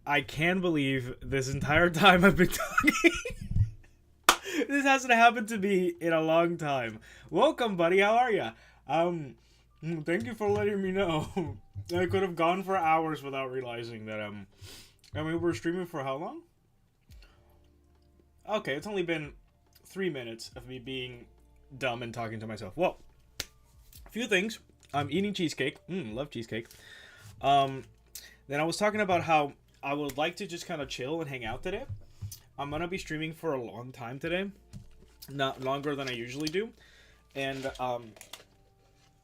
I can't believe this entire time I've been talking. This hasn't happened to me in a long time. Welcome, buddy. How are you? Um, Thank you for letting me know. I could have gone for hours without realizing that. I mean, we're streaming for how long? Okay, it's only been 3 minutes of me being dumb and talking to myself. Well, a few things. I'm eating cheesecake. Love cheesecake. Um, then I was talking about how I would like to just kind of chill and hang out today. I'm gonna be streaming for a long time today, not longer than I usually do, and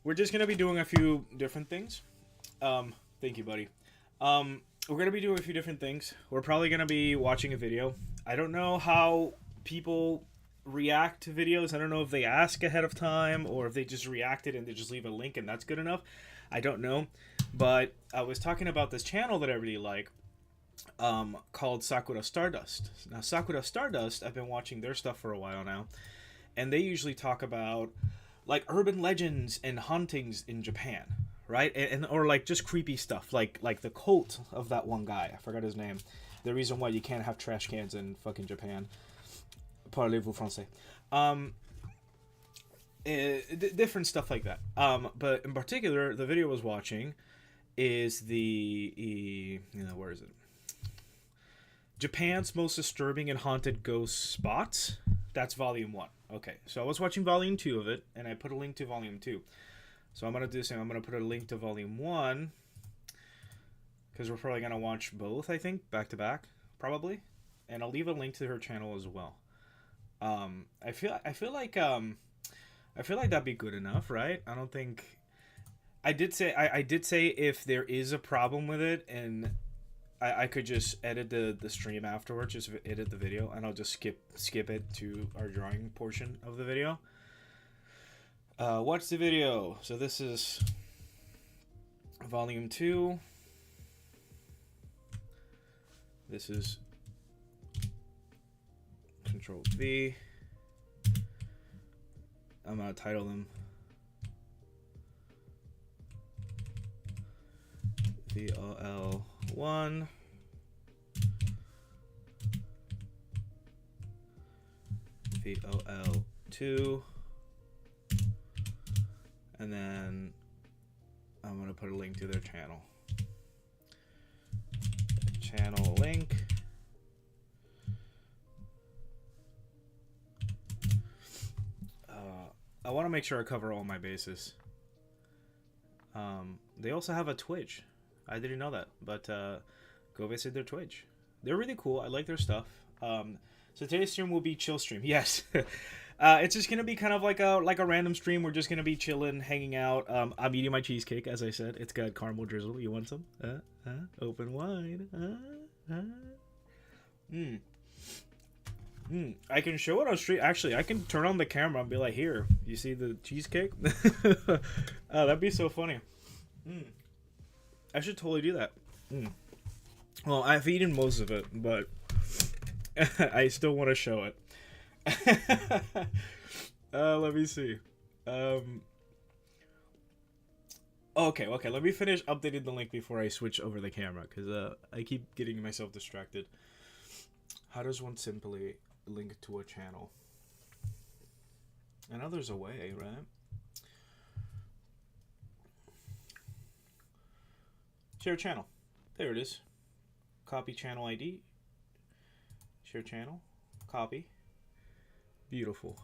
we're just gonna be doing a few different things. Thank you, buddy. We're gonna be doing a few different things. We're probably gonna be watching a video. I don't know how people react to videos. I don't know if they ask ahead of time or if they just reacted and they just leave a link and that's good enough. I don't know, but I was talking about this channel that I really like, called Sakura Stardust. Now, Sakura Stardust, I've been watching their stuff for a while now, and they usually talk about like urban legends and hauntings in Japan, right? And or like just creepy stuff, like the cult of that one guy. I forgot his name. The reason why you can't have trash cans in fucking Japan. Parlez-vous français? Different stuff like that. But in particular, the video I was watching is where is it? Japan's most disturbing and haunted ghost spots. That's volume 1. Okay, so I was watching volume 2 of it, and I put a link to volume 2. So I'm going to do the same. I'm going to put a link to volume 1, because we're probably going to watch both, I think, back to back, probably. And I'll leave a link to her channel as well. I feel like that'd be good enough, right? I don't think... I did say if there is a problem with it, and I could just edit the stream afterwards, just edit the video, and I'll just skip it to our drawing portion of the video. Watch the video. So this is volume 2. This is Control V. I'm gonna title them VOL1, VOL2, and then I'm going to put a link to their channel. Channel link. I want to make sure I cover all my bases. They also have a Twitch. I didn't know that, but go visit their Twitch. They're really cool. I like their stuff. So today's stream will be chill stream. Yes, it's just gonna be kind of like a random stream. We're just gonna be chilling, hanging out. I'm eating my cheesecake, as I said. It's got caramel drizzle. You want some? Open wide. I can show it on stream. Actually, I can turn on the camera and be like, "Here, you see the cheesecake?" Oh, that'd be so funny. I should totally do that. Well, I've eaten most of it, but I still want to show it. Let me see. Okay. Let me finish updating the link before I switch over the camera, because I keep getting myself distracted. How does one simply link to a channel? I know there's a way, right? Share channel. There it is. Copy channel ID. Share channel. Copy. Beautiful.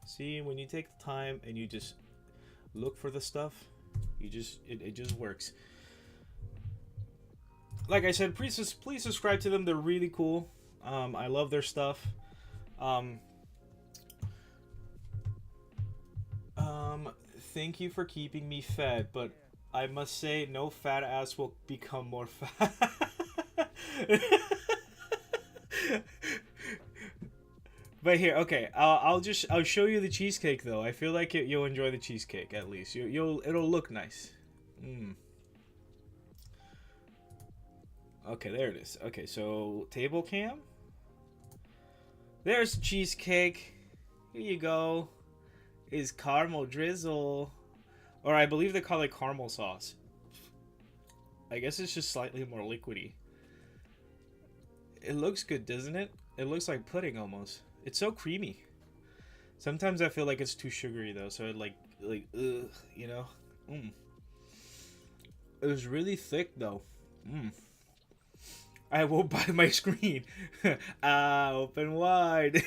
See, when you take the time and you just look for the stuff, it just works. Like I said, please subscribe to them. They're really cool. I love their stuff. Thank you for keeping me fed, but I must say, no fat ass will become more fat. But here, okay, I'll show you the cheesecake though. I feel like you'll enjoy the cheesecake at least. It'll look nice. Okay, there it is. Okay, so table cam. There's the cheesecake. Here you go. Is caramel drizzle, or I believe they call it caramel sauce. I guess it's just slightly more liquidy. It looks good, doesn't it? It looks like pudding almost. It's so creamy. Sometimes I feel like it's too sugary though, so it like ugh, you know. Mm. It was really thick though. Mm. I won't bite my screen. Open wide.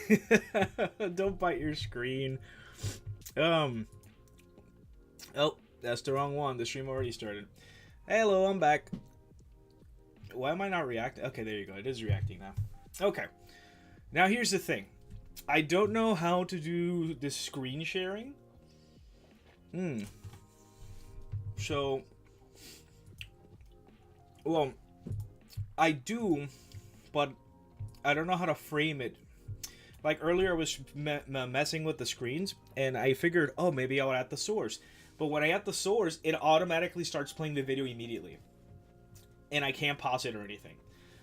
Don't bite your screen. Oh, that's the wrong one. The stream already started. Hello, I'm back. Why am I not reacting? Okay, there you go. It is reacting now. Okay. Now here's the thing. I don't know how to do this screen sharing. So, well, I do, but I don't know how to frame it. Like earlier I was messing with the screens, and I figured, oh, maybe I'll add the source. But when I add the source, it automatically starts playing the video immediately. And I can't pause it or anything.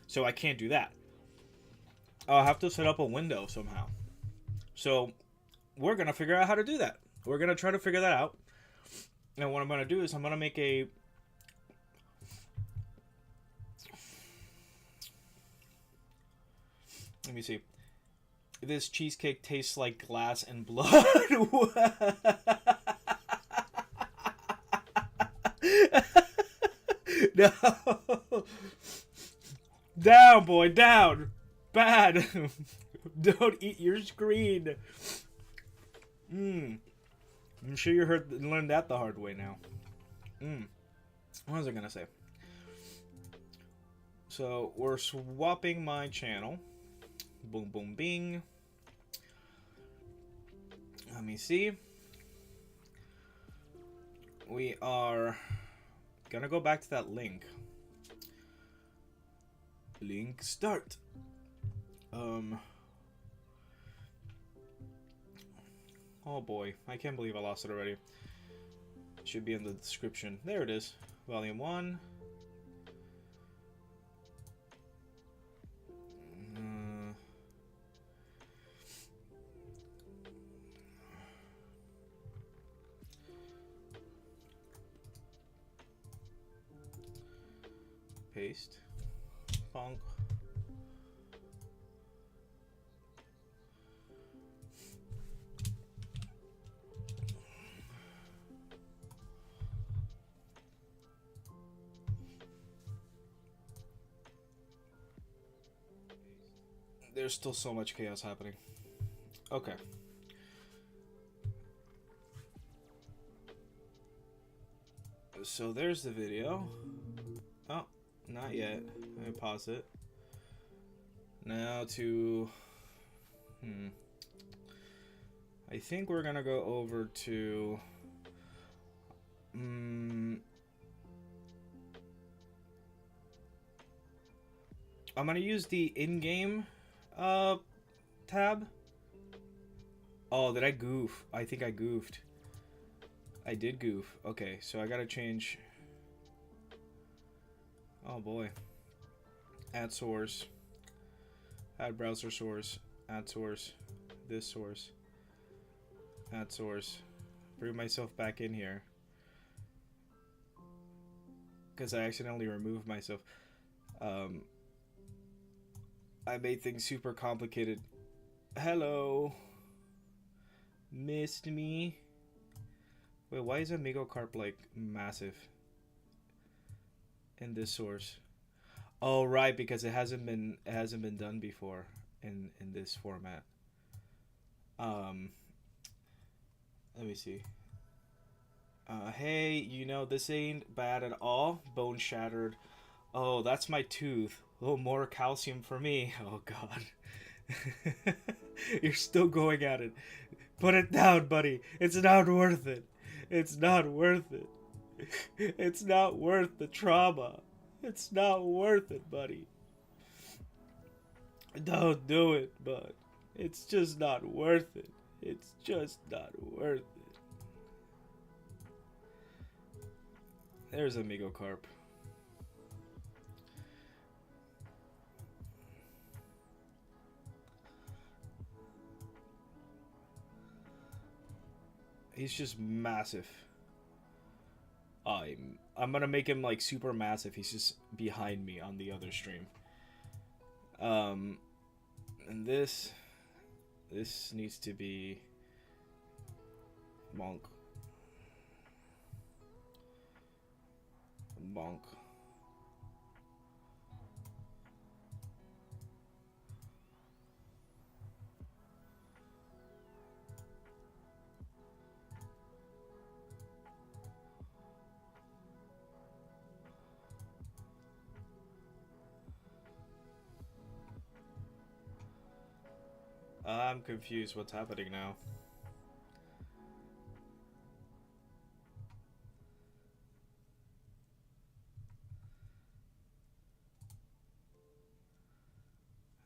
So I can't do that. I'll have to set up a window somehow. So we're going to figure out how to do that. We're going to try to figure that out. And what I'm going to do is I'm going to make a... Let me see. This cheesecake tastes like glass and blood. No. Down, boy, down. Bad. Don't eat your screen. I'm sure you learned that the hard way now. What was I gonna say? So we're swapping my channel. Boom, boom, bing. Let me see. We are gonna go back to that link. Link start. Oh boy, I can't believe I lost it already. It should be in the description. There it is. Volume 1. Paste. Bonk. There's still so much chaos happening. Okay. So there's the video. Oh, not yet. Let me pause it. Now to... I think we're gonna go over to... I'm gonna use the in-game tab. Oh, did I goof? I think I goofed. I did goof. Okay, so I gotta change... Oh boy. Add source. Add browser source. Add source. This source. Add source. Bring myself back in here. Because I accidentally removed myself. I made things super complicated. Hello. Missed me. Wait, why is Amigo Carp like massive in this source? Oh right, because it hasn't been done before in this format. Let me see. Hey, you know, this ain't bad at all. Bone shattered. Oh, that's my tooth. Oh, more calcium for me. Oh god. You're still going at it. Put it down, buddy. It's not worth it. It's not worth it. It's not worth the trauma. It's not worth it, buddy. Don't do it, bud. It's just not worth it. It's just not worth it. There's Amigo Carp. He's just massive. I'm gonna make him like super massive. He's just behind me on the other stream. Um, and this needs to be bonk. Bonk. I'm confused what's happening now.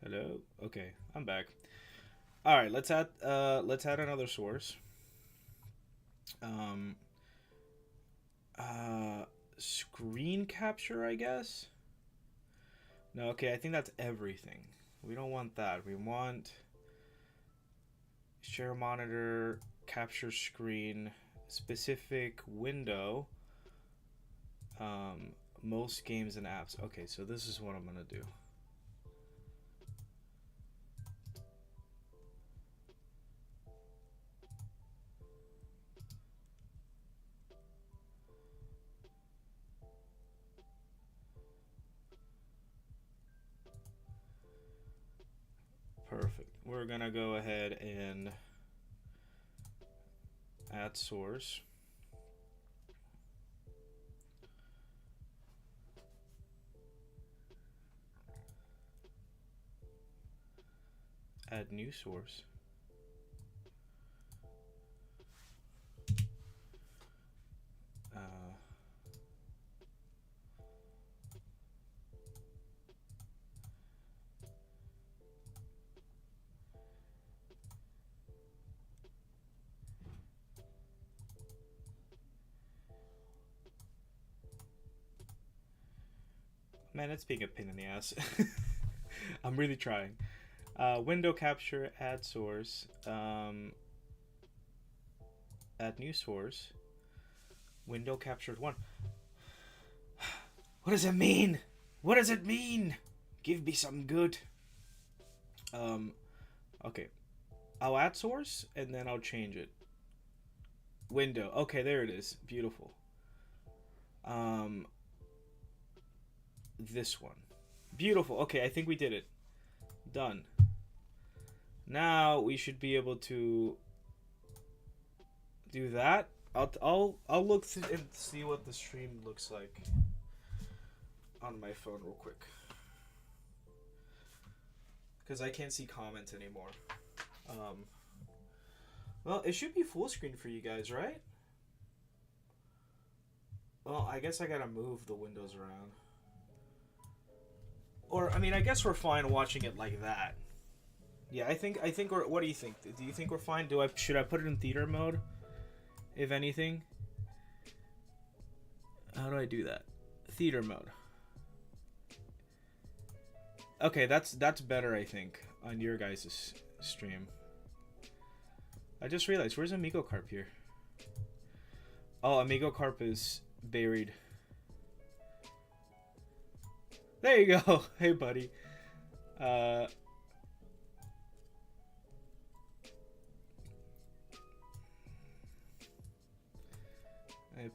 Hello? Okay, I'm back. Alright, let's add another source. Um Screen capture, I guess? No, okay, I think that's everything. We don't want that. We want share monitor, capture screen, specific window, most games and apps. Okay, so this is what I'm gonna do. Perfect. We're gonna go ahead and add source. Add new source. Man, it's being a pain in the ass. I'm really trying. Window capture, add source, add new source, window captured one. What does it mean? What does it mean? Give me something good. Okay. I'll add source and then I'll change it. Window. Okay, there it is. Beautiful. This one. Beautiful. Okay, I think we did it. Done. Now we should be able to do that. I'll look and see what the stream looks like on my phone real quick, because I can't see comments anymore. Well, it should be full screen for you guys, right? Well, I guess I gotta move the windows around. Or, I mean, I guess we're fine watching it like that. Yeah, I think we're... What do you think? Do you think we're fine? Should I put it in theater mode? If anything? How do I do that? Theater mode. Okay, that's better, I think, on your guys' stream. I just realized, where's Amigo Carp here? Oh, Amigo Carp is buried. There you go. Hey, buddy. I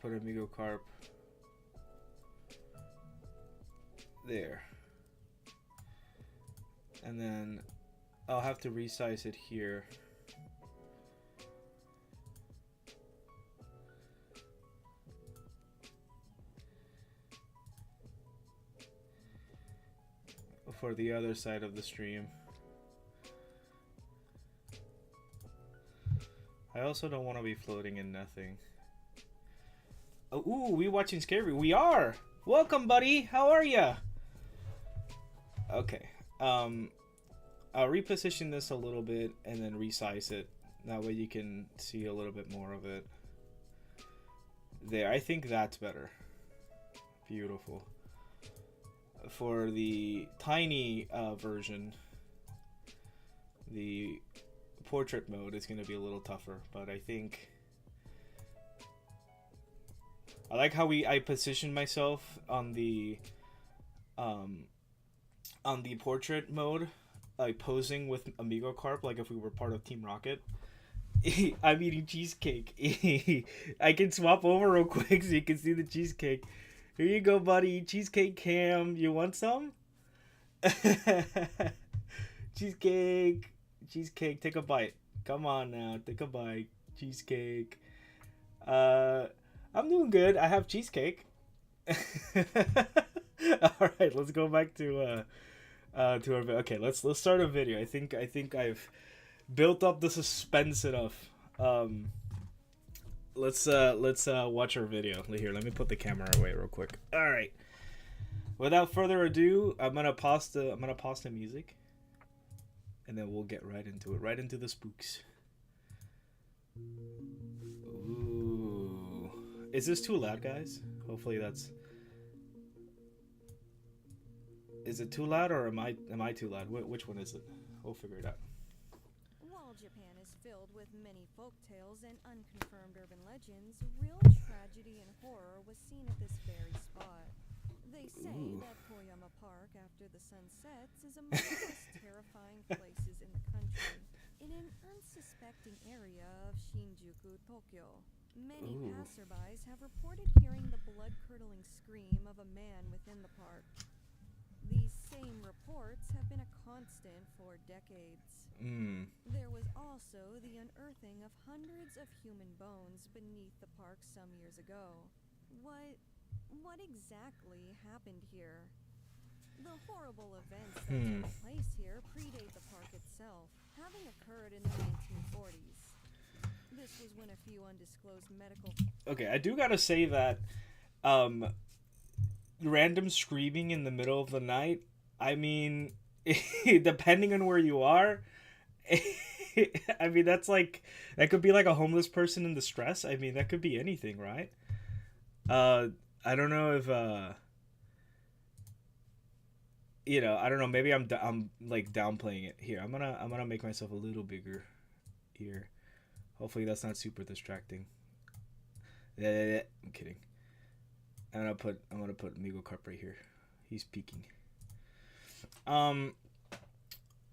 put Amigo Carp there. And then I'll have to resize it here. For the other side of the stream. I also don't want to be floating in nothing. Oh, ooh, we watching Scary. We are! Welcome, buddy! How are ya? Okay. I'll reposition this a little bit and then resize it. That way you can see a little bit more of it. There, I think that's better. Beautiful. For the tiny version, the portrait mode is going to be a little tougher, but I think I like how I positioned myself on the on the portrait mode, like posing with Amigo Carp, like if we were part of Team Rocket. I'm eating cheesecake. I can swap over real quick so you can see the cheesecake. Here you go, buddy. Cheesecake Cam. You want some? Cheesecake. Cheesecake. Take a bite. Come on now. Take a bite. Cheesecake. I'm doing good. I have cheesecake. All right, let's go back to our okay. Let's start a video. I think I've built up the suspense enough. Let's watch our video. Here, let me put the camera away real quick. All right. Without further ado, I'm gonna pause the music, and then we'll get right into it. Right into the spooks. Ooh, is this too loud, guys? Hopefully that's. Is it too loud or am I too loud? Which one is it? We'll figure it out. While Japan is filled with many folk tales and unconfirmed urban legends, real tragedy and horror was seen at this very spot. They say that Koyama Park after the sun sets is among the most terrifying places in the country. In an unsuspecting area of Shinjuku, Tokyo, many passerbys have reported hearing the blood-curdling scream of a man within the park. These same reports have been a constant for decades. There was also the unearthing of hundreds of human bones beneath the park some years ago. What exactly happened here? The horrible events that took place here predate the park itself, having occurred in the 1940s. This was when a few undisclosed medical... Okay, I do gotta say that random screaming in the middle of the night, I mean, depending on where you are, I mean, that could be like a homeless person in distress. I mean, that could be anything, right? I don't know if I don't know, maybe I'm like downplaying it. Here, I'm gonna make myself a little bigger here. Hopefully that's not super distracting. Yeah, I'm kidding. I'm gonna put Migo Carp right here. He's peeking. Oh,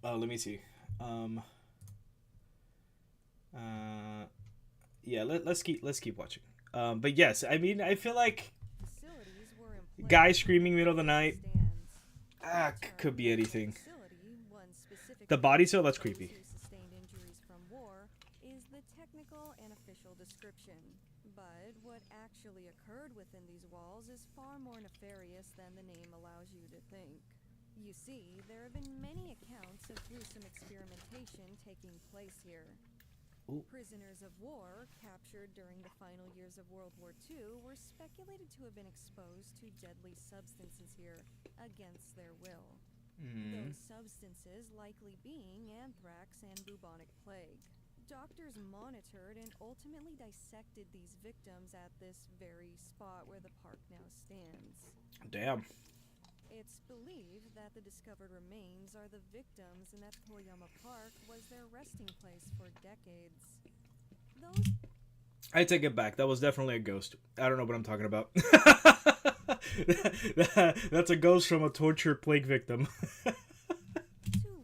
let me see. Yeah, let's keep watching. But yes, I mean, I feel like guy screaming middle of the night. Could be anything. The body cell, that's creepy. Sustained injuries from war is the technical and official description. But what actually occurred within these walls is far more nefarious than the name allows you to think. You see, there have been many accounts of gruesome experimentation taking place here. Ooh. Prisoners of war captured during the final years of World War II were speculated to have been exposed to deadly substances here against their will. Those substances likely being anthrax and bubonic plague. Doctors monitored and ultimately dissected these victims at this very spot where the park now stands. Damn. It's believed that the discovered remains are the victims and that Koyama Park was their resting place for decades. I take it back. That was definitely a ghost. I don't know what I'm talking about. That's a ghost from a torture plague victim. Who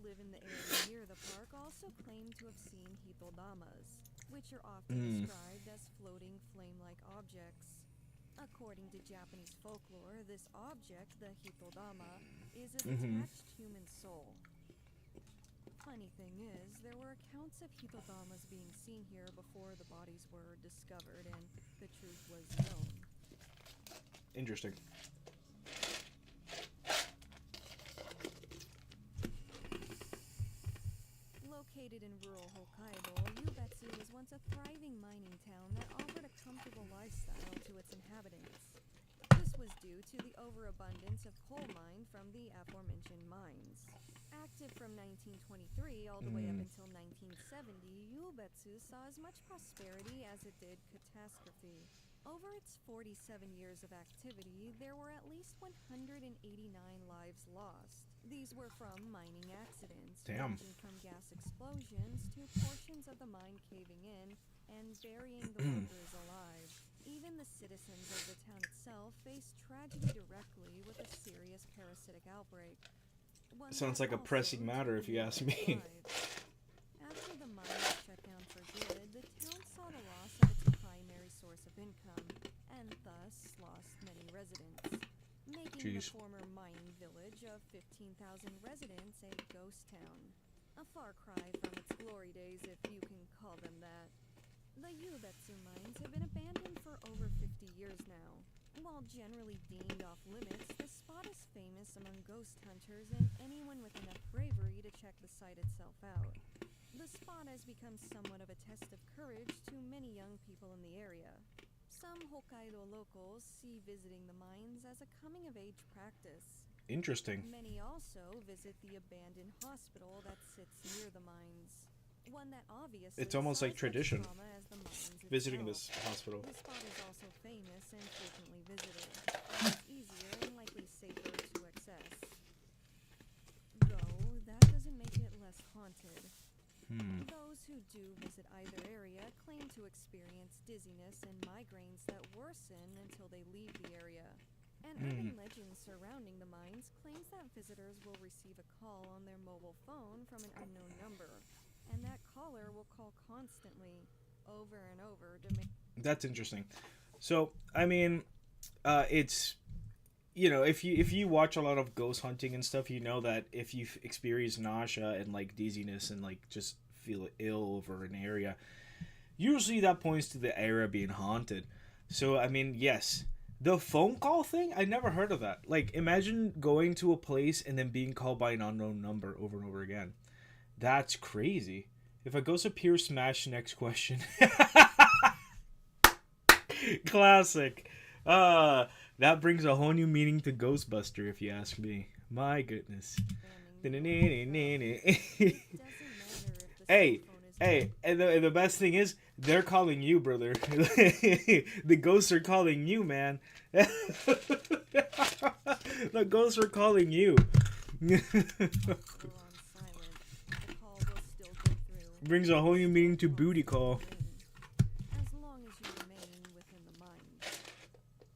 live in the area near the park also claim to have seen hitodamas, which are often described as floating flame-like objects. According to Japanese folklore, this object, the hitodama, is a detached human soul. Funny thing is, there were accounts of hitodamas being seen here before the bodies were discovered and the truth was known. Interesting. Located in rural Hokkaido, Yubetsu was once a thriving mining town that offered a comfortable lifestyle to its inhabitants. This was due to the overabundance of coal mined from the aforementioned mines. Active from 1923 all the way up until 1970, Yubetsu saw as much prosperity as it did catastrophe. Over its 47 years of activity, there were at least 189 lives lost. These were from mining accidents, ranging from gas explosions to portions of the mine caving in and burying the workers alive. Even the citizens of the town itself faced tragedy directly with a serious parasitic outbreak. one Sounds that like a also pressing matter, took if you many ask me. lives. After the mines shut down for good, the town saw the loss of its primary source of income, and thus lost many residents, making the Jeez. former mining village of 15,000 residents a ghost town. A far cry from its glory days, if you can call them that. The Yubetsu mines have been abandoned for over 50 years now. While generally deemed off limits, the spot is famous among ghost hunters and anyone with enough bravery to check the site itself out. The spot has become somewhat of a test of courage to many young people in the area. Some Hokkaido locals see visiting the mines as a coming-of-age practice. Interesting. Many also visit the abandoned hospital that sits near the mines. One that obviously It's almost saw like as much tradition. trauma as the mines Visiting itself. this hospital. The spot is also famous and frequently visited. It's easier and likely safer to access. Though, that doesn't make it less haunted. Those who do visit either area claim to experience dizziness and migraines that worsen until they leave the area. An urban legend surrounding the mines claims that visitors will receive a call on their mobile phone from an unknown number, and that caller will call constantly, over and over, That's interesting. So, I mean, it's if you watch a lot of ghost hunting and stuff, you know that if you experience nausea and like dizziness and like just feel ill over an area, usually that points to the area being haunted. So, I mean, yes. The phone call thing, I never heard of that. Like, imagine going to a place and then being called by an unknown number over and over again. That's crazy. If a ghost appears, smash next question. Classic. That brings a whole new meaning to Ghostbuster, if you ask me. My goodness. Hey, hey, and the best thing is, they're calling you, brother. The ghosts are calling you, man. The ghosts are calling you. Brings a whole new meaning to booty call. As long as you remain within the mines.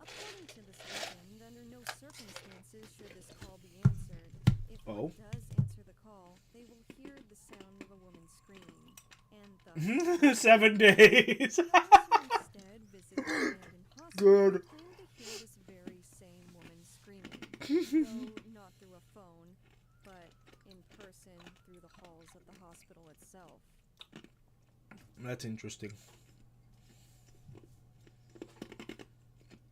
According to this legend, under no circumstances should this call be answered. If one does answer the call, they will hear the sound of a woman screaming, and thus 7 days. instead visit the abandoned hospital Good. and claim to hear this very same woman screaming, though not through a phone, but in person through the halls of the hospital itself. That's interesting.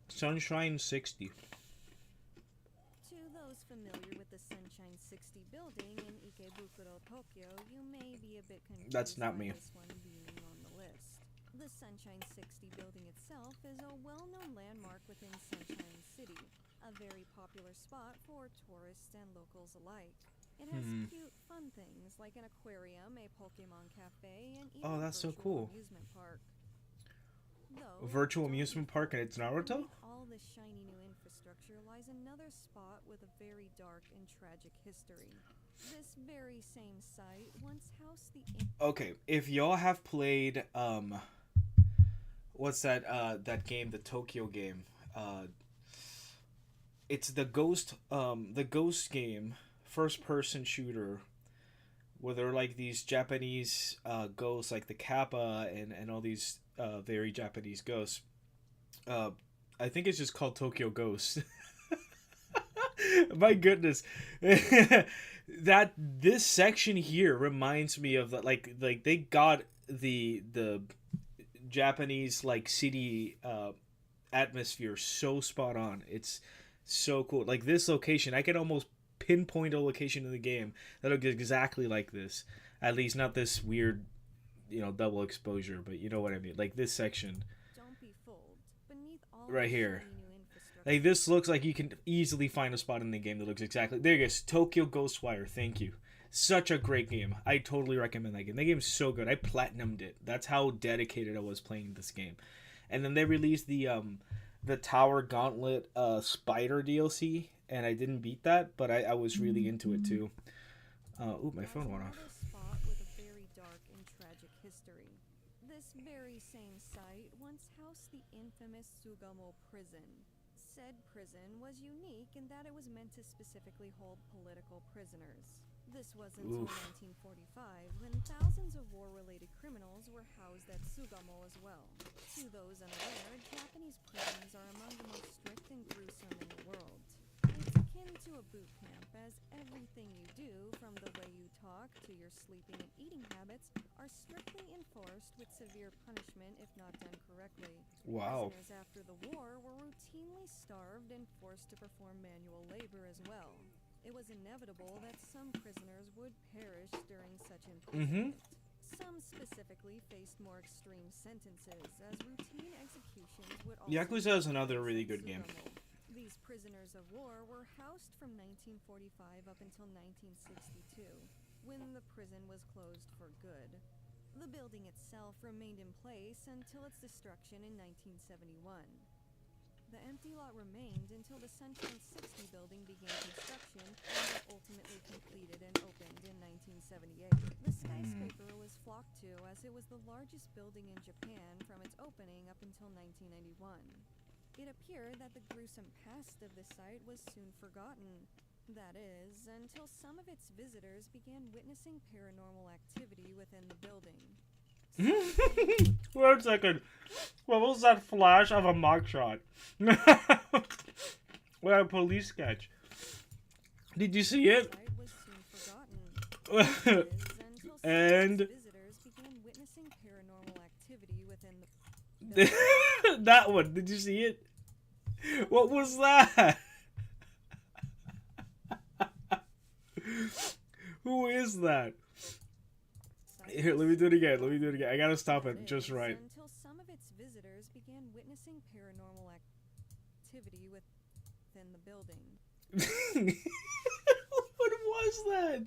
Sunshine 60. To those familiar with the Sunshine 60 building in Ikebukuro, Tokyo, you may be a bit confused That's not by me. this one being on the list. The Sunshine 60 building itself is a well-known landmark within Sunshine City, a very popular spot for tourists and locals alike. It has cute, fun things like an aquarium, a Pokemon cafe, and even Oh, that's a so cool. amusement park. A virtual amusement park and it's Naruto? Beneath all this shiny new infrastructure lies another spot with a very dark and tragic history. This very same site once housed the Okay, if y'all have played what's that that game, the Tokyo game? It's the ghost game, first person shooter, where they're like these Japanese ghosts, like the Kappa and all these very Japanese ghosts. I think it's just called Tokyo Ghost. My goodness. That this section here reminds me of that, like they got the Japanese like city atmosphere so spot on. It's so cool. Like this location, I can almost pinpoint a location in the game that looks exactly like this. At least not this weird, double exposure, but you know what I mean. Like this section Don't be fooled. Beneath all right this here. shiny new infrastructure, Like this looks like you can easily find a spot in the game that looks exactly. There you go. Tokyo Ghostwire. Thank you. Such a great game. I totally recommend that game. That game's so good. I platinumed it. That's how dedicated I was playing this game. And then they released the Tower Gauntlet Spider DLC, and I didn't beat that, but I was really into it too. Ooh, my phone went off. another spot with a very dark and tragic history. This very same site once housed the infamous Sugamo prison. Said prison was unique in that it was meant to specifically hold political prisoners. This was until Oof. 1945, when thousands of war-related criminals were housed at Sugamo as well. To those unaware, Japanese prisons are among the most strict and gruesome in the world. It's akin to a boot camp, as everything you do, from the way you talk to your sleeping and eating habits, are strictly enforced with severe punishment if not done correctly. Wow. Prisoners after the war were routinely starved and forced to perform manual labor as well. It was inevitable that some prisoners would perish during such imprisonment. Some specifically faced more extreme sentences, as routine executions would also Yakuza is take another place really at good game. Sugamo. These prisoners of war were housed from 1945 up until 1962, when the prison was closed for good. The building itself remained in place until its destruction in 1971. The empty lot remained until the Sunshine 60 building began construction and was ultimately completed and opened in 1978. The skyscraper was flocked to as it was the largest building in Japan from its opening up until 1991. It appeared that the gruesome past of the site was soon forgotten. That is, until some of its visitors began witnessing paranormal activity within the building. Wait a second. What was that flash of a mugshot? What a police sketch. Did you see it? Site was soon forgotten. That is, until some of And its visitors began witnessing paranormal activity within the building. that one. Did you see it? What was that? Who is that? Here, let me do it again. I gotta stop it just right. Until some of its visitors began witnessing paranormal activity within the building. What was that?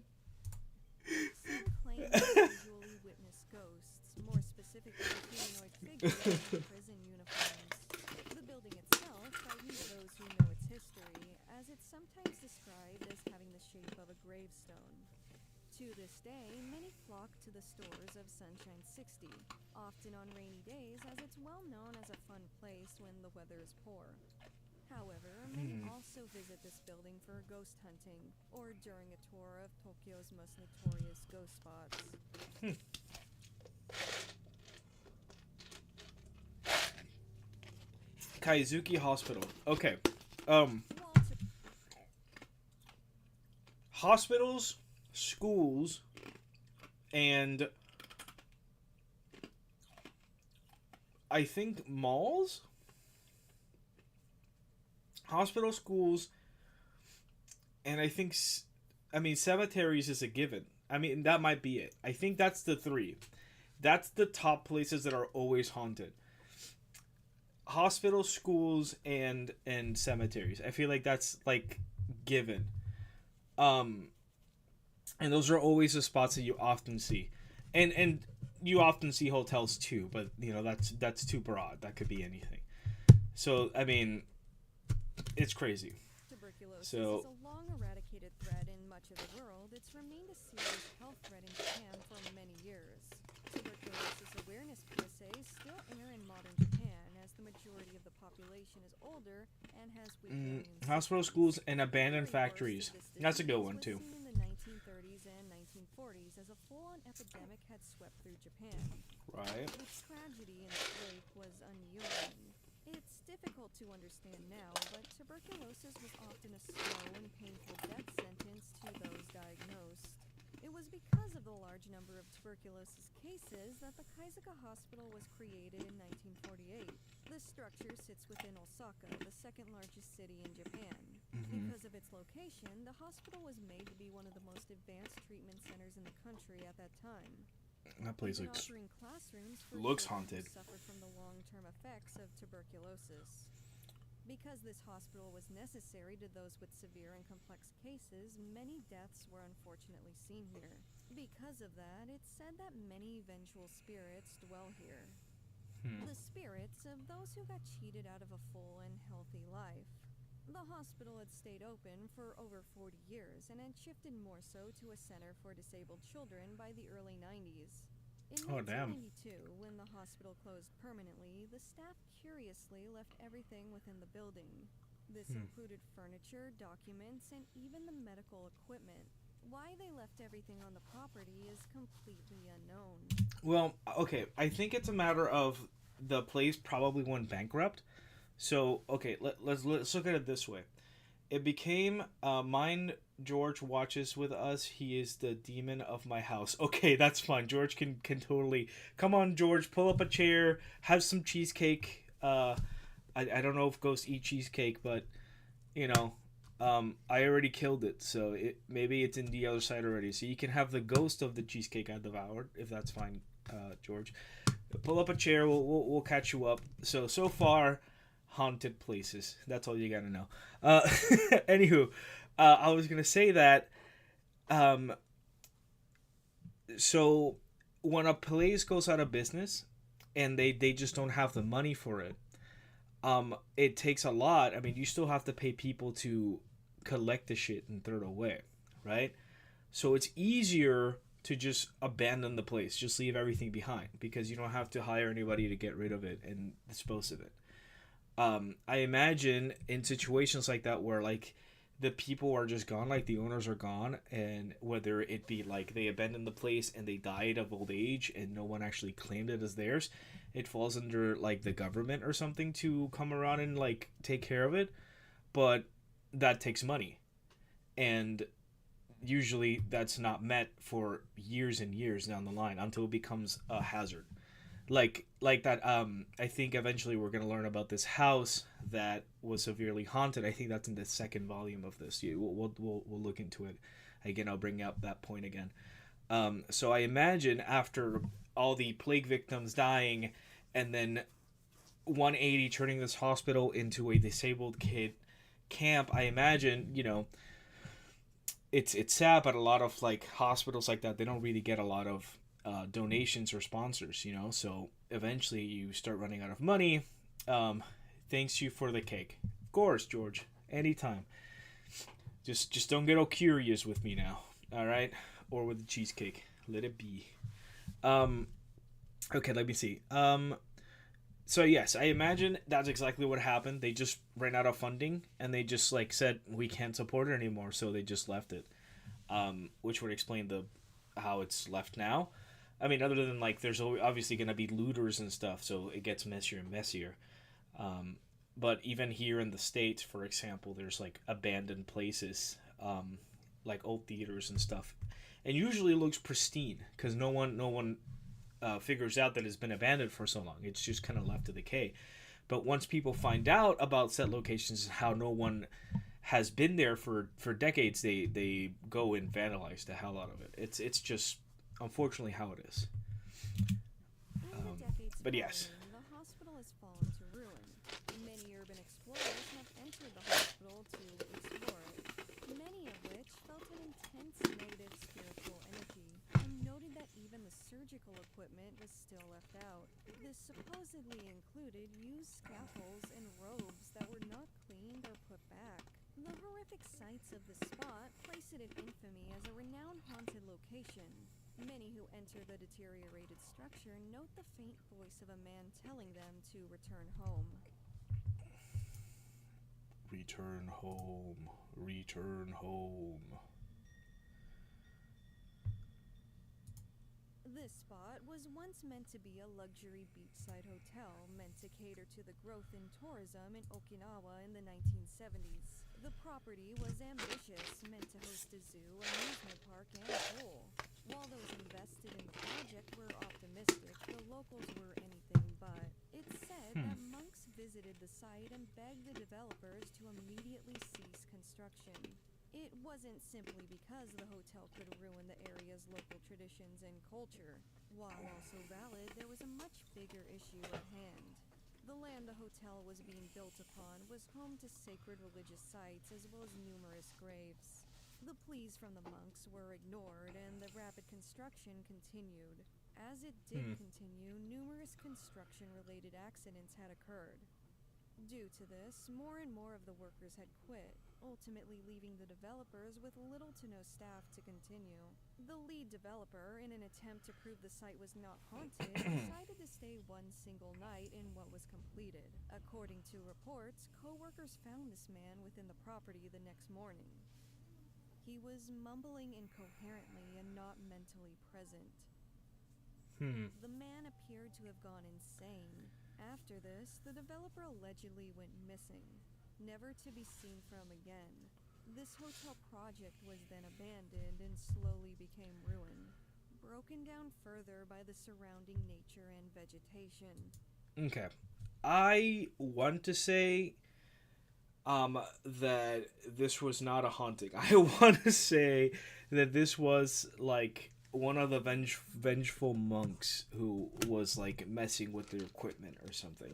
Some claim to visually witness ghosts, more specifically humanoid figures in prison uniforms. The building itself frightens those who know its history, as it's sometimes described as having the shape of a gravestone. To this day, many flock to the stores of Sunshine 60, often on rainy days, as it's well known as a fun place when the weather is poor. However, many also visit this building for ghost hunting, or during a tour of Tokyo's most notorious ghost spots. Kaizuki Hospital. Okay. Walter Hospitals, schools, and I think malls? Hospital, schools, and I think, cemeteries is a given. I mean, that might be it. I think that's the three. That's the top places that are always haunted. Hospitals, schools, and cemeteries. I feel like that's, like, given. And those are always the spots that you often see. And you often see hotels too, but, that's too broad. That could be anything. So, I mean, it's crazy. Tuberculosis So- is a long eradicated threat in much of the world. It's remained a serious health threat in Japan for many years. Tuberculosis awareness PSAs still air in modern Japan, as the majority of the population is older and has weak immune Hospital, systems. schools, and abandoned The very worst factories. of this That's a good disease one, was too. seen in the 1930s and 1940s as a full-on epidemic had swept through Japan. Right. The tragedy in its wake was unyielding. It's difficult to understand now, but tuberculosis was often a slow and painful death sentence to those diagnosed. It was because of the large number of tuberculosis cases that the Kaizuka Hospital was created in 1948. The structure sits within Osaka, the second largest city in Japan. Because of its location, the hospital was made to be one of the most advanced treatment centers in the country at that time. That place Even looks... offering classrooms for looks children who haunted. suffered from the long-term effects of tuberculosis. Because this hospital was necessary to those with severe and complex cases, many deaths were unfortunately seen here. Because of that, it's said that many vengeful spirits dwell here. The spirits of those who got cheated out of a full and healthy life. The hospital had stayed open for over 40 years and had shifted more so to a center for disabled children by the early 90s. In Oh, damn. 1992, when the hospital closed permanently, the staff curiously left everything within the building. This included furniture, documents, and even the medical equipment. Why they left everything on the property is completely unknown. Well, okay, I think it's a matter of the place probably went bankrupt. So, okay, let's look at it this way. It became mine. George watches with us. He is the demon of my house. Okay, that's fine. George can totally come on. George, pull up a chair, have some cheesecake. I don't know if ghosts eat cheesecake, but you know, I already killed it, so maybe it's in the other side already. So you can have the ghost of the cheesecake I devoured, if that's fine, George. Pull up a chair. We'll catch you up. So far, haunted places. That's all you gotta know. Anywho, I was gonna say that. Um, so when a place goes out of business, and they just don't have the money for it, it takes a lot. I mean, you still have to pay people to collect the shit and throw it away, right? So it's easier to just abandon the place, just leave everything behind because you don't have to hire anybody to get rid of it and dispose of it. I imagine in situations like that where like the people are just gone, like the owners are gone, and whether it be like they abandoned the place and they died of old age and no one actually claimed it as theirs, it falls under like the government or something to come around and like take care of it. But that takes money, and usually that's not met for years and years down the line until it becomes a hazard. Like that. I think eventually we're gonna learn about this house that was severely haunted. I think that's in the second volume of this. We'll look into it again. I'll bring up that point again. So I imagine after all the plague victims dying, and then 180 turning this hospital into a disabled kid camp, I imagine it's sad, but a lot of like hospitals like that, they don't really get a lot of donations or sponsors, so eventually you start running out of money. Thanks you for the cake, of course, George, anytime. Just don't get all curious with me now, all right? Or with the cheesecake, let it be. Okay, let me see. So yes, I imagine that's exactly what happened. They just ran out of funding and they just like said we can't support it anymore, so they just left it. Which would explain the how it's left now. I mean, other than like there's obviously going to be looters and stuff, so it gets messier and messier. But even here in the States, for example, there's like abandoned places, like old theaters and stuff, and usually it looks pristine because no one figures out that it's been abandoned for so long. It's just kind of left to decay. But once people find out about set locations and how no one has been there for decades, they go and vandalize the hell out of it. It's just unfortunately how it is. But yes. The hospital has fallen to ruin. Many urban explorers have entered the hospital to explore it, many of which felt an intense negative spiritual energy and noted that even the surgical equipment was still left out. This supposedly included used scaffolds and robes that were not cleaned or put back. The horrific sights of the spot place it in infamy as a renowned haunted location. Many who enter the deteriorated structure note the faint voice of a man telling them to return home. Return home. Return home. This spot was once meant to be a luxury beachside hotel meant to cater to the growth in tourism in Okinawa in the 1970s. The property was ambitious, meant to host a zoo, amusement park, and a pool. While those invested in the project were optimistic, the locals were anything but. It's said that monks visited the site and begged the developers to immediately cease construction. It wasn't simply because the hotel could ruin the area's local traditions and culture. While also valid, there was a much bigger issue at hand. The land the hotel was being built upon was home to sacred religious sites as well as numerous graves. The pleas from the monks were ignored and the rapid construction continued. As it did continue, numerous construction-related accidents had occurred. Due to this, more and more of the workers had quit, ultimately leaving the developers with little to no staff to continue. The lead developer, in an attempt to prove the site was not haunted, decided to stay one single night in what was completed. According to reports, co-workers found this man within the property the next morning. He was mumbling incoherently and not mentally present. The man appeared to have gone insane. After this, the developer allegedly went missing, never to be seen from again. This hotel project was then abandoned and slowly became ruined, broken down further by the surrounding nature and vegetation. Okay. I want to say that this was not a haunting. I want to say that this was like one of the vengeful monks who was like messing with their equipment or something.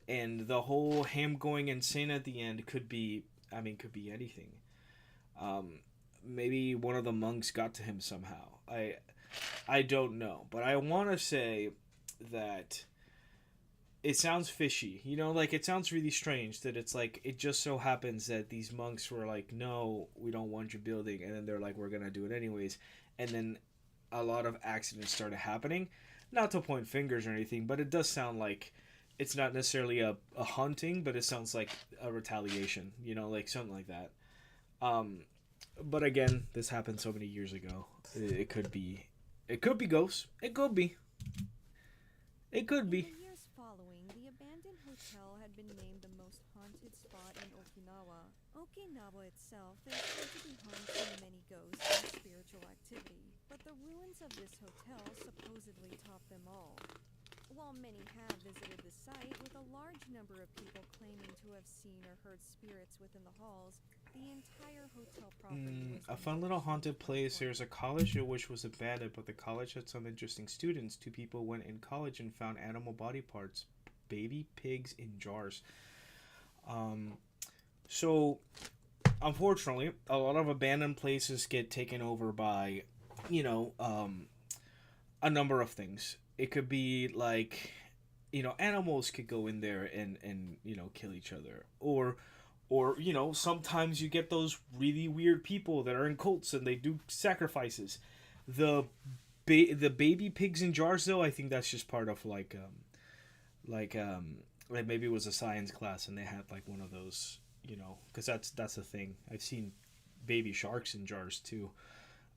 And the whole him going insane at the end could be anything. Maybe one of the monks got to him somehow. I don't know, but I want to say that it sounds fishy. You know, like it sounds really strange that it's like it just so happens that these monks were like, "No, we don't want your building," and then they're like, "We're gonna do it anyways," and then a lot of accidents started happening. Not to point fingers or anything, but it does sound like it's not necessarily a haunting, but it sounds like a retaliation, you know, like something like that. But again, this happened so many years ago. It could be ghosts. It could be. In the years following, the abandoned hotel had been named the most haunted spot in Okinawa. Okinawa itself is said to be home to many ghosts and spiritual activity, but the ruins of this hotel supposedly top them all. While many have visited the site, with a large number of people claiming to have seen or heard spirits within the halls, the entire hotel property was A fun little haunted place. There's a college which was abandoned, but the college had some interesting students. Two people went in college and found animal body parts, baby pigs in jars. So, unfortunately, a lot of abandoned places get taken over by, you know, a number of things. It could be like, you know, animals could go in there and you know, kill each other, or you know, sometimes you get those really weird people that are in cults and they do sacrifices. The baby pigs in jars, though, I think that's just part of like maybe it was a science class and they had like one of those, you know, because that's a thing. I've seen baby sharks in jars too.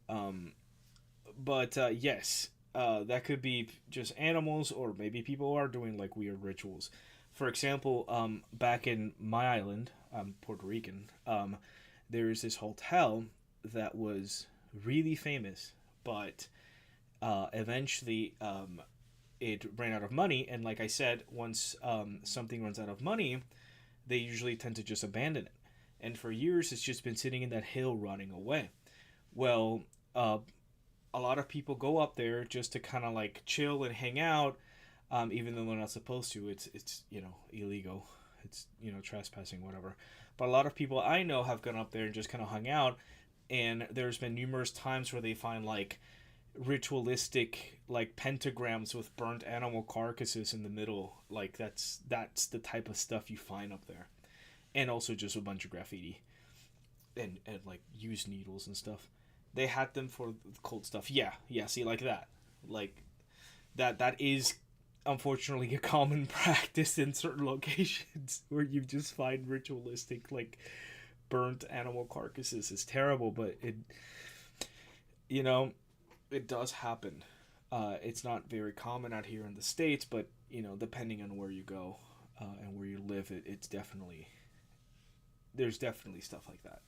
But yes, that could be just animals, or maybe people are doing like weird rituals. For example, back in my island, I'm Puerto Rican, there's this hotel that was really famous, but eventually it ran out of money. And like I said, once something runs out of money, they usually tend to just abandon it. And for years, it's just been sitting in that hill rotting away. Well, a lot of people go up there just to kind of like chill and hang out, even though they're not supposed to. It's you know, illegal. It's, you know, trespassing, whatever. But a lot of people I know have gone up there and just kind of hung out. And there's been numerous times where they find like ritualistic like pentagrams with burnt animal carcasses in the middle. Like that's the type of stuff you find up there. And also just a bunch of graffiti and like used needles and stuff. They had them for cold stuff. Yeah, see, like that. Like that is unfortunately a common practice in certain locations where you just find ritualistic like burnt animal carcasses. It's terrible, but it, you know, it does happen. It's not very common out here in the States, but you know, depending on where you go and where you live, it's definitely, there's definitely stuff like that.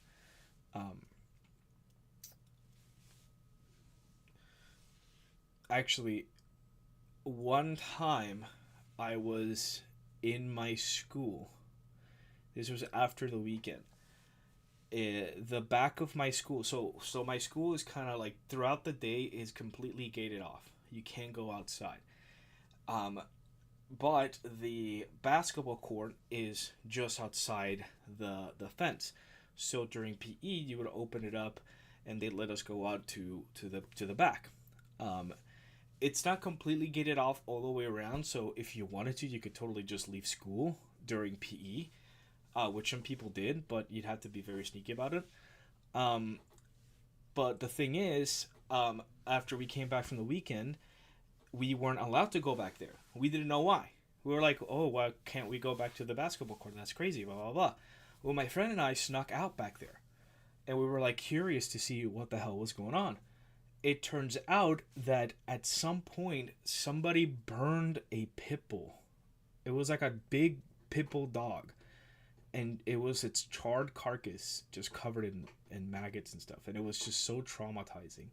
Actually, one time I was in my school. This was after the weekend. The back of my school. So my school is kind of like throughout the day is completely gated off. You can't go outside. But the basketball court is just outside the fence. So during PE, you would open it up, and they let us go out to the back. It's not completely gated off all the way around, so if you wanted to, you could totally just leave school during PE. which some people did, but you'd have to be very sneaky about it. Um, but the thing is, after we came back from the weekend, we weren't allowed to go back there. We didn't know why. We were like, oh, why can't we go back to the basketball court? That's crazy, blah, blah, blah. Well, my friend and I snuck out back there. And we were like curious to see what the hell was going on. It turns out that at some point, somebody burned a pit bull. It was like a big pit bull dog. And it was its charred carcass just covered in maggots and stuff. And it was just so traumatizing.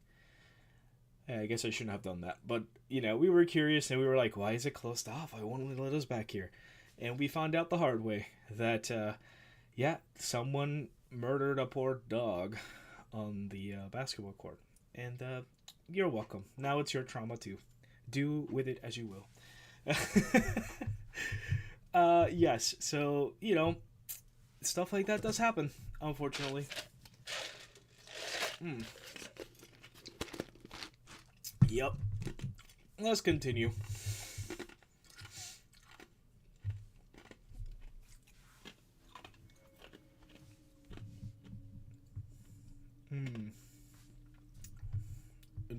Yeah, I guess I shouldn't have done that. But, we were curious and we were like, why is it closed off? Why won't they let us back here? And we found out the hard way that, someone murdered a poor dog on the basketball court. And you're welcome. Now it's your trauma too. Do with it as you will. Yes, so, stuff like that does happen, unfortunately. Yep. Let's continue.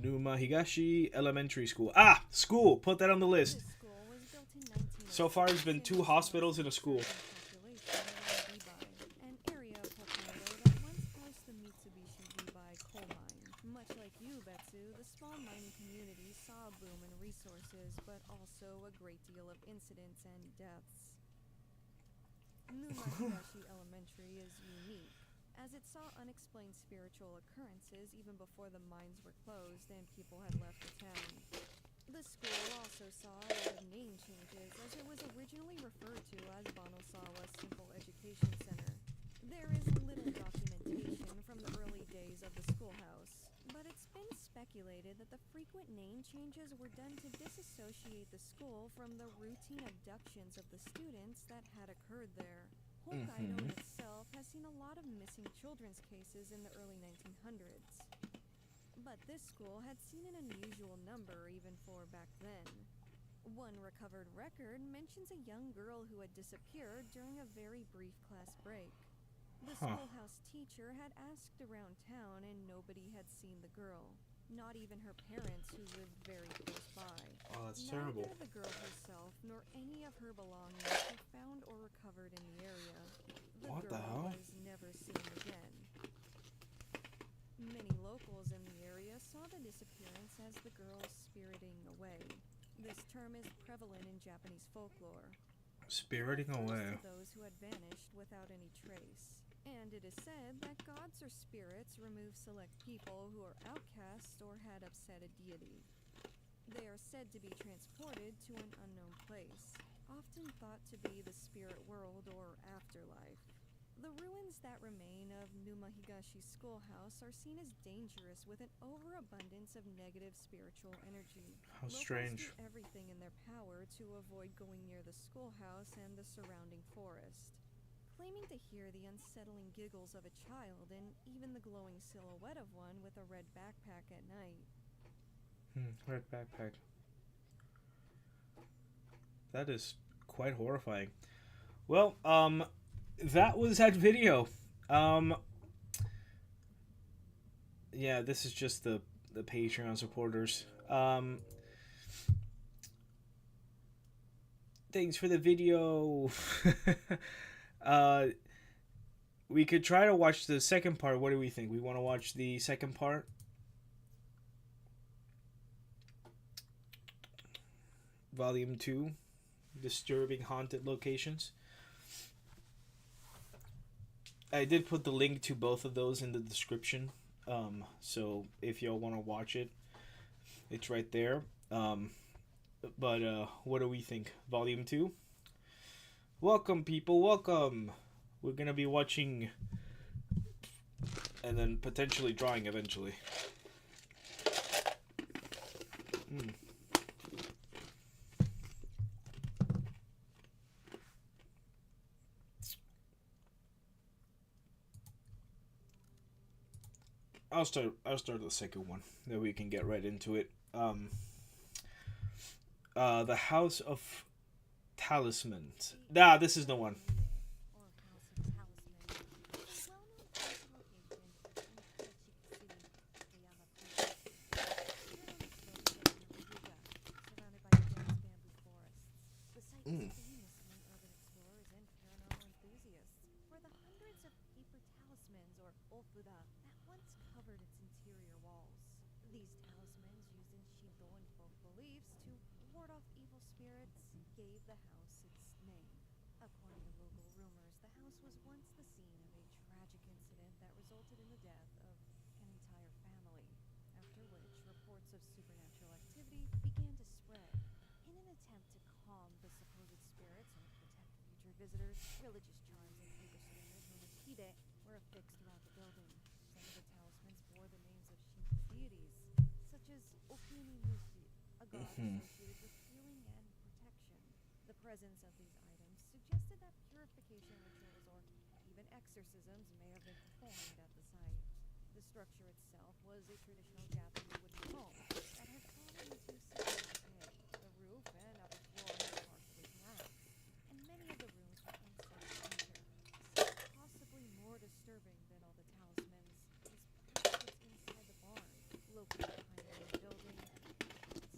Numa Higashi Elementary School. School! Put that on the list. This school was built in 1906 So far, there's been 2 hospitals and a school. An area of Hokkaido that once housed the Mitsubishi Ibai coal mine. Much like you, Betsu, the small mining community saw a boom in resources, but also a great deal of incidents and deaths. Numa Higashi Elementary is unique, as it saw unexplained spiritual occurrences even before the mines were closed and people had left the town. The school also saw a lot of name changes, as it was originally referred to as Banosawa Simple Education Center. There is little documentation from the early days of the schoolhouse, but it's been speculated that the frequent name changes were done to disassociate the school from the routine abductions of the students that had occurred there. Hokkaido itself has seen a lot of missing children's cases in the early 1900s. But this school had seen an unusual number even for back then. One recovered record mentions a young girl who had disappeared during a very brief class break. The schoolhouse teacher had asked around town and nobody had seen the girl. Not even her parents, who lived very close by. Oh, that's terrible. Neither the girl herself nor any of her belongings were found or recovered in the area. What the girl hell? was never seen again. Many locals in the area saw the disappearance as the girl's spiriting away. This term is prevalent in Japanese folklore. Spiriting away. To those who had vanished without any trace. And it is said that gods or spirits remove select people who are outcasts or had upset a deity. They are said to be transported to an unknown place, often thought to be the spirit world or afterlife. The ruins that remain of Numa Higashi Schoolhouse are seen as dangerous with an overabundance of negative spiritual energy. How Locals strange. do everything in their power to avoid going near the schoolhouse and the surrounding forest, claiming to hear the unsettling giggles of a child and even the glowing silhouette of one with a red backpack at night. Red backpack. That is quite horrifying. Well, that was that video. Yeah, this is just the Patreon supporters. Thanks for the video. We could try to watch the second part. What do we think? We want to watch the second part? Volume 2. Disturbing Haunted Locations. I did put the link to both of those in the description. So if y'all want to watch it, it's right there. But what do we think? Volume 2? Welcome, people. Welcome. We're going to be watching and then potentially drawing eventually. I'll start the second one. Then we can get right into it. The House of Talismans. This is the one. ofuda that once covered its interior walls. These talismans, used in Shinto and folk beliefs to ward off evil spirits, gave the house its name. According to local rumors, the house was once the scene of a tragic incident that resulted in the death of an entire family, after which reports of supernatural activity began to spread. In an attempt to calm the supposed spirits and protect future visitors, religious charms and paper streamers known as hide were affixed throughout the building. Some of the talismans bore the names of Shinto deities, such as Okuni Mushi, a god associated with healing and protection. The presence of these items suggested that purification rituals or even exorcisms may have been performed at the site. The structure itself was a traditional Japanese wooden home that had fallen into severe decay. The roof and upper floor had partially collapsed, and many of the rooms were unsafe to enter. Possibly more disturbing than all the talismans is perhaps what's inside the barn, located behind the main building.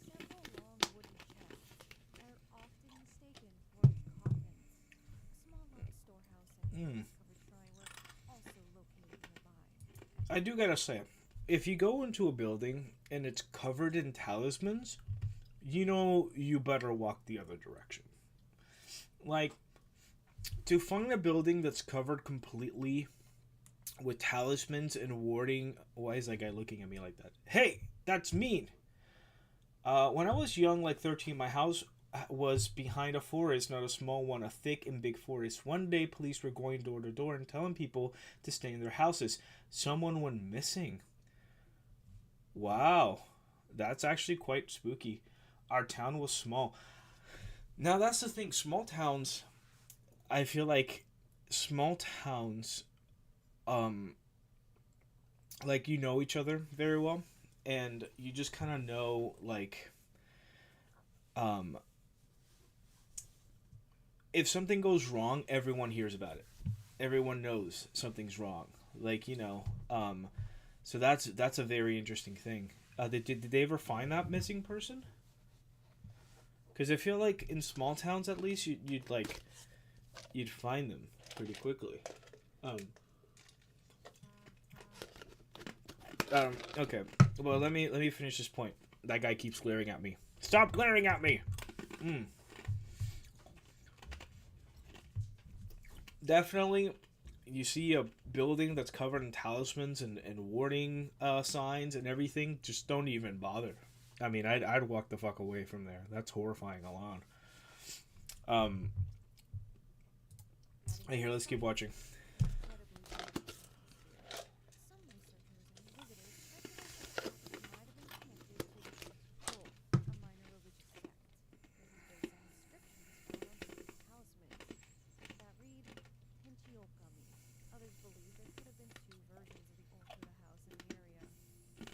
Several long wooden chests are often mistaken for coffins. A small log storehouse and a covered shrine were also located nearby. I do gotta say, if you go into a building and it's covered in talismans, you know you better walk the other direction. Like, to find a building that's covered completely with talismans and warding. Why is that guy looking at me like that? Hey, that's mean. When I was young, like 13, my house was behind a forest, not a small one, a thick and big forest. One day, police were going door to door and telling people to stay in their houses. Someone went missing. Wow, that's actually quite spooky. Our town was small. Now, that's the thing. Small towns, I feel like small towns, um, like you know each other very well, and you just kind of know, like, um, if something goes wrong, everyone hears about it. Everyone knows something's wrong. Like, so that's a very interesting thing. Did they ever find that missing person? Because I feel like in small towns, at least, you'd find them pretty quickly. Um, okay. Well, let me finish this point. That guy keeps glaring at me. Stop glaring at me. Definitely, you see a building that's covered in talismans and warning signs and everything. Just don't even bother. I mean, I'd walk the fuck away from there. That's horrifying alone. Hey, here, let's keep watching. Others believe there could have been two versions of the Old house in the area.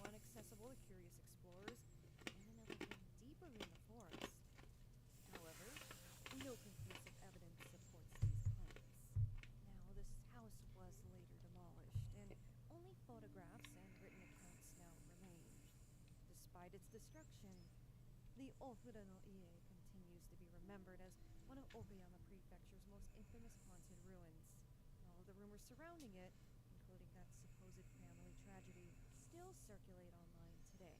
One accessible to curious explorers, and another hidden deeper in the forest. However, no conclusive evidence supports these claims. Now, this house was later demolished, and only photographs and written accounts now remain. Despite its destruction, the Ofura no Ie continues to be remembered as one of Okayama Prefecture's most infamous haunted ruins. All of the rumors surrounding it, including that supposed family tragedy, still circulate online today.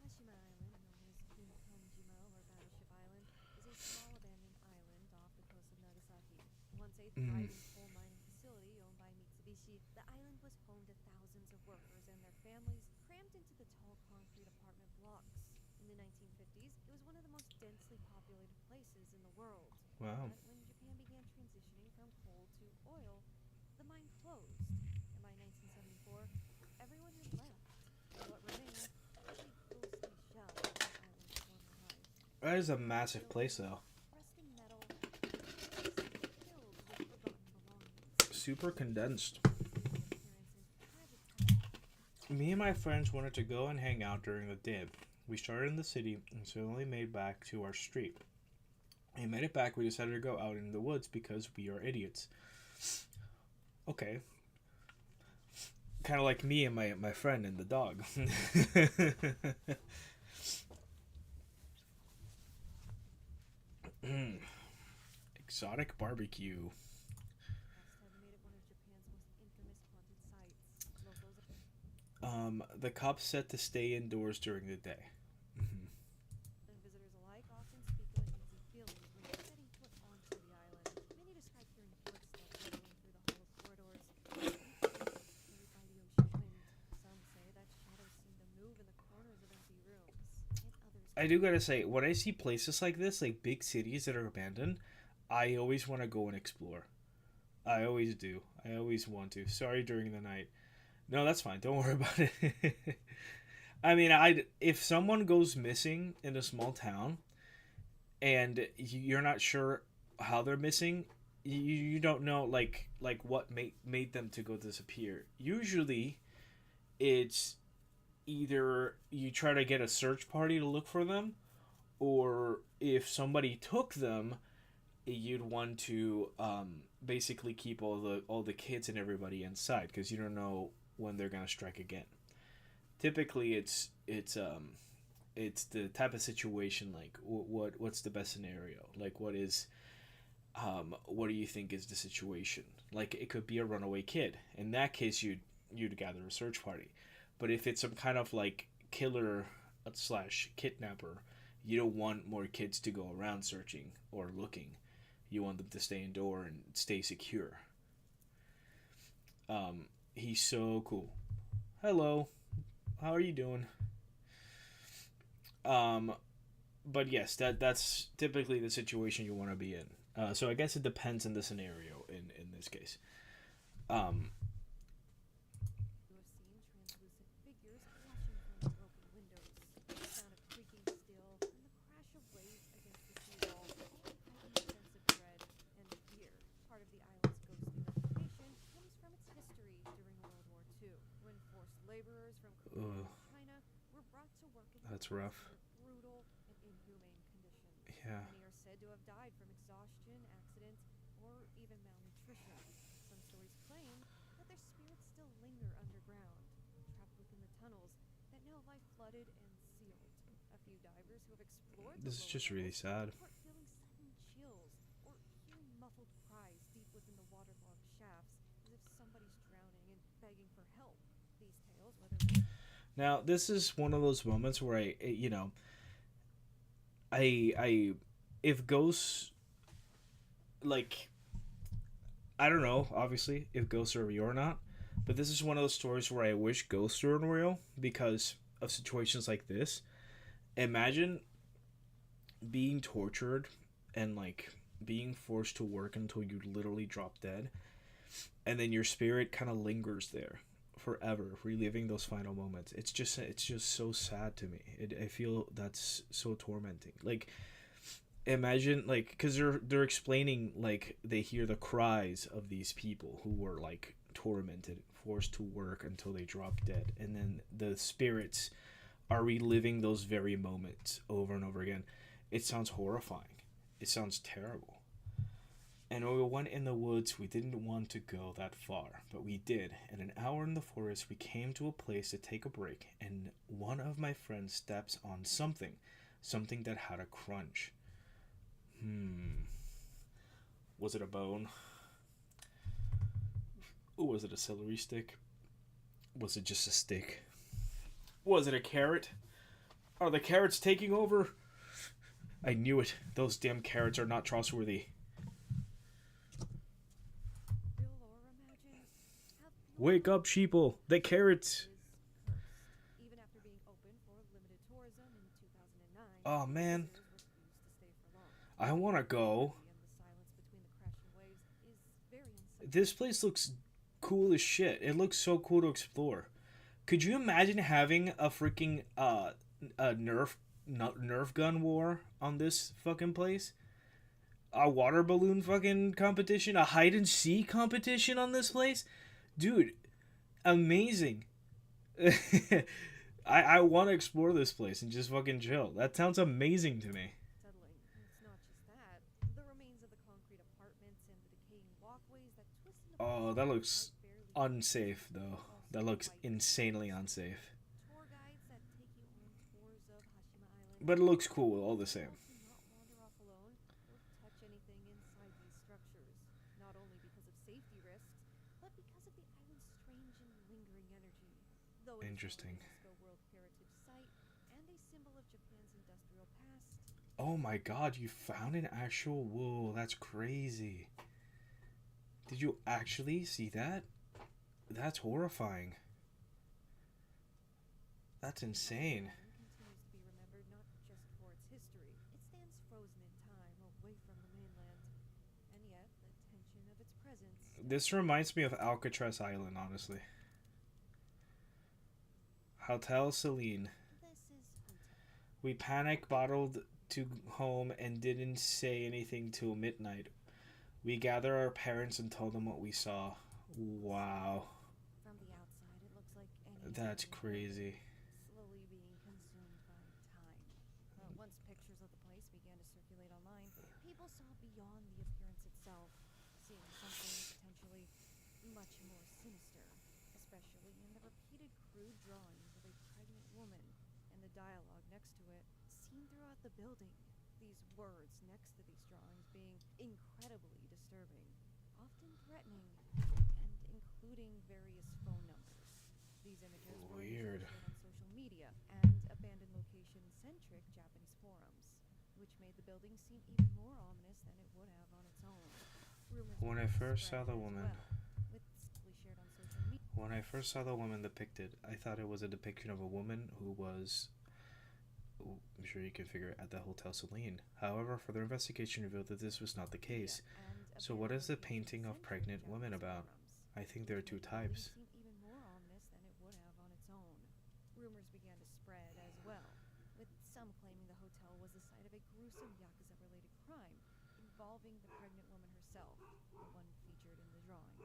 Hashima Island, known as Bunkanjima or Battleship Island, is a small abandoned island off the coast of Nagasaki. Once a thriving coal mining facility owned by Mitsubishi, the island was home to thousands of workers and their families crammed into the tall concrete apartment blocks. In the 1950s, it was one of the most densely populated places in the world. Wow. But when Japan began transitioning from coal to oil, the mine closed, and by 1974, everyone had left. And what remained was a ghostly shell of the island's former life. That is a massive place, though. Rusting metal, filled with forgotten belongings. Super condensed. Appearance in tragic times. Me and my friends wanted to go and hang out during the day. We started in the city and suddenly made back to our street. We made it back, we decided to go out in the woods because we are idiots. Okay. Kind of like me and my friend and the dog. Exotic barbecue. The cops said to stay indoors during the day. Mhm. And visitors alike often speak of uneasy feelings when setting foot onto the island. Many describe hearing footsteps echoing through the hollow corridors, carried by the ocean wind. Some say that shadows seem to move in the corners of empty rooms, and others I do gotta say, when I see places like this, like big cities that are abandoned, I always want to go and explore. I always do. I always want to. Sorry during the night. No, that's fine. Don't worry about it. I mean, I if someone goes missing in a small town and you're not sure how they're missing, you don't know like what made them to go disappear. Usually, it's either you try to get a search party to look for them, or if somebody took them, you'd want to basically keep all the kids and everybody inside because you don't know when they're gonna strike again. Typically, it's the type of situation like what's the best scenario, like what do you think is the situation, like it could be a runaway kid. In that case, you'd gather a search party. But if it's some kind of like killer slash kidnapper, you don't want more kids to go around searching or looking. You want them to stay indoor and stay secure. He's so cool. Hello, how are you doing? Um, but yes, that's typically the situation you want to be in. So I guess it depends on the scenario in this case. Um, you have seen translucent figures watching from the broken windows. The sound of creaking steel and the crash of waves against the seawall all heighten a sense of dread and fear. Part of the island's ghostly reputation comes from its history during World War II, when forced laborers from Korea ugh, and China were brought to work in the that's mines rough. under brutal and inhumane conditions. Yeah. Many are said to have died from exhaustion, accidents, or even malnutrition. Some stories claim that their spirits still linger underground, trapped within the tunnels that now lie flooded and sealed. A few divers who have explored the This is lower just really levels sad. report feeling sudden chills or hearing muffled cries deep within the waterlogged shafts, as if somebody's drowning and begging for help. These tales, whether Now, this is one of those moments where I if ghosts, like, I don't know, obviously, if ghosts are real or not, but this is one of those stories where I wish ghosts were real because of situations like this. Imagine being tortured and like being forced to work until you literally drop dead, and then your spirit kind of lingers there forever, reliving those final moments. It's just so sad to me. I feel that's so tormenting. Like, imagine, like, because they're explaining, like, they hear the cries of these people who were like tormented, forced to work until they drop dead, and then the spirits are reliving those very moments over and over again. It sounds horrifying. It sounds terrible. And when we went in the woods, we didn't want to go that far, but we did. In an hour in the forest, we came to a place to take a break, and one of my friends steps on something that had a crunch. Hmm. Was it a bone? Or was it a celery stick? Was it just a stick? Was it a carrot? Are the carrots taking over? I knew it. Those damn carrots are not trustworthy. Bill Orr imagines how Wake up, sheeple. The carrots. is cursed. Even after being open for limited tourism in 2009, Oh, man. visitors refused to stay for long. I want to go. And the silence between the crashing waves is very unsettling. This place looks cool as shit. It looks so cool to explore. Could you imagine having a freaking a Nerf gun war on this fucking place? A water balloon fucking competition, a hide and seek competition on this place? Dude, amazing. I want to explore this place and just fucking chill. That sounds amazing to me. Settling. It's not just that. The remains of the concrete apartments and the decaying walkways that twist into Oh, places that that looks aren't barely unsafe though. That looks insanely unsafe. tour guides that take you on tours of Hashima Island. But it looks cool all the same. Do not wander off alone or touch anything inside these structures, not only because of safety risks, but because of the island's strange and lingering energy. Though it is now a Interesting. UNESCO World Heritage Site and a symbol of Japan's industrial past. Oh my god, you found an actual... Whoa, that's crazy. Did you actually see that? That's horrifying. That's insane. Continues to be remembered not just for its history. It stands frozen in time, away from the mainland, and yet the tension of its presence. This reminds me of Alcatraz Island, honestly. Hotel Celine. This is Hotel. We panic bottled to home and didn't say anything till midnight. We gather our parents and told them what we saw. Wow. From the outside, it looks like any That's other crazy. slowly being consumed by time. Once pictures of the place began to circulate online, people saw beyond the appearance itself, seeing something potentially much more sinister, especially in the repeated crude drawings of a pregnant woman and the dialogue next to it, seen throughout the building. These words next to these drawings being incredibly disturbing, often threatening, and including various phone numbers. These images were Weird. shared on social media and abandoned location-centric Japanese forums, which made the building seem even more ominous than it would have on its own. Rumors When I began to first saw spread the as woman, well, with simply shared on social media. when I first saw the woman depicted, I thought it was a depiction of a woman who was, I'm sure you can figure it, at the Hotel Celine. However, further investigation revealed that this was not the case. So what is the painting of pregnant women about? I think there are two types. Seemed even more ominous than it would have on its own. Rumors began to spread as well, with some claiming the hotel was the site of a gruesome Yakuza-related crime involving the pregnant woman herself, the one featured in the drawings.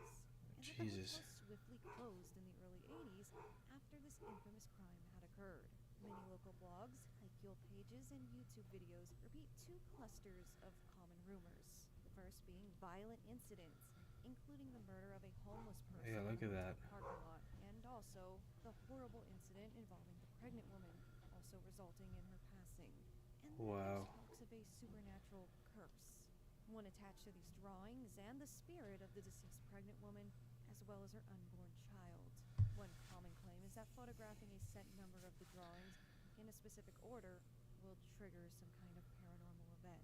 And that the Jesus. hotel swiftly closed in the early 80s after this infamous crime had occurred. Many local blogs, Haikyuu pages, and YouTube videos repeat two clusters of common rumors. The first being violent incidents, including the murder of a homeless person Yeah, look in at a that. parking lot, and also the horrible incident involving the pregnant woman, also resulting in her passing. And then Wow. there's talks of a supernatural curse, one attached to these drawings and the spirit of the deceased pregnant woman, as well as her unborn child. One common claim is that photographing a set number of the drawings in a specific order will trigger some kind of paranormal event.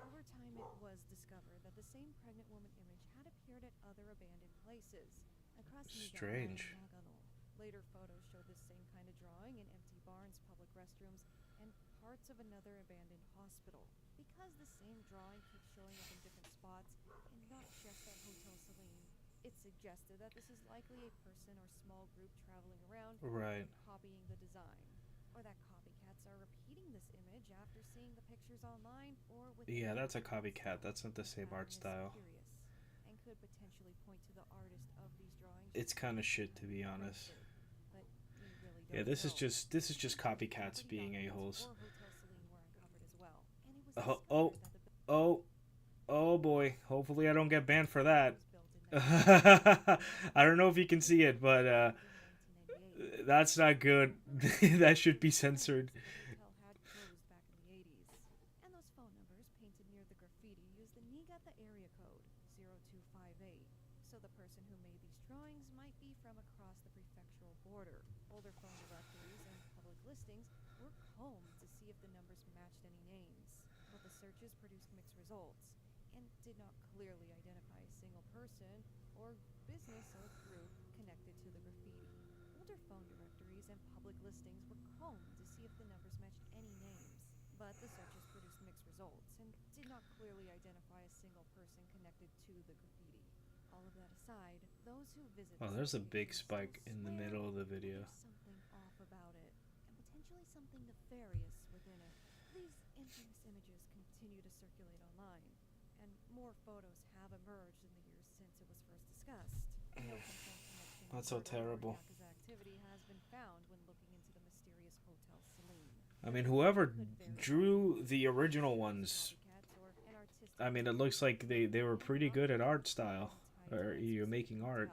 Over time, it was discovered that the same pregnant woman image had appeared at other abandoned places across Niigata Strange. and Nagano. Later photos showed this same kind of drawing in empty barns, public restrooms, and parts of another abandoned hospital. Because the same drawing keeps showing up in different spots, and not just at Hotel Celine, it suggested that this is likely a person or small group traveling around Right. and copying the design, or that copycats are repeating this image after seeing the pictures online or with Yeah, that's a copycat. That's not the same art style. curious, and could potentially point to the artist of these drawings. It's kind of shit, to be honest. But we really Yeah, don't this is know. just copycats being a-holes. Or Hotel Celine were uncovered as well, and it was Oh, discovered oh, that the oh, oh boy. Hopefully I don't get banned for that. building was built in I don't know if you can see it, but 1998. that's not good. That should be censored. The hotel had closed back in the 80s, and those phone numbers painted near the graffiti used the Niigata area code 0258. So the person who made these drawings might be from across the prefectural border. Older phone directories and public listings were combed to see if the numbers matched any names, but the searches produced mixed results and did not clearly identify a single person or business or group connected to the graffiti. Older phone directories and public listings were combed to see if the numbers matched any names, but the searches produced mixed results and did not clearly identify a single person connected to the graffiti. All of that aside, those who visit Oh, this there's a location big still spike in the swear middle of the video. there's something off about it, and potentially something nefarious within it. These infamous images continue to circulate online, and more photos have emerged in the years since it was first discussed. No confirmed connection with That's so murder or terrible. Yakuza activity has been found when looking into the mysterious Hotel Celine. I mean, whoever drew the original ones, Copycats or an artistic I mean, it looks like they were pretty good at art style, or you're making art.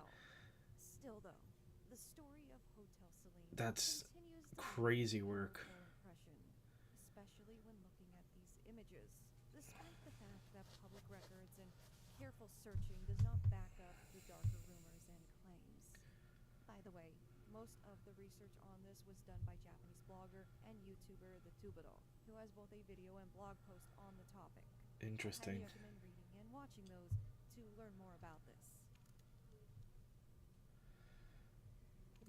Still though, the story of Hotel Celine That's continues to crazy leave a work. powerful impression, especially when looking at these images, despite the fact that public records and careful searching does not back up the darker rumors and claims. By the way, Most of the research on this was done by Japanese blogger and YouTuber the Tubero, who has both a video and blog post on the topic. Interesting. I recommend reading and watching those to learn more about this.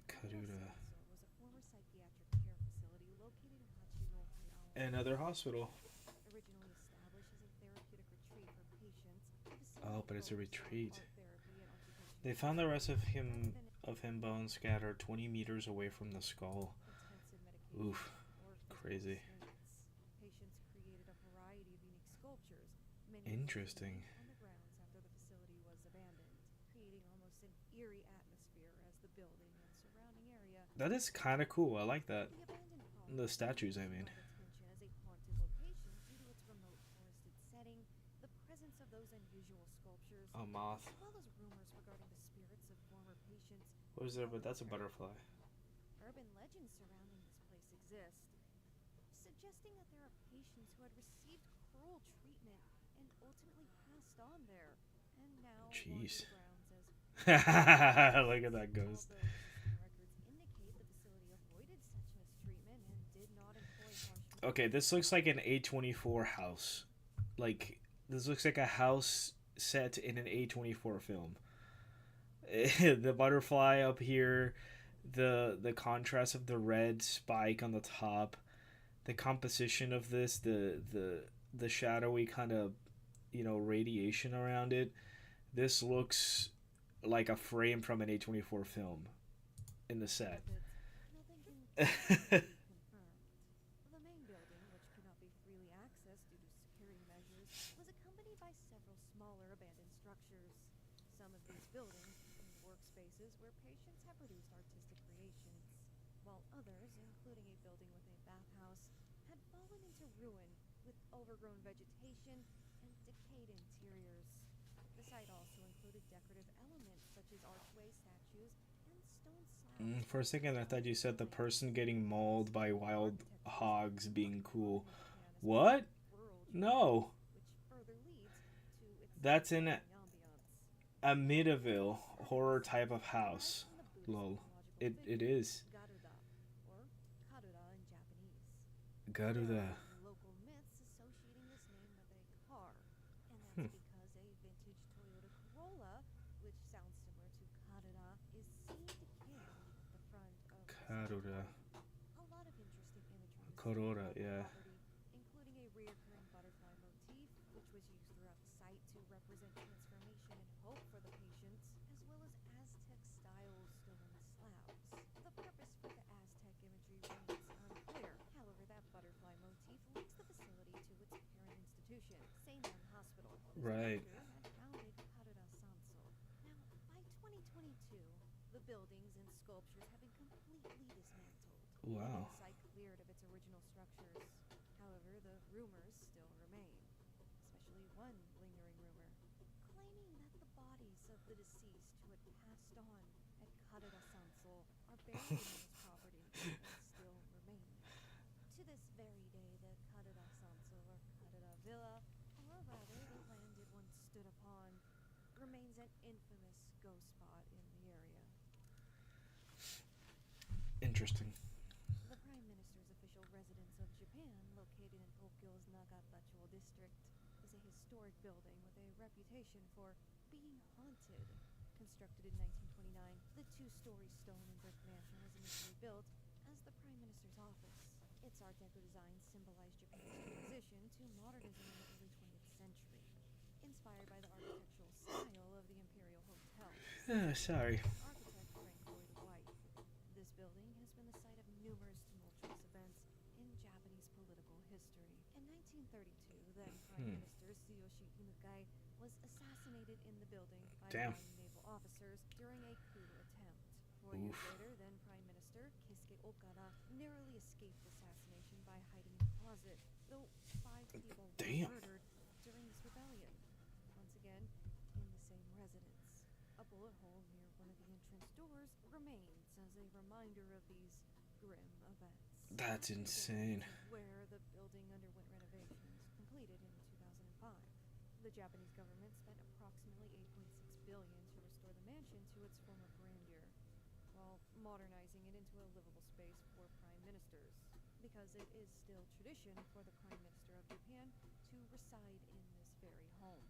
Karuda. Was a former psychiatric care facility located in Hachino, Okinawa. Another hospital. Originally established as a therapeutic retreat for patients, Oh, but it's a retreat. art therapy and occupational They found the rest of him bones scattered 20 meters away from the skull. intensive medication Oof, or physical crazy. restraints. Patients created a variety of unique sculptures, many Interesting. on the grounds after the facility was abandoned, creating almost an eerie atmosphere as the building and surrounding area. That is kind of cool. I like that. The abandoned The statues, I mean. attention as a haunted location due to its remote forested setting, the presence of those unusual sculptures, A moth. as well as rumors regarding the spirits of former patients. What is there? But that's a butterfly. Urban legends surrounding this place exist, suggesting that there are patients who had received cruel treatment and ultimately passed on there, and now Jeez. haunt the grounds as Look at that ghost. although existing records indicate the facility avoided such mistreatment and did not employ harsh Okay, this looks like an A24 house. Like, this looks like a house set in an A24 film. The butterfly up here, the contrast of the red spike on the top, the composition of this, the shadowy kind of, radiation around it. This looks like a frame from an A24 film in the set. methods. Nothing can be confirmed. The main building, which could not be freely accessed due to security measures, was accompanied by several smaller abandoned structures. Some of these buildings became workspaces where patients have produced artistic creations, while others, including a building with a bathhouse, had fallen into ruin with overgrown vegetation and decayed interiors. The site also included decorative elements such as archway statues and stone slabs. For a second, I thought you said the person getting mauled by wild hogs being cool. What? No. Which further leads to its That's in ambiance. a Midaville horror type of house. Lol. It is. Garuda, or Karuda in Japanese. Garuda. Local myths associating this name with a car, and that's because a vintage Toyota Corolla, which sounds similar to Karuda, is seen decaying at the front of the Karuda. A lot of interesting imagery was Corolla, seen yeah. on the property, including a reoccurring butterfly motif, which was used throughout the site to represent transformation and hope for the patients, as well as Aztec style stone slabs. The purpose for the Aztec imagery remains unclear. However, that butterfly motif links the facility to its parent institution, Seinan Hospital, whose Right. founder had founded Karuda Sanso. Now, by 2022, the buildings and sculptures have been completely dismantled. Wow. The site cleared of its original structures. However, the rumors still remain, especially one lingering rumor, claiming that the bodies of the deceased who had passed on at Karuda Sanso are buried on this property and still remain. To this very day, the Karuda Sanso or Karuda Villa, or rather the land it once stood upon, remains an infamous ghost spot in the area. Interesting. The Prime Minister's official residence of Japan, located in Tokyo's Nagatacho district, is a historic building with a reputation for being haunted. Constructed in 1929, the two-story stone and brick mansion was initially built as the Prime Minister's office. Its Art Deco design symbolized Japan's transition to modernism in the early 20th century, inspired by the architectural style of the Imperial Hotel. Sorry. Architect Frank Lloyd Wright. This building has been the site of numerous tumultuous events in Japanese political history. In 1932, then Prime Minister Tsuyoshi Inukai was assassinated in the building by Damn. naval officers during a coup attempt. 4 years Oof. later, then Prime Minister Keisuke Okada narrowly escaped assassination by hiding in a closet, though 5 people Damn. were murdered during this rebellion. Once again, in the same residence. A bullet hole near one of the entrance doors remains as a reminder of these grim events. That's insane. Where the building underwent renovations completed in 2005. The Japanese government spent approximately $8.6 billion to restore the mansion to its former grandeur. while modernizing it into a livable space for prime ministers. Because it is still tradition for the Prime Minister of Japan to reside in this very home.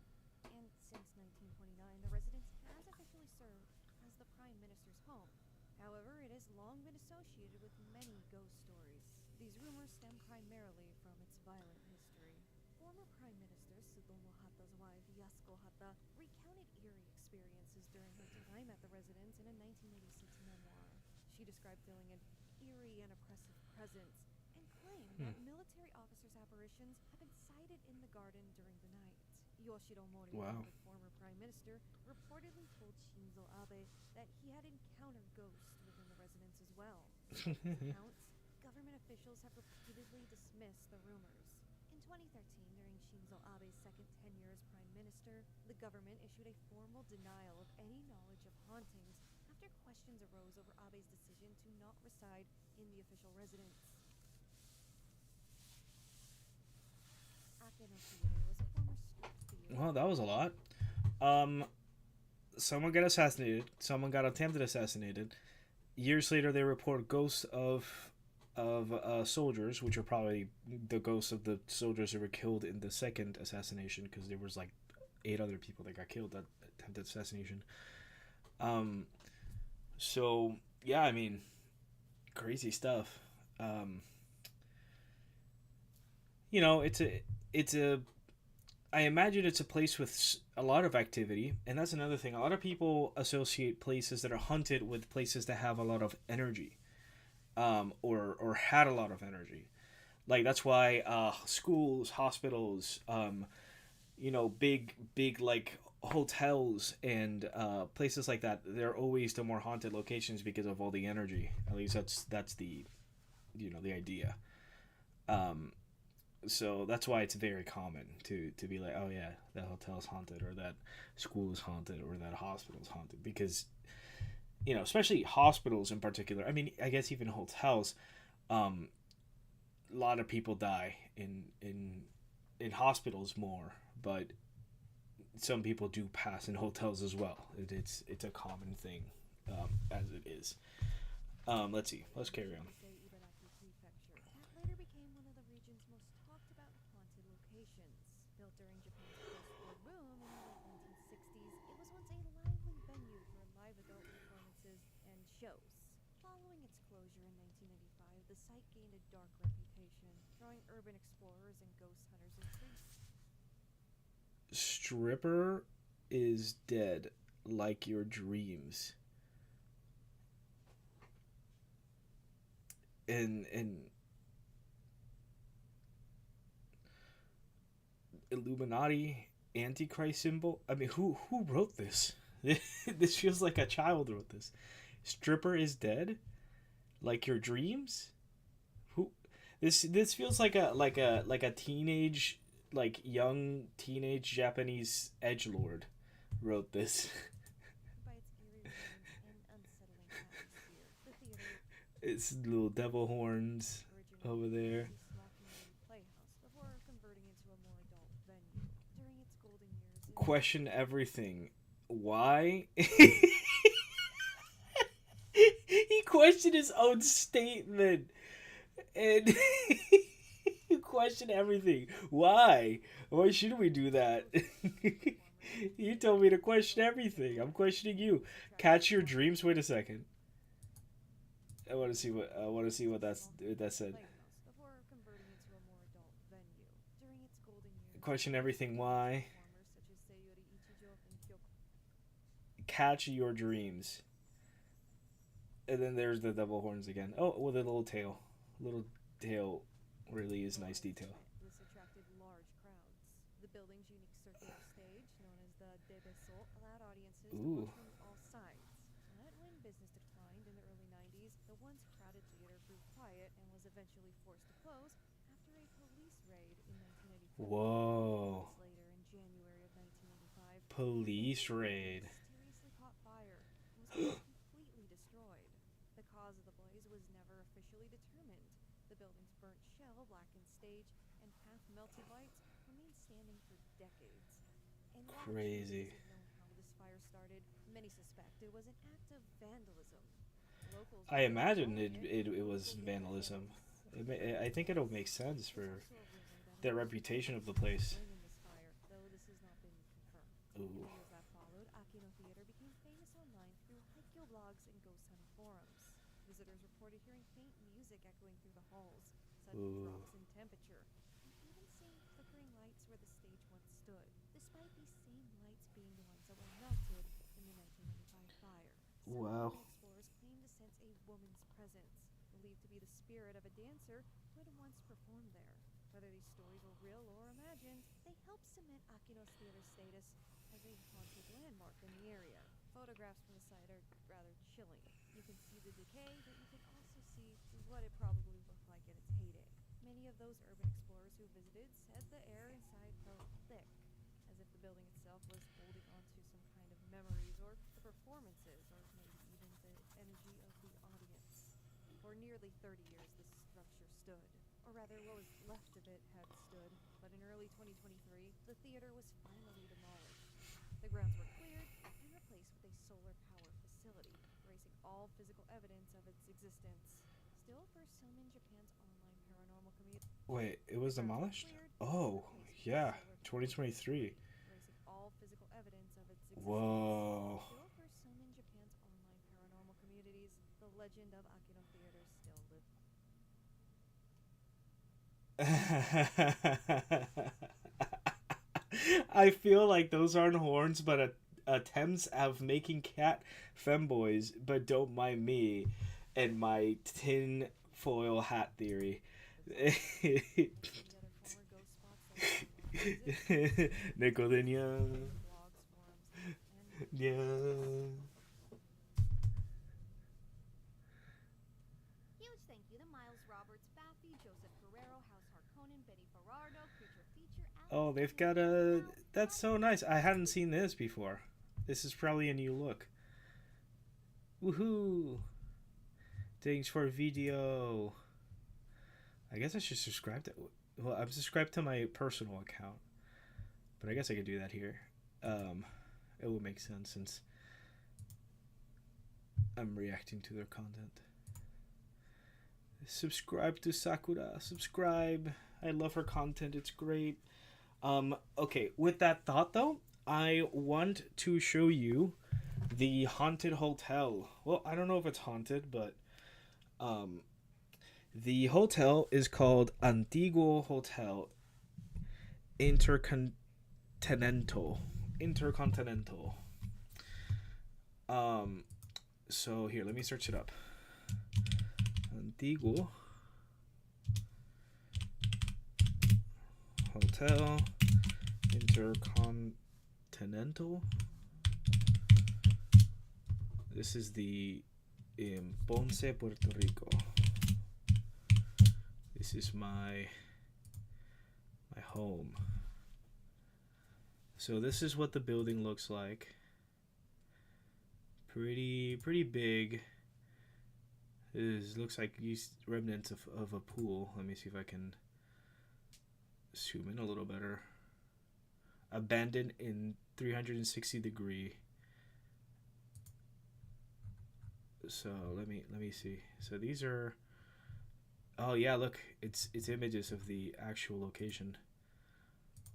And since 1929, the residence has officially served as the Prime Minister's home. However, it has long been associated with many ghost stories. These rumors stem primarily from its violent history. Former Prime Minister Tsutomu Hata's wife, Yasuko Hata, recounted eerie experiences during her time at the residence in a 1986 memoir. She described feeling an eerie and oppressive presence and claimed that military officers' apparitions had been sighted in the garden during the night. Yoshiro Moriyama, Wow. the former prime minister, reportedly told Shinzo Abe that he had encountered ghosts within the residence as well. Despite these accounts, government officials have repeatedly dismissed the rumors. In 2013, during Shinzo Abe's second tenure as prime minister, the government issued a formal denial of any knowledge of hauntings after questions arose over Abe's decision to not reside in the official residence. Akeno Theater was a former strip theater. Well, that was a lot. Someone got assassinated. Someone got attempted assassinated. Years later, they report ghosts of soldiers, which are probably the ghosts of the soldiers who were killed in the second assassination, because there was like 8 other people that got killed that attempted assassination. So yeah, I mean, crazy stuff. You know, it's a I imagine it's a place with a lot of activity, and that's another thing. A lot of people associate places that are haunted with places that have a lot of energy, or had a lot of energy. Like that's why schools, hospitals, you know, big like hotels and places like that. They're always the more haunted locations because of all the energy. At least that's the, you know, the idea. So that's why it's very common to be like, oh yeah, that hotel's haunted, or that school is haunted, or that hospital's haunted, because, you know, especially hospitals in particular. I mean, I guess even hotels, a lot of people die in hospitals more, but some people do pass in hotels as well. It's a common thing, as it is. Let's see. Let's carry on. Ibaraki Prefecture. That later became one of the region's most talked about haunted locations. Built during Japan's post-war boom in the late 1960s, it was once a lively venue for live adult performances and shows. Following its closure in 1995, the site gained a dark reputation, drawing urban explorers and ghost hunters intrigued. Stripper is dead, like your dreams. And Illuminati Antichrist symbol. I mean, who wrote this? This feels like a child wrote this. Stripper is dead, like your dreams. Who? This feels like a teenage, like young teenage Japanese edgelord wrote this. By its eerie ruins and unsettling atmosphere, the theater It's little devil horns over originally there. was a small community playhouse before converting into a more adult venue. During its golden years, it Question everything. Why? He questioned his own statement, and he questioned everything. Why? Why should we do that? You told me to question everything. I'm questioning you. Catch your dreams. Wait a second. I want to see what that said. playhouse before converting into a more adult venue. During its golden years, Question everything. Why? performers such as Seiyori Ichijo and Kyoko Catch your dreams. And then there's the double horns again. Oh, with a little tail. Little tail really is nice detail. This attracted large crowds. The building's unique circular stage, known as the Debeso, allowed audiences to Ooh. come from all sides. But when business declined in the early 90s, the once crowded theater grew quiet and was eventually forced to close after a police raid in 1984. Whoa. Months later, in January of 1985, Police raid. mysteriously caught fire and was completely destroyed. The cause of the blaze was never officially determined. The building's burnt shell, blackened stage, and half-melted lights remained standing for decades. And while Crazy. authorities have known how this fire started, many suspect it was an act of vandalism. Locals I were imagine calling it was illegal vandalism. hits. I think it'll make sense There's for also a rumor that the it was reputation of the Akino place. blaming this fire, though this has not been confirmed. In Ooh. the years that followed, Akino Theater became famous online through Haikyō blogs and ghost hunting forums. Visitors reported hearing faint music echoing through the halls, sudden Ooh. drops in temperature, and even seeing flickering lights where the stage once stood, despite these same lights being the ones that were melted in the 1995 fire. Some Wow. urban explorers claim to sense a woman's presence, believed to be the spirit of a dancer who had once performed there. Whether these stories were real or imagined, they help cement Akino's theater's status as a haunted landmark in the area. Photographs from the site are rather chilling. You can see the decay, but you can also see what it probably looked like in its heyday. Many of those urban explorers who visited said the air inside felt thick, as if the building itself was holding onto some kind of memories or the performances, or maybe even the energy of the audience. For nearly 30 years, this structure stood. Or rather, what was left of it had stood. But in early 2023, the theater was finally demolished. The grounds were cleared and replaced with a solar-powered facility, erasing all physical evidence of its existence. Still, for some in Japan's online paranormal community, Wait, it was the grounds were demolished? cleared Oh, and replaced with a yeah. solar-powered 2023. facility, erasing all physical evidence of its existence. Whoa. Still, for some in Japan's online paranormal communities, the legend of Akino Theater still lives. I feel like those aren't horns, but attempts of making cat femboys, but don't mind me and my tin foil hat theory. Any other former ghost spots that you want to visit? Nickelodeon. Blogs, forums, and Yeah. huge thank you to Miles Roberts, Baffy, Joseph Guerrero, House Harkonnen, Betty Ferrardo, Creature Feature, Oh, they've got a. That's so nice. I hadn't seen this before. This is probably a new look. Woohoo! Thanks for video. I guess I should subscribe to. Well, I'm subscribed to my personal account, but I guess I could do that here. It will make sense since I'm reacting to their content. Subscribe to Sakura. Subscribe. I love her content. It's great. Okay, with that thought though, I want to show you the haunted hotel. Well, I don't know if it's haunted, but the hotel is called Antiguo Hotel Intercontinental. Intercontinental. So here, let me search it up. Antiguo Hotel Intercontinental. This is the in Ponce, Puerto Rico. This is my home. So this is what the building looks like. Pretty big. It looks like these remnants of a pool. Let me see if I can zoom in a little better. Abandoned in 360 degree. So let me see. So these are. Oh yeah, look, it's images of the actual location.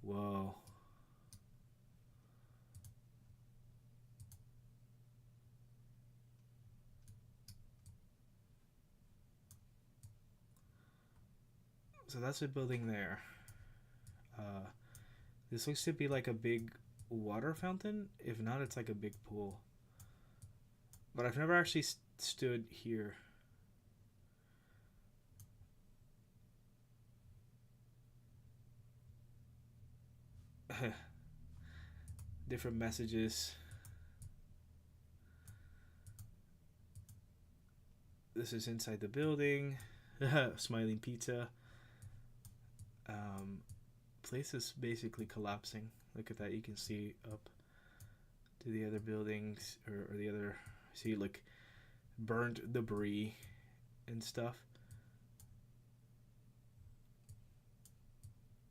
Whoa. So that's a building there. This looks to be like a big water fountain. If not, it's like a big pool. But I've never actually stood here. Different messages. This is inside the building. Smiling pizza. Place is basically collapsing. Look at that. You can see up to the other buildings or the other. See, like burned debris and stuff.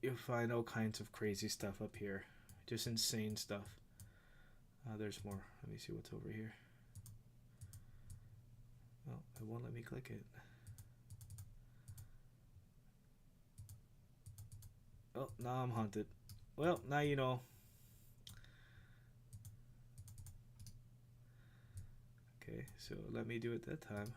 You'll find all kinds of crazy stuff up here. Just insane stuff. There's more. Let me see what's over here. Well, it won't let me click it. Oh, now I'm haunted. Well, now you know. Okay, so let me do it that time.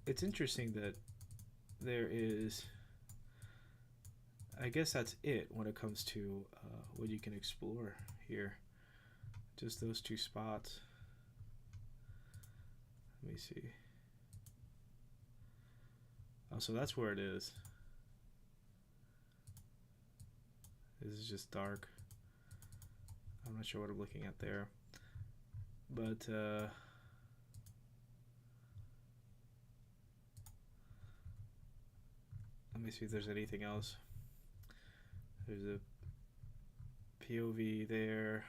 It's interesting that there is, I guess that's it when it comes to what you can explore here. Just those two spots. Let me see. Oh, so that's where it is. This is just dark. I'm not sure what I'm looking at there. But let me see if there's anything else. There's a PUV there.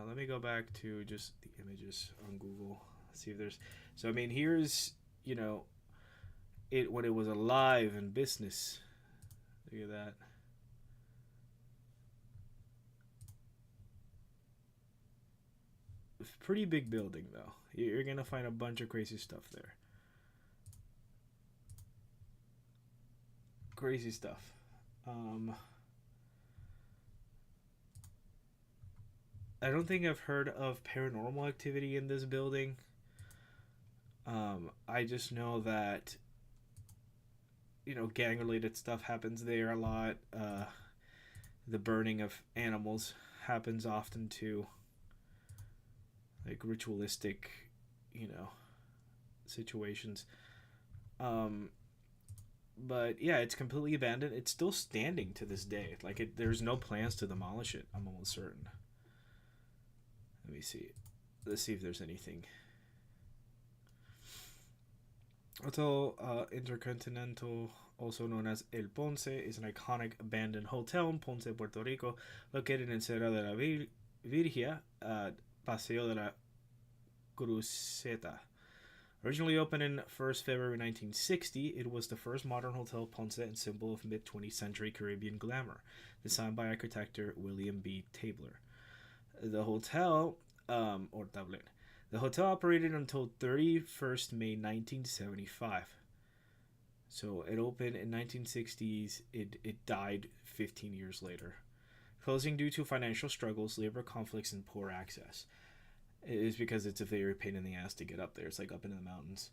Let me go back to just the images on Google. See if there's. So I mean, here's, you know, it when it was alive in business. Look at that. Pretty big building though. You're gonna find a bunch of crazy stuff there. Crazy stuff. I don't think I've heard of paranormal activity in this building. I just know that, you know, gang related stuff happens there a lot. The burning of animals happens often too. Like ritualistic, you know, situations. But yeah, it's completely abandoned. It's still standing to this day. Like there's no plans to demolish it. I'm almost certain. Let me see. Let's see if there's anything. Hotel Intercontinental, also known as El Ponce, is an iconic abandoned hotel in Ponce, Puerto Rico, located in Serra de la Virgia, Paseo de la Cruceta. Originally opened in 1st February 1960, it was the first modern hotel Ponce and symbol of mid-20th century Caribbean glamour, designed by architect William B. Tabler. The hotel, or Tabler, the hotel operated until 31st May 1975. So it opened in 1960s. It died 15 years later. Closing due to financial struggles, labor conflicts, and poor access. It is because it's a very pain in the ass to get up there. It's like up into the mountains.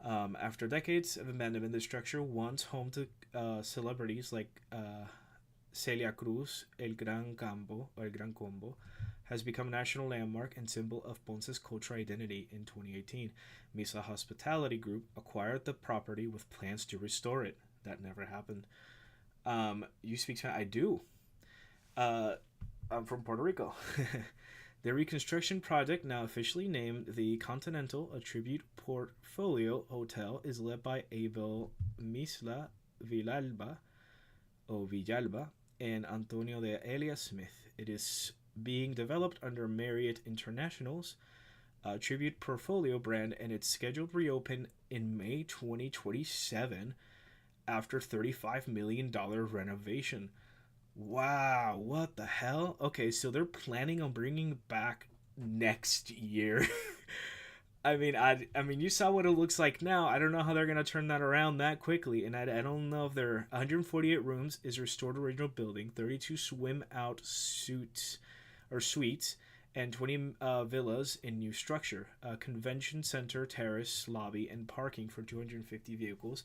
After decades of abandonment, the structure, once home to celebrities like Celia Cruz, El Gran Combo, has become a national landmark and symbol of Ponce's cultural identity. In 2018, Misa Hospitality Group acquired the property with plans to restore it. That never happened. You speak Spanish? I do. I'm from Puerto Rico. The reconstruction project, now officially named the Continental, a tribute portfolio hotel, is led by Abel Misla Villalba and Antonio de Elia Smith. It is being developed under Marriott International's tribute portfolio brand, and it's scheduled to reopen in May 2027 after $35 million renovation. Wow, what the hell? Okay, so they're planning on bringing back next year. I mean, you saw what it looks like now. I don't know how they're gonna turn that around that quickly, and I don't know if they're 148 rooms is restored original building, 32 swim out suites, and 20 villas in new structure, convention center, terrace, lobby, and parking for 250 vehicles.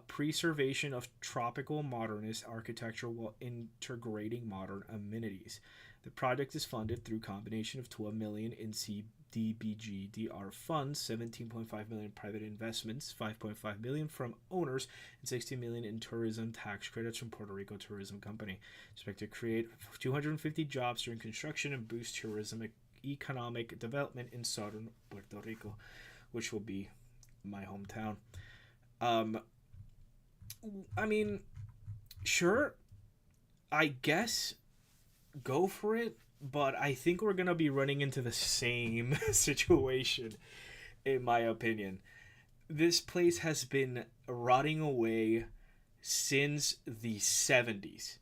Preservation of tropical modernist architecture while integrating modern amenities. The project is funded through a combination of $12 million in CDBG-DR funds, $17.5 million private investments, $5.5 million from owners, and $60 million in tourism tax credits from Puerto Rico Tourism Company. Expected to create 250 jobs during construction and boost tourism economic development in southern Puerto Rico, which will be my hometown. I mean, sure, I guess go for it, but I think we're gonna be running into the same situation, in my opinion. This place has been rotting away since the 70s.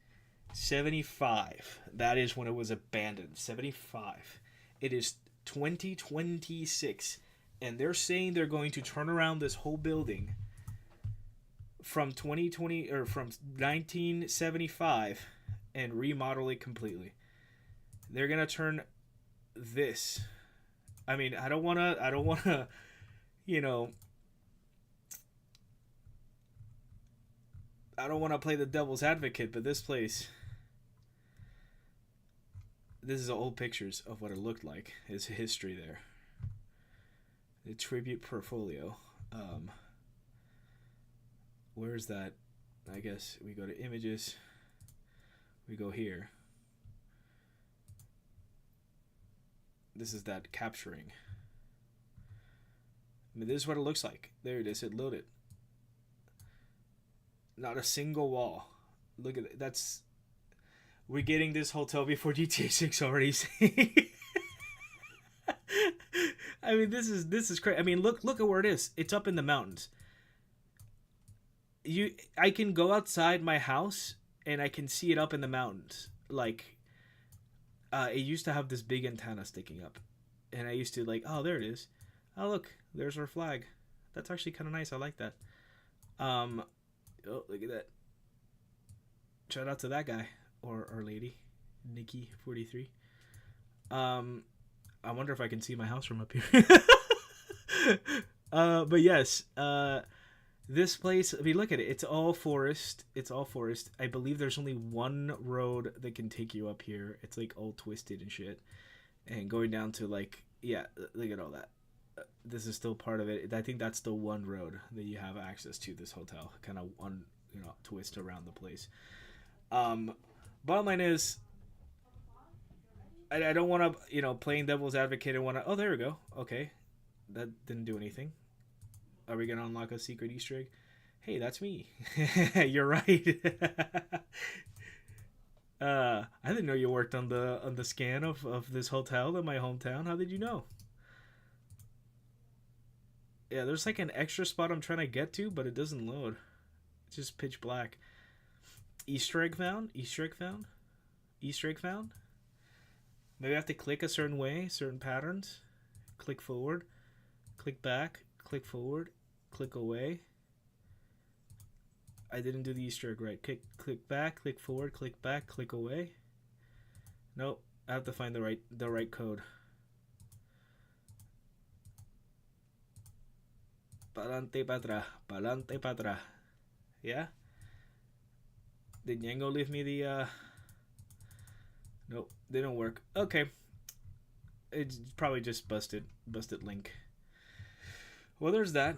75. That is when it was abandoned. 75. It is 2026. And they're saying they're going to turn around this whole building from 2020 or from 1975 and remodel it completely. They're going to turn this. I mean, I don't want to, you know, I don't want to play the devil's advocate, but this place, this is old pictures of what it looked like. It's history there. The tribute portfolio. Where is that? I guess we go to images. We go here. This is that capturing. I mean, this is what it looks like. There it is. It loaded. Not a single wall. Look at it. That's... We're getting this hotel before GTA 6 already. I mean, this is crazy. I mean, look at where it is. It's up in the mountains. I can go outside my house and I can see it up in the mountains. Like, it used to have this big antenna sticking up, and I used to like, oh, there it is. Oh, look, there's our flag. That's actually kind of nice. I like that. Oh, look at that. Shout out to that guy or lady, Nikki 43. I wonder if I can see my house from up here. But yes, this place, I mean, look at it. It's all forest. It's all forest. I believe there's only one road that can take you up here. It's like all twisted and shit. And going down to like, yeah, look at all that. This is still part of it. I think that's the one road that you have access to this hotel. Kind of one, twist around the place. Bottom line is, I don't want to, playing devil's advocate and want to, oh, there we go. Okay. That didn't do anything. Are we going to unlock a secret Easter egg? Hey, that's me. You're right. I didn't know you worked on the scan of this hotel in my hometown. How did you know? Yeah, there's like an extra spot I'm trying to get to, but it doesn't load. It's just pitch black. Easter egg found? Easter egg found? Easter egg found? Maybe I have to click a certain way, certain patterns. Click forward, click back, click forward, click away. I didn't do the Easter egg right. Click back, click forward, click back, click away. Nope, I have to find the right code. Pa'lante pa' atrás, pa'lante pa' atrás. Yeah? Did Yango leave me the Nope, didn't work. Okay. It's probably just busted link. Well, there's that.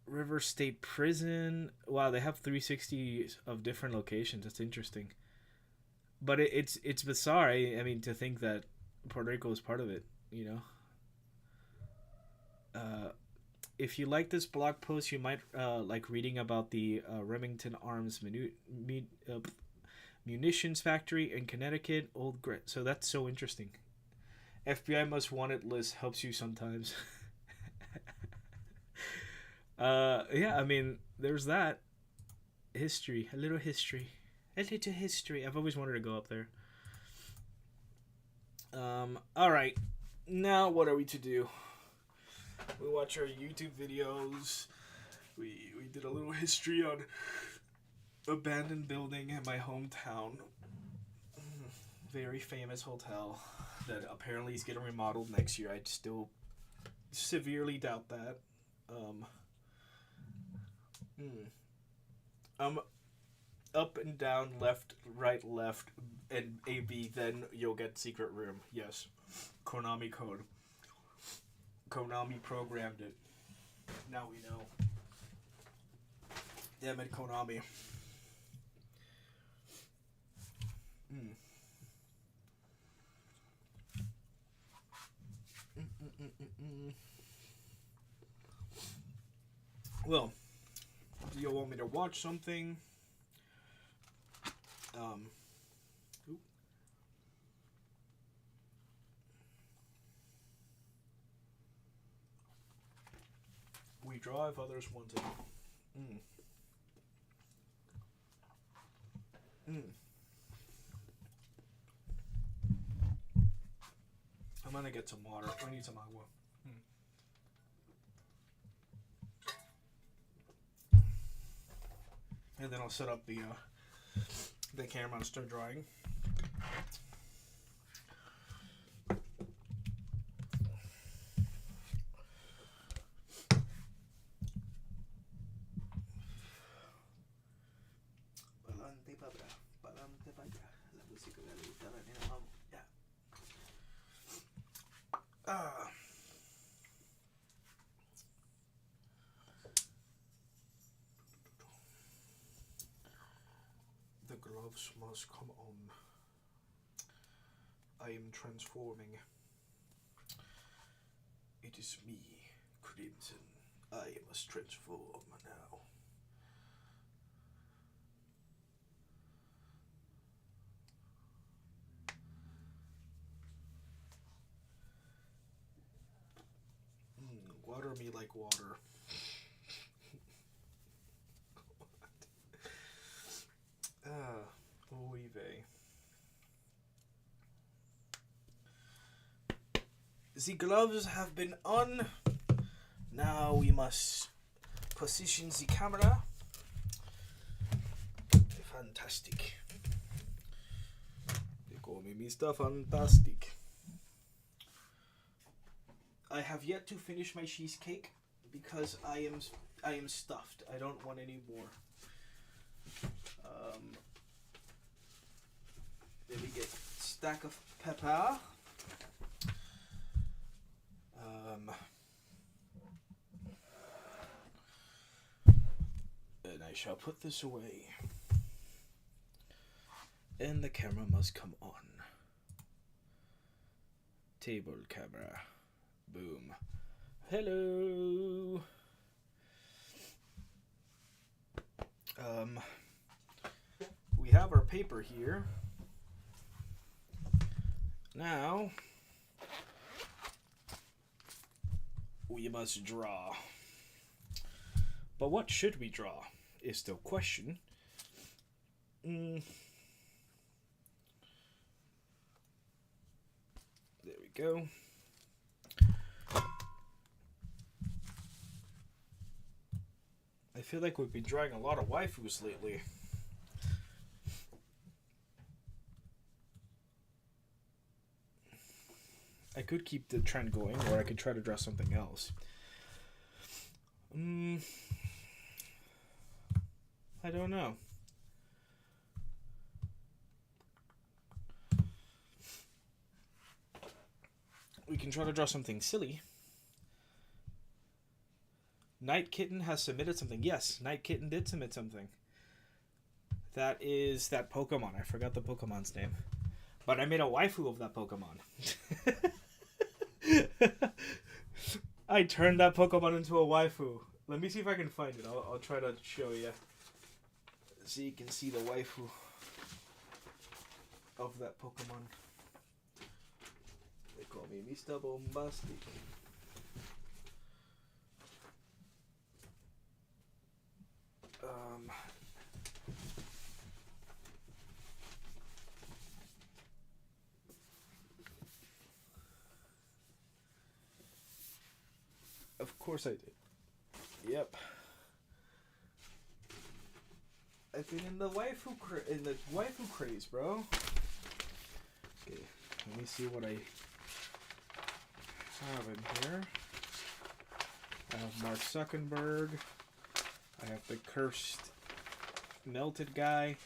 River State Prison. Wow, they have 360 of different locations. That's interesting. But it's bizarre. I mean, to think that Puerto Rico is part of it, If you like this blog post, you might like reading about the Remington Arms munitions factory in Connecticut. So that's so interesting. FBI most wanted list helps you sometimes. Yeah, I mean, there's that. History. A little history. I've always wanted to go up there. Alright. Now what are we to do? We watch our YouTube videos. We did a little history on abandoned building in my hometown. Very famous hotel that apparently is getting remodeled next year. I still severely doubt that. Up and down, left, right, left, and AB, then you'll get secret room. Yes. Konami code. Konami programmed it. Now we know. Damn it, Konami. Well, do you want me to watch something? We draw if others want it. I'm gonna get some water. I need some agua. And then I'll set up the camera and start drawing. The gloves must come on. I am transforming. It is me, Crimson. I must transform now. Water me like water. Oy vey. The gloves have been on. Now we must position the camera. Fantastic. They call me Mr. Fantastic. I have yet to finish my cheesecake because I am stuffed. I don't want any more. Then we get stack of pepper. And I shall put this away. And the camera must come on. Table camera. Boom. Hello. We have our paper here. Now, we must draw. But what should we draw is the question. There we go. I feel like we've been drawing a lot of waifus lately. I could keep the trend going, or I could try to draw something else. I don't know. We can try to draw something silly. Night Kitten has submitted something. Yes, Night Kitten did submit something. That is that Pokemon. I forgot the Pokemon's name. But I made a waifu of that Pokemon. I turned that Pokemon into a waifu. Let me see if I can find it. I'll try to show you. So you can see the waifu of that Pokemon. They call me Mr. Bombastic. Of course I did. Yep. I've been in the waifu craze, bro. Okay, let me see what I have in here. I have Mark Zuckerberg. I have the cursed melted guy.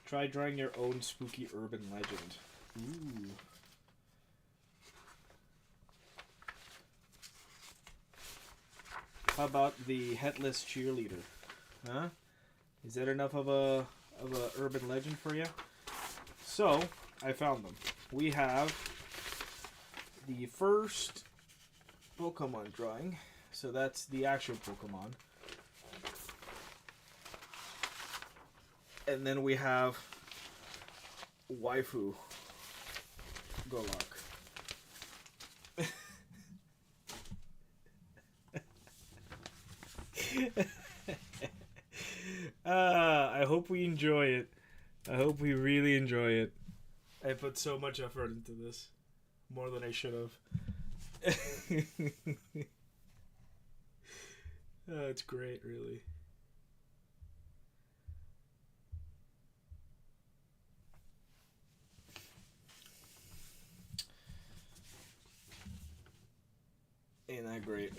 Try drawing your own spooky urban legend. Ooh. How about the headless cheerleader? Huh? Is that enough of a urban legend for you? So, I found them. We have the first Pokemon drawing. So that's the actual Pokemon. And then we have waifu Golok. I hope we enjoy it. I hope we really enjoy it. I put so much effort into this. More than I should have. It's great, really. Ain't that great?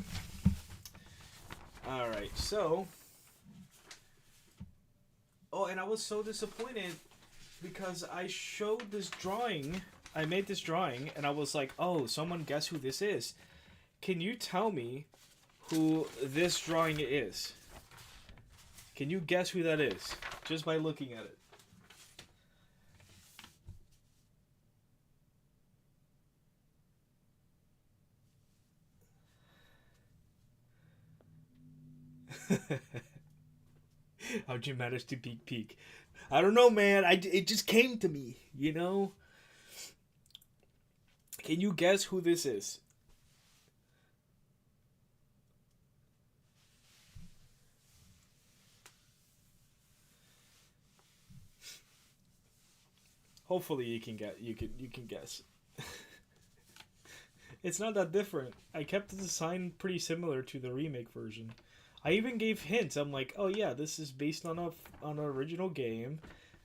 Alright, so... Oh, and I was so disappointed because I showed this drawing. I made this drawing, and I was like, oh, someone guess who this is. Can you tell me who this drawing is? Can you guess who that is? Just by looking at it. How'd you manage to peek? I don't know, man. It just came to me, you know? Can you guess who this is? Hopefully you can guess. It's not that different. I kept the design pretty similar to the remake version. I even gave hints. I'm like, oh yeah, this is based on an original game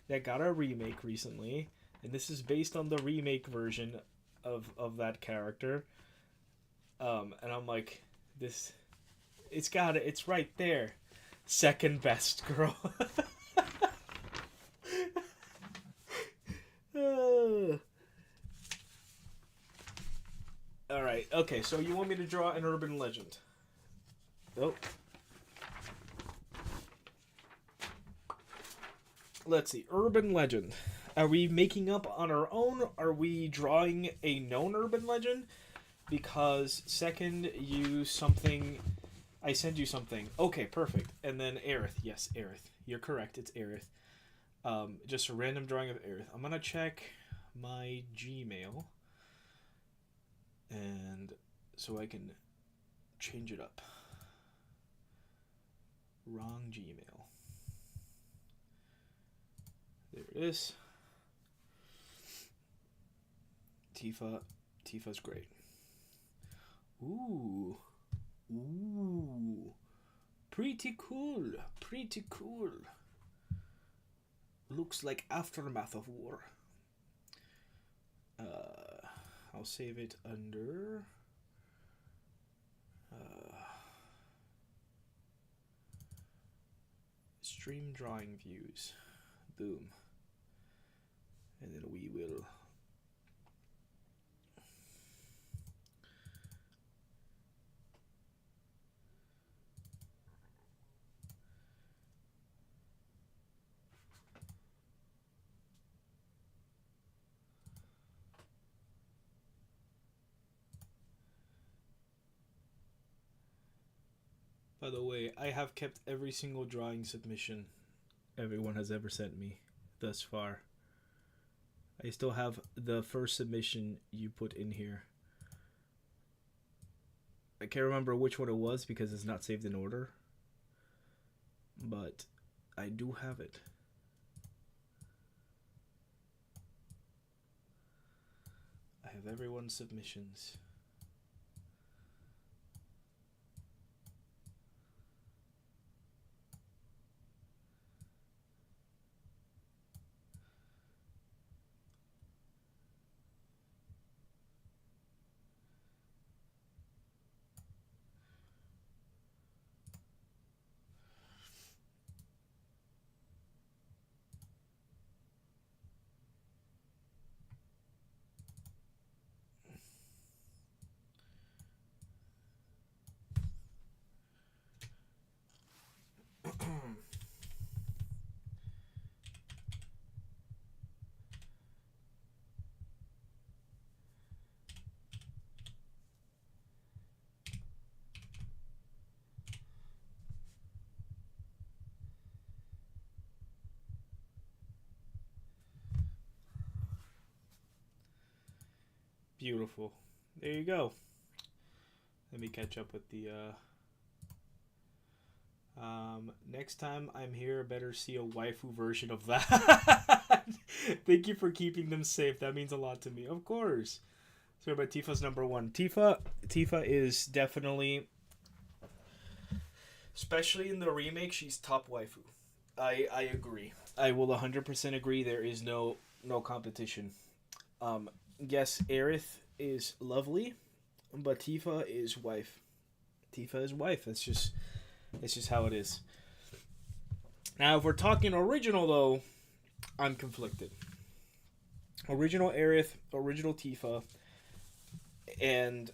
that got a remake recently, and this is based on the remake version of that character. And I'm like, it's right there. Second best girl. Alright, okay, so you want me to draw an urban legend? Oh. Let's see, urban legend. Are we making up on our own? Are we drawing a known urban legend? Because second, I send you something. Okay, perfect. And then Aerith. Yes, Aerith. You're correct, it's Aerith. Just a random drawing of Aerith. I'm gonna check my Gmail. And so I can change it up. Wrong Gmail. There it is. Tifa's great. Ooh. Pretty cool. Looks like aftermath of war. I'll save it under stream drawing views. Boom. And then we will By the way, I have kept every single drawing submission everyone has ever sent me thus far. I still have the first submission you put in here. I can't remember which one it was because it's not saved in order. But I do have it. I have everyone's submissions. Beautiful. There you go. Let me catch up with the Next time I'm here, I better see a waifu version of that. Thank you for keeping them safe. That means a lot to me. Of course. So, but Tifa's number one. Tifa is definitely, especially in the remake, she's top waifu. I agree. I will 100% agree. There is no competition. Um, yes, Aerith is lovely, but Tifa is wife. Tifa is wife. It's just how it is. Now, if we're talking original though, I'm conflicted. Original Aerith, original Tifa, and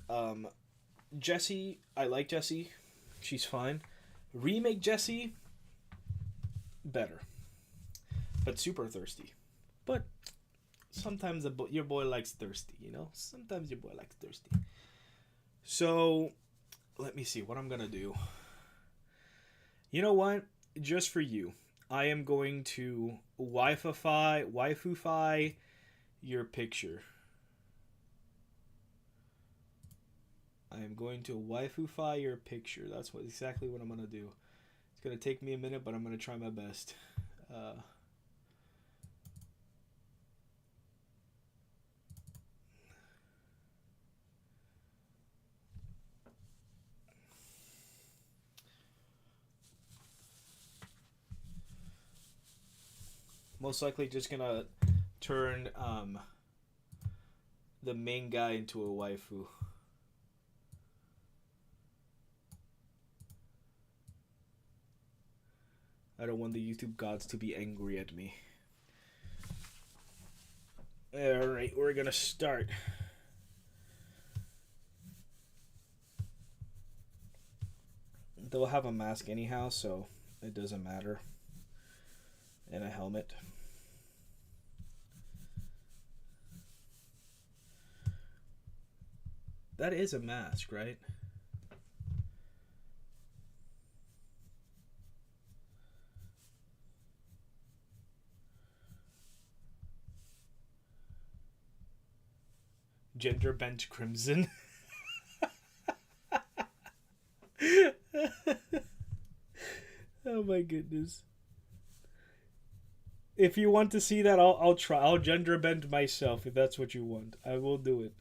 Jessie. I like Jessie. She's fine. Remake Jessie, better, but super thirsty. But sometimes your boy likes thirsty, you know? Sometimes your boy likes thirsty. So, let me see what I'm gonna do. You know what? Just for you, I am going to waifu-fy your picture. I am going to waifu-fy your picture. That's exactly what I'm gonna do. It's gonna take me a minute, but I'm gonna try my best. Most likely just gonna turn the main guy into a waifu. I don't want the YouTube gods to be angry at me. Alright, we're gonna start. They'll have a mask anyhow, so it doesn't matter. And a helmet. That is a mask, right? Gender bent crimson. Oh my goodness. If you want to see that, I'll try. I'll gender bend myself if that's what you want. I will do it.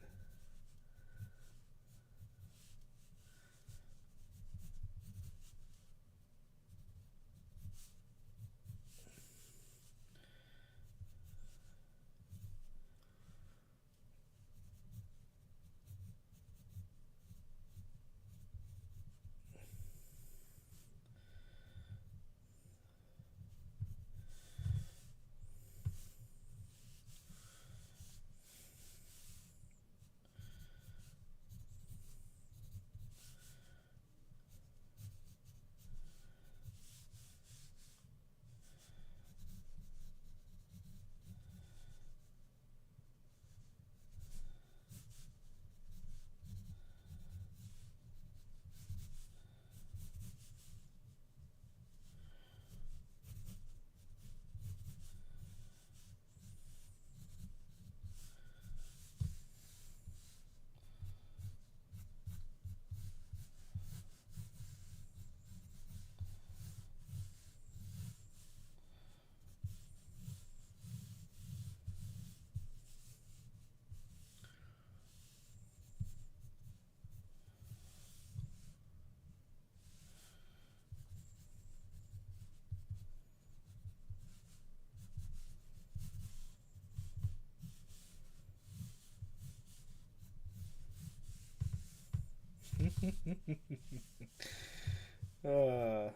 uh,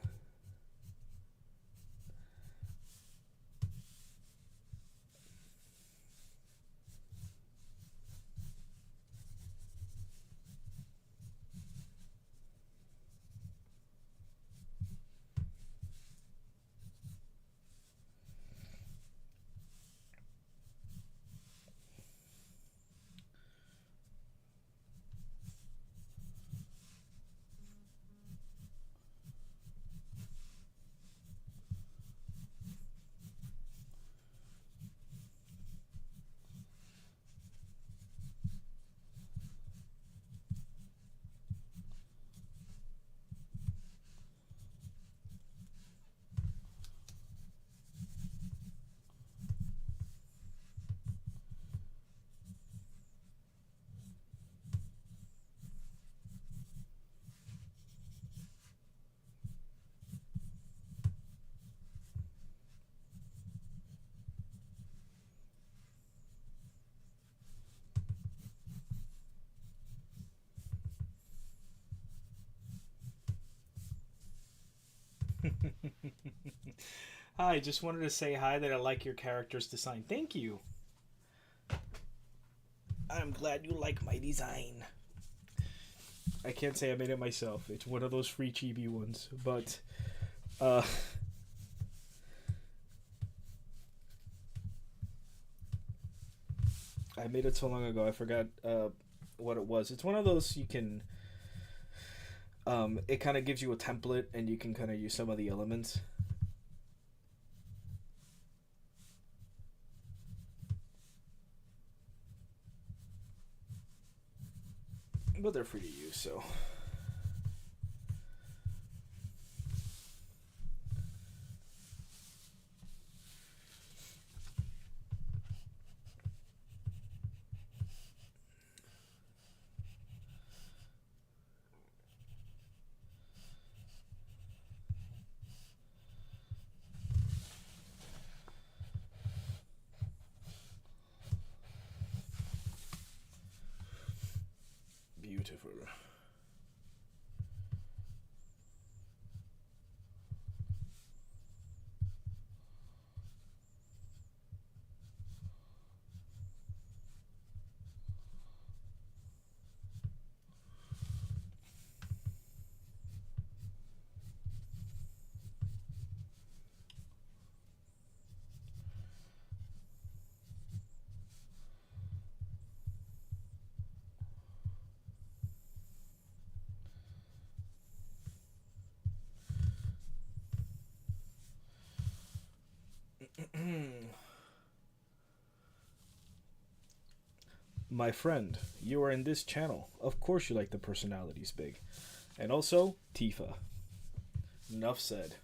Hi, just wanted to say hi that I like your character's design. Thank you. I'm glad you like my design. I can't say I made it myself. It's one of those free chibi ones, but uh I made it so long ago I forgot what it was. It's one of those you can it kind of gives you a template and you can kind of use some of the elements. But they're free to use, so beautiful. My friend, you are in this channel. Of course you like the personalities big. And also, Tifa. Enough said.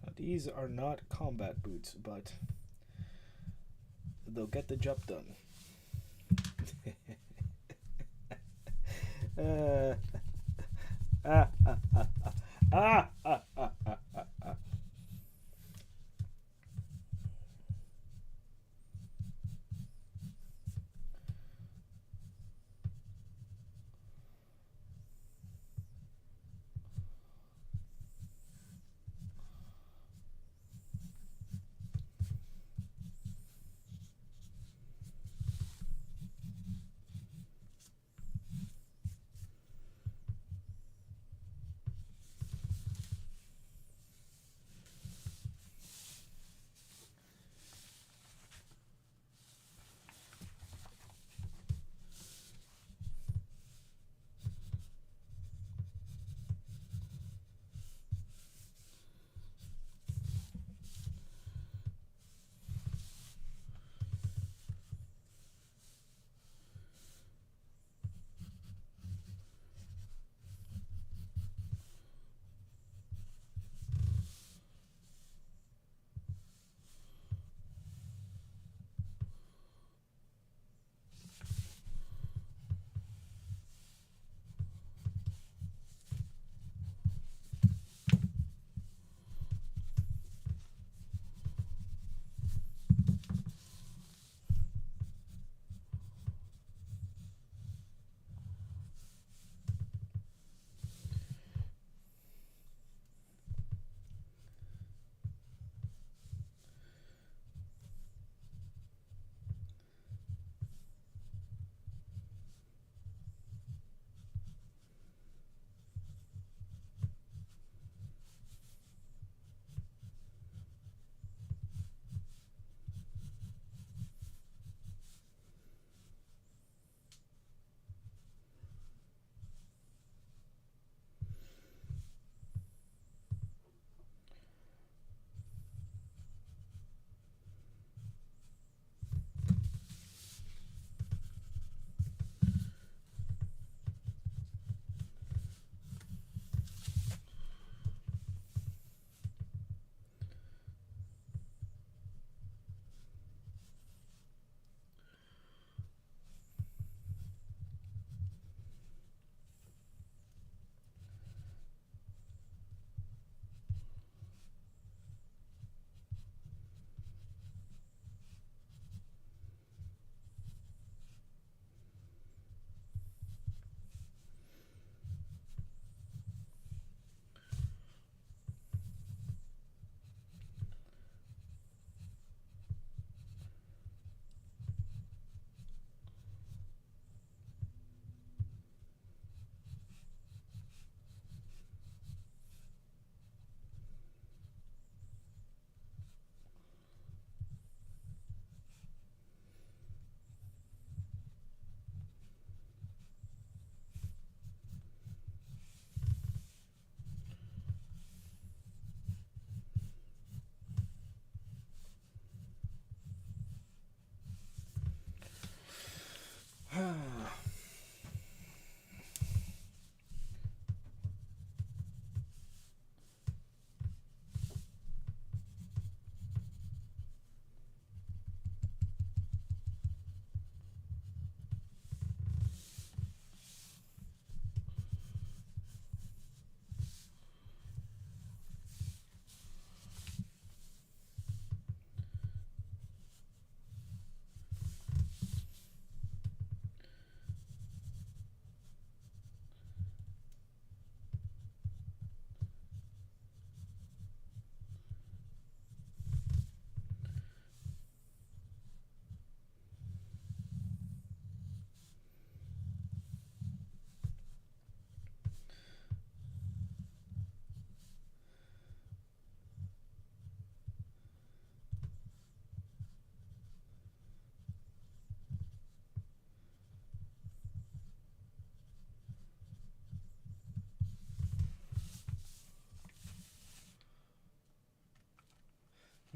Now, these are not combat boots, but they'll get the job done. uh, ah, ah, ah, ah, ah, ah, ah, ah, ah.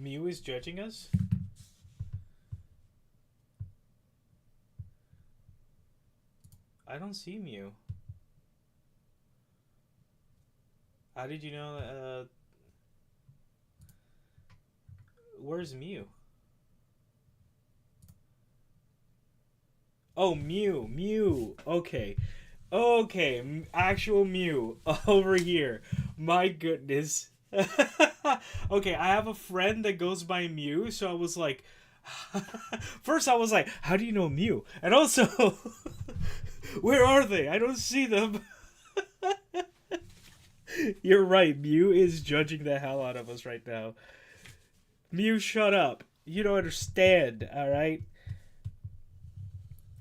Mew is judging us? I don't see Mew. How did you know? Where's Mew? Oh, Mew. Mew. Okay. Okay. Actual Mew. Over here. My goodness. Okay, I have a friend that goes by Mew, so I was like. First, I was like, how do you know Mew? And also, where are they? I don't see them. You're right. Mew is judging the hell out of us right now. Mew, shut up. You don't understand, alright?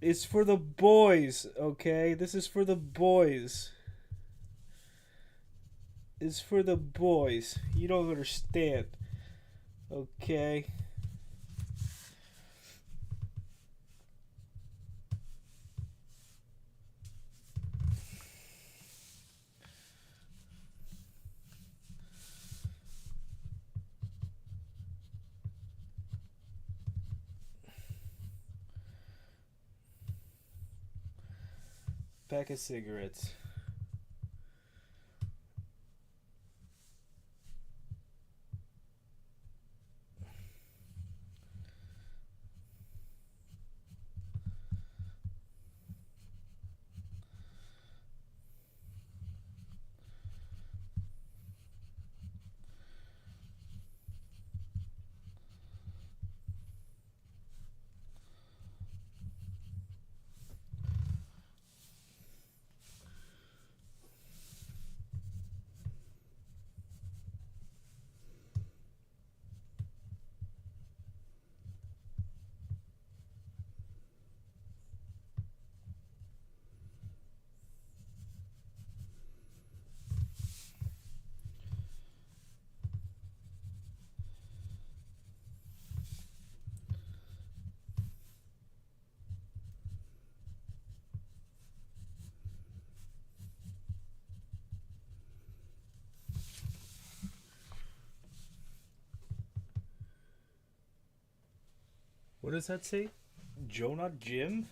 It's for the boys, okay? This is for the boys. It's for the boys. You don't understand, okay? Pack of cigarettes. What does that say? Jonah Jim?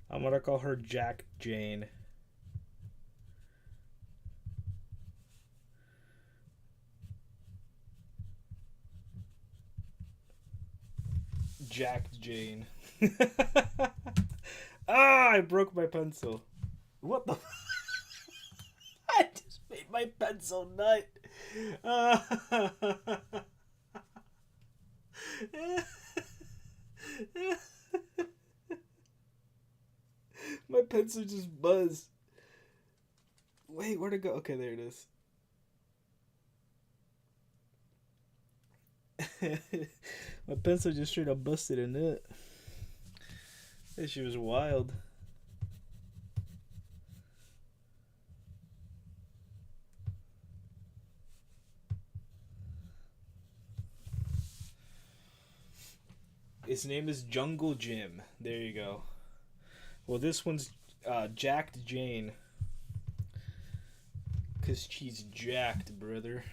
I'm gonna call her Jack Jane. Jack Jane. Ah, I broke my pencil. What the? I just made my pencil nut. My pencil just buzzed. Wait, where'd it go? Okay, there it is. My pencil just straight up busted in it. That shit was wild. His name is Jungle Jim. There you go. Well, this one's Jacked Jane. Because she's jacked, brother.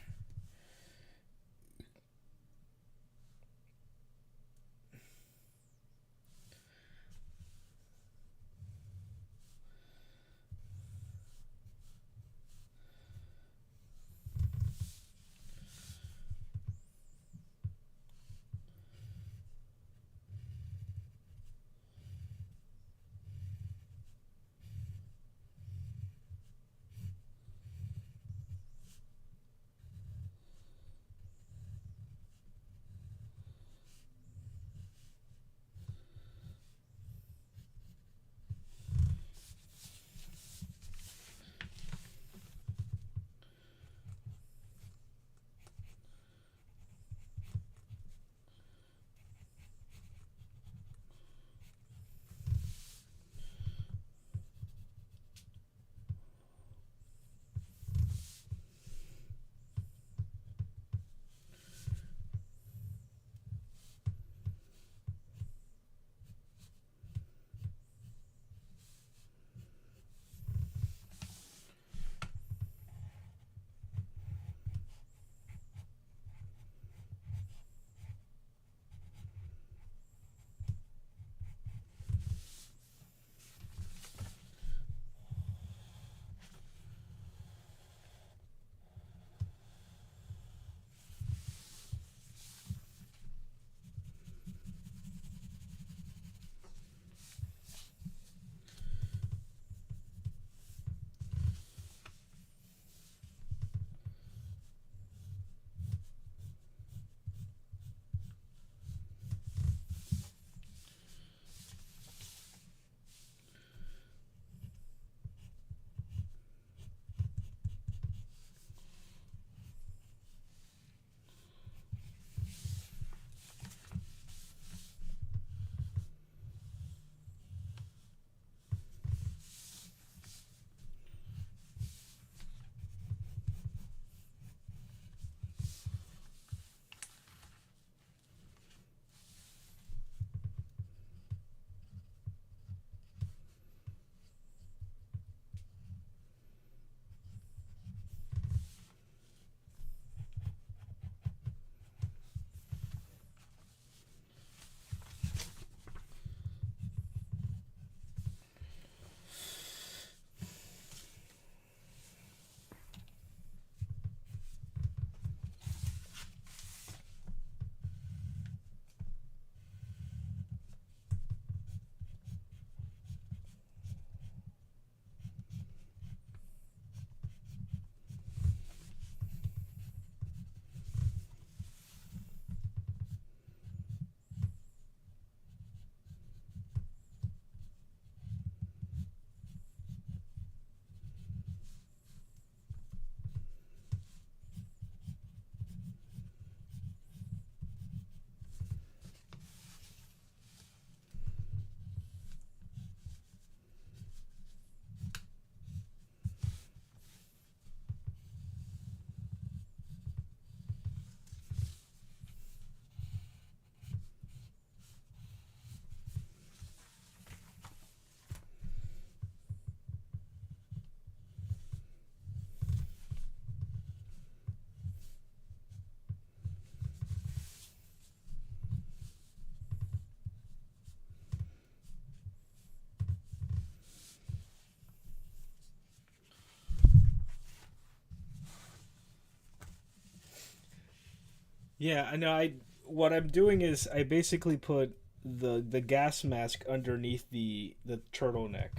Yeah, I know. I what I'm doing is I basically put the gas mask underneath the turtleneck.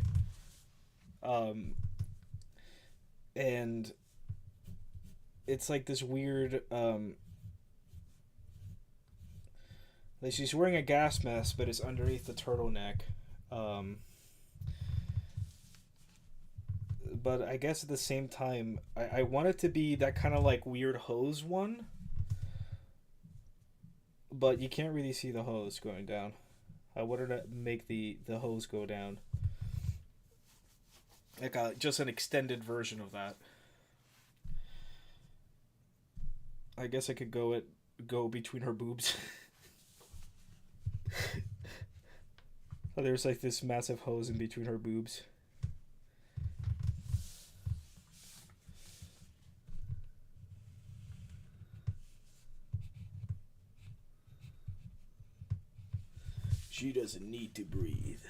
Um, and it's like this weird like she's wearing a gas mask, but it's underneath the turtleneck. Um, but I guess at the same time, I want it to be that kind of like weird hose one, but you can't really see the hose going down. I wanted to make the hose go down, like just an extended version of that. I guess I could go between her boobs. Oh, there's like this massive hose in between her boobs. She doesn't need to breathe.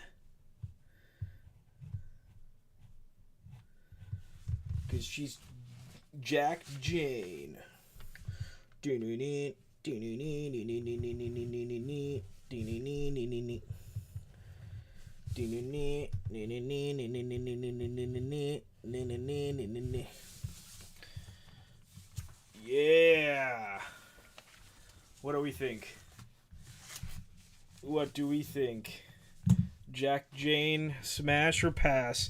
Because she's Jack Jane. Yeah. What do we think? What do we think? Jack Jane, smash or pass?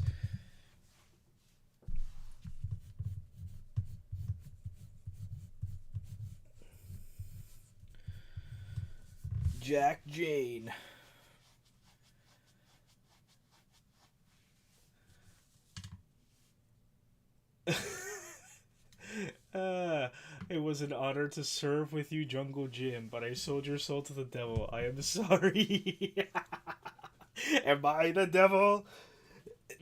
Jack Jane. It was an honor to serve with you, Jungle Jim, but I sold your soul to the devil. I am sorry. Am I the devil?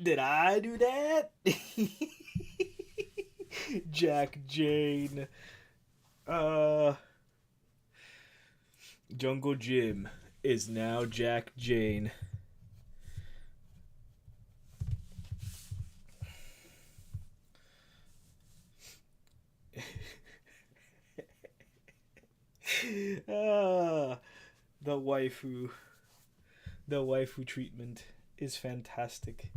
Did I do that? Jack Jane. Uh, Jungle Jim is now Jack Jane. Ah, the waifu. The waifu treatment is fantastic.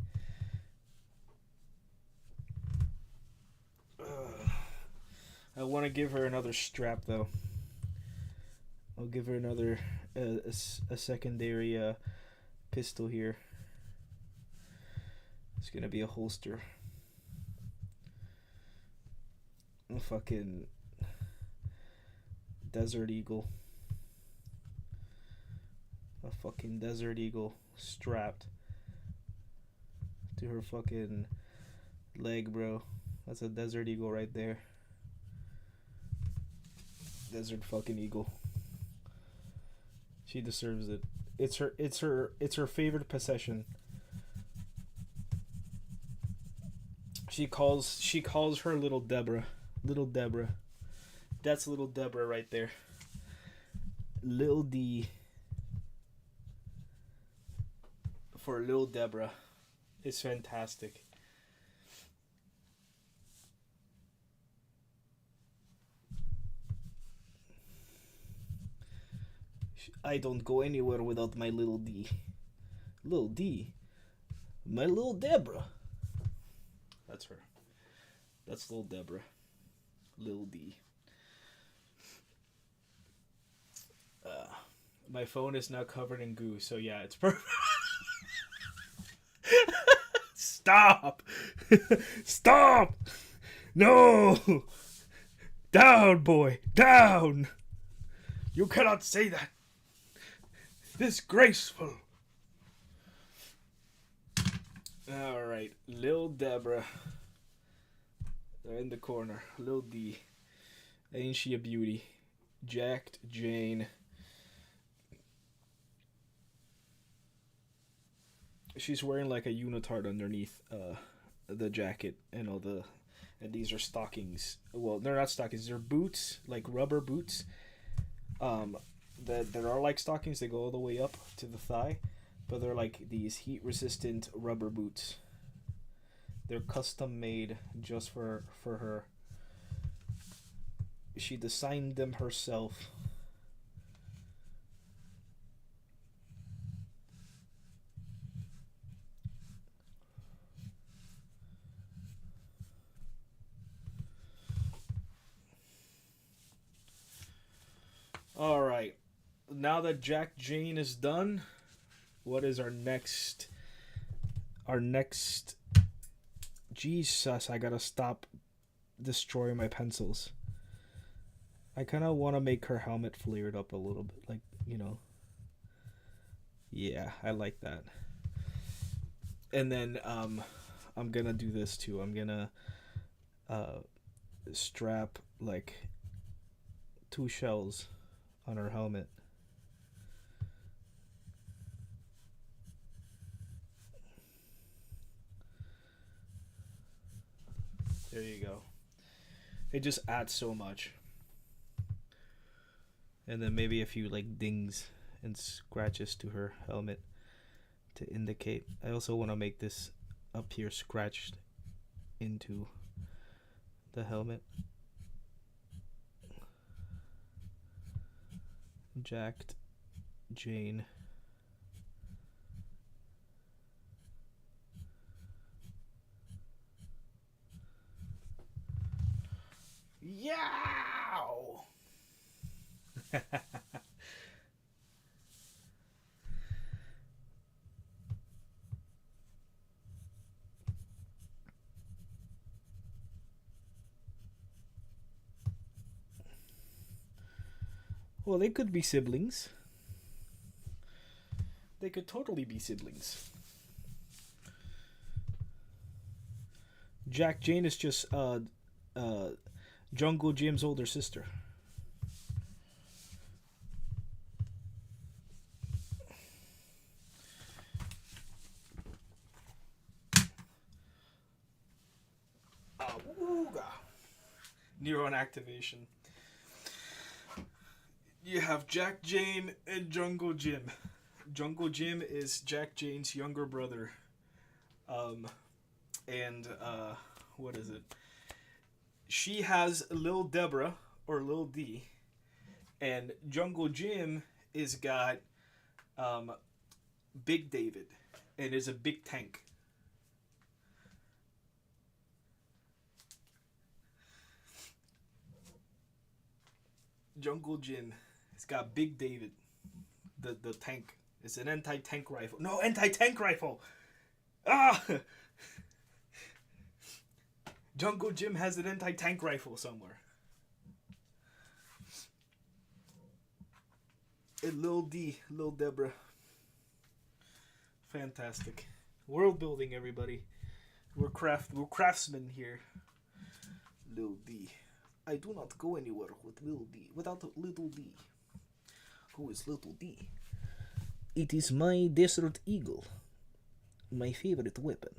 I want to give her another strap though. I'll give her another a secondary pistol here. It's gonna be a holster. A fucking Desert Eagle. A fucking Desert Eagle strapped to her fucking leg, bro. That's a Desert Eagle right there. Desert fucking Eagle. She deserves it. It's her favorite possession. She calls her little Deborah. Little Deborah. That's little Deborah right there. Lil D for Lil Deborah. It's fantastic. I don't go anywhere without my little D. Little D. My little Deborah. That's her. That's little Deborah. Lil D. My phone is now covered in goo, so yeah, it's perfect. Stop! Stop! No! Down, boy! Down! You cannot say that! Disgraceful! Alright, Lil Deborah. They're in the corner. Lil D. Ain't she a beauty? Jacked Jane. She's wearing like a unitard underneath the jacket and all the and these are stockings. Well, they're not stockings, they're boots, like rubber boots. That are like stockings, they go all the way up to the thigh, but they're like these heat resistant rubber boots. They're custom made just for her. She designed them herself. All right. Now that Jack Jane is done, what is our next? Our next. Jesus, I gotta stop destroying my pencils. I kind of want to make her helmet flared up a little bit, like, you know. Yeah, I like that. And then I'm gonna do this too. I'm gonna strap like 2 shells on her helmet. There you go. It just adds so much. And then maybe a few like dings and scratches to her helmet to indicate. I also want to make this up here scratched into the helmet. Jacked Jane. Yow! Well, they could be siblings. They could totally be siblings. Jack Jane is just Jungle Jim's older sister. Neuron activation. You have Jack Jane and Jungle Jim. Jungle Jim is Jack Jane's younger brother. What is it? She has Lil Deborah, or Lil D. And Jungle Jim is got Big David. And is a big tank. Jungle Jim. It's got Big David. The tank. It's an anti-tank rifle. No, anti-tank rifle! Ah! Jungle Jim has an anti-tank rifle somewhere. And Lil D, Lil Deborah. Fantastic. World building, everybody. We're craftsmen here. Lil D. I do not go anywhere with Lil D. Without Little D. Who is Little D? It is my Desert Eagle. My favorite weapon.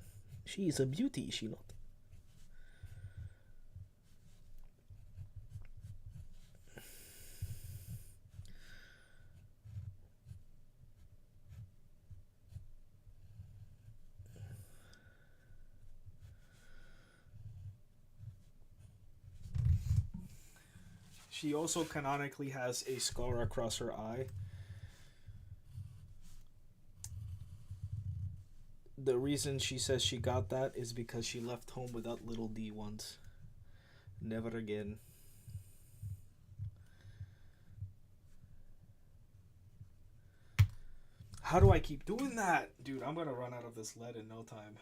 She is a beauty, is she not? She also canonically has a scar across her eye. The reason she says she got that is because she left home without Little D once. Never again. How do I keep doing that? Dude, I'm gonna run out of this lead in no time.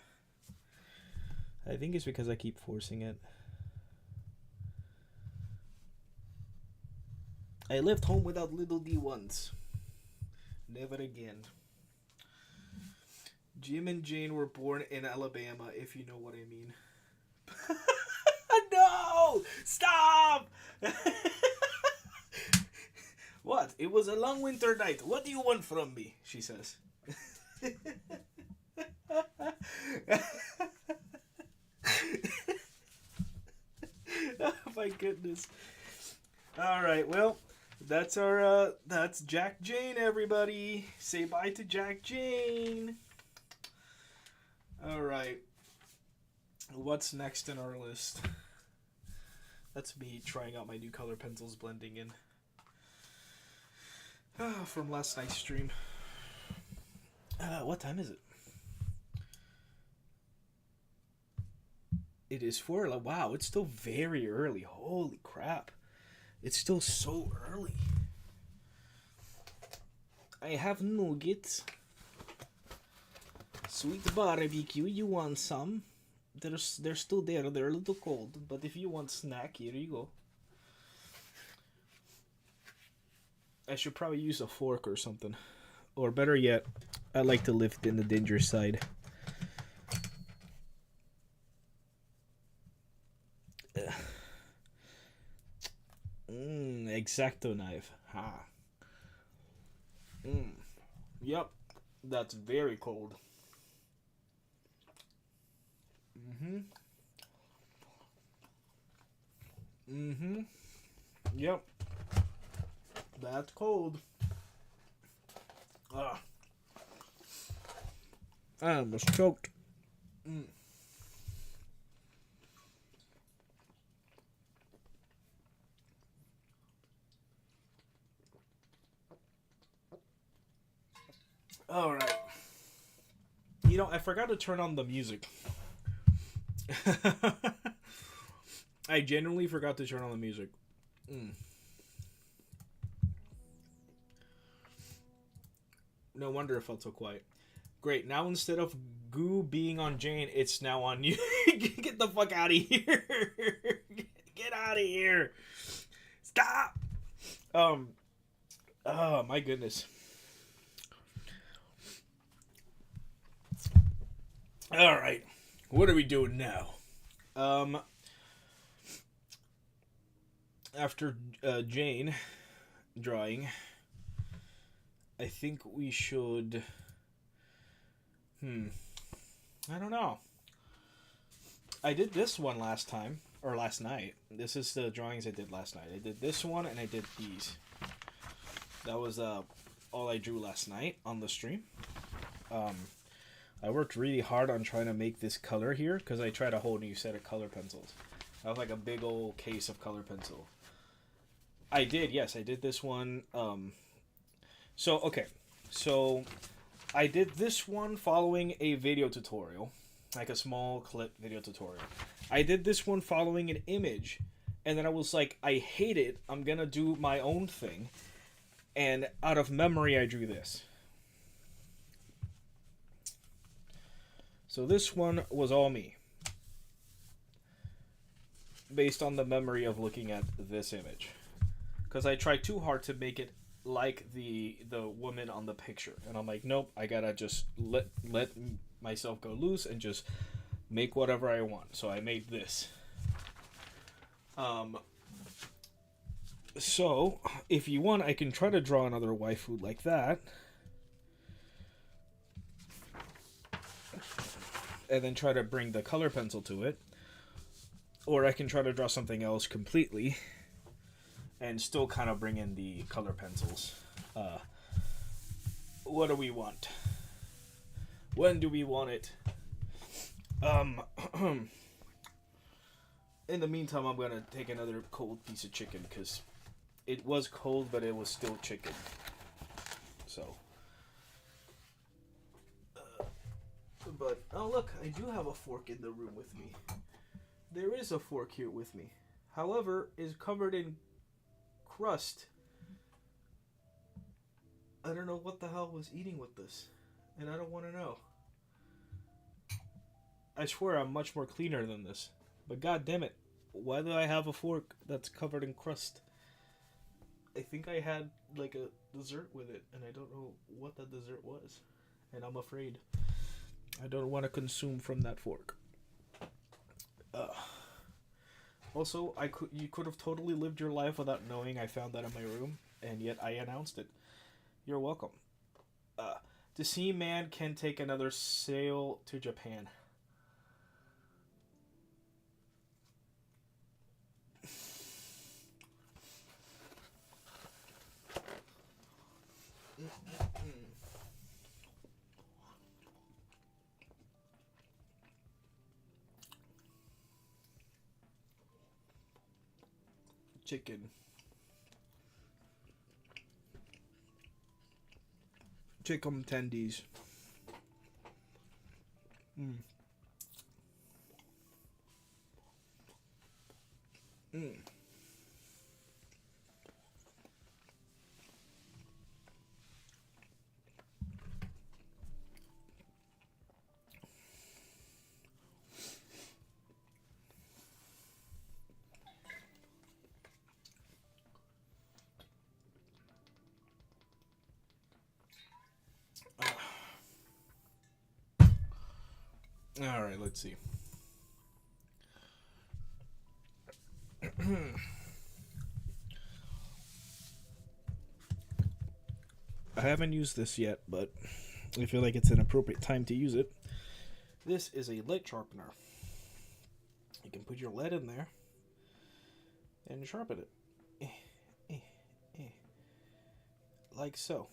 I think it's because I keep forcing it. I left home without Little D once. Never again. Jim and Jane were born in Alabama, if you know what I mean. No! Stop! What? It was a long winter night. What do you want from me? She says. Oh my goodness. Alright, well, that's that's Jack Jane, everybody. Say bye to Jack Jane. Alright. What's next in our list? That's me trying out my new color pencils, blending in. From last night's stream. What time is it? It is 4. Wow, it's still very early. Holy crap. It's still so early. I have nuggets. Sweet barbecue, you want some? They're still there. They're a little cold, but if you want snack, here you go. I should probably use a fork or something. Or better yet, I like to lift in the danger side. Exacto knife. Ha. Yep. That's very cold. Yep. That's cold. I almost choked. All right. You know, I forgot to turn on the music. I genuinely forgot to turn on the music. No wonder it felt so quiet. Great. Now instead of goo being on Jane, it's now on you. Get the fuck out of here. Get out of here. Stop. Oh my goodness. All right. What are we doing now? After Jane drawing, I think we should... I don't know. I did this one last time, or last night. This is the drawings I did last night. I did this one, and I did these. That was all I drew last night on the stream. I worked really hard on trying to make this color here, because I tried a whole new set of color pencils. I have like a big old case of color pencil. I did this one. So I did this one following a video tutorial, like a small clip video tutorial. I did this one following an image, and then I was like, I hate it. I'm gonna do my own thing, and out of memory, I drew this. So this one was all me, based on the memory of looking at this image, because I tried too hard to make it like the woman on the picture, and I'm like, nope, I gotta just let myself go loose and just make whatever I want. So I made this. So if you want, I can try to draw another waifu like that, and then try to bring the color pencil to it, or I can try to draw something else completely and still kind of bring in the color pencils. What do we want? When do we want it? In the meantime, I'm gonna take another cold piece of chicken, because it was cold, but it was still chicken. So. But, oh look, I do have a fork in the room with me. There is a fork here with me. However, it's covered in crust. I don't know what the hell was eating with this, and I don't want to know. I swear I'm much more cleaner than this, but god damn it, why do I have a fork that's covered in crust? I think I had like a dessert with it, and I don't know what that dessert was, and I'm afraid I don't want to consume from that fork. Also, you could have totally lived your life without knowing I found that in my room, and yet I announced it. You're welcome. To see man can take another sail to Japan. Chicken. Chicken tendies. Mm. Mm. All right, let's see. I haven't used this yet, but I feel like it's an appropriate time to use it. This is a lead sharpener. You can put your lead in there and sharpen it. Like so.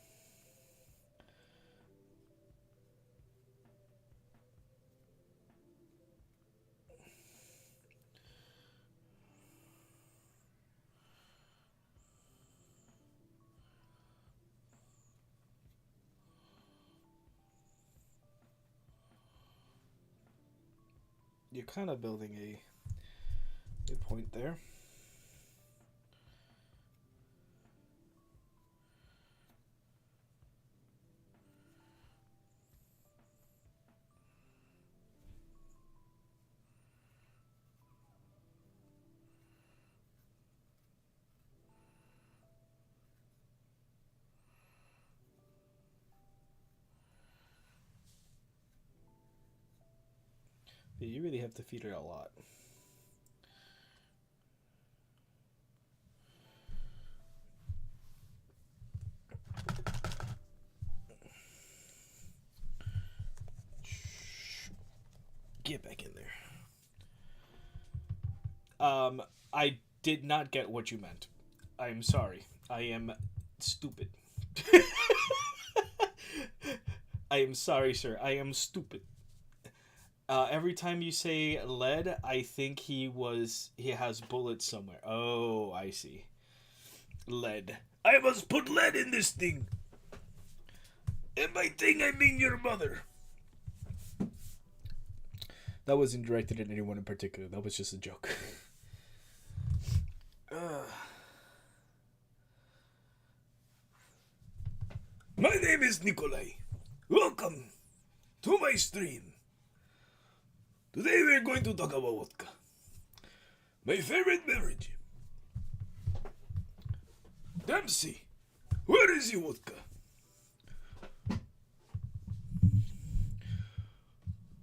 You're kind of building a point there. Yeah, you really have to feed it a lot. Get back in there. I did not get what you meant. I'm sorry. I am stupid. I am sorry, sir. I am stupid. Every time you say lead, I think he has bullets somewhere. Oh, I see. Lead. I must put lead in this thing. And by thing, I mean your mother. That wasn't directed at anyone in particular. That was just a joke. My name is Nikolai. Welcome to my stream. Today we're going to talk about vodka. My favorite beverage. Dempsey, where is your vodka?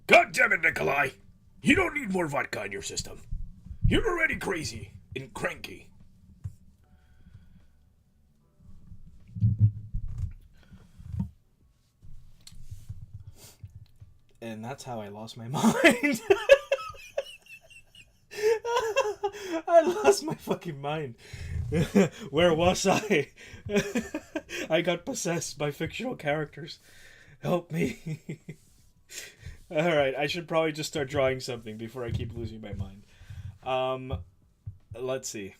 God damn it, Nikolai. You don't need more vodka in your system. You're already crazy and cranky. And that's how I lost my mind. I lost my fucking mind. Where was I? I got possessed by fictional characters. Help me. Alright, I should probably just start drawing something before I keep losing my mind. Let's see.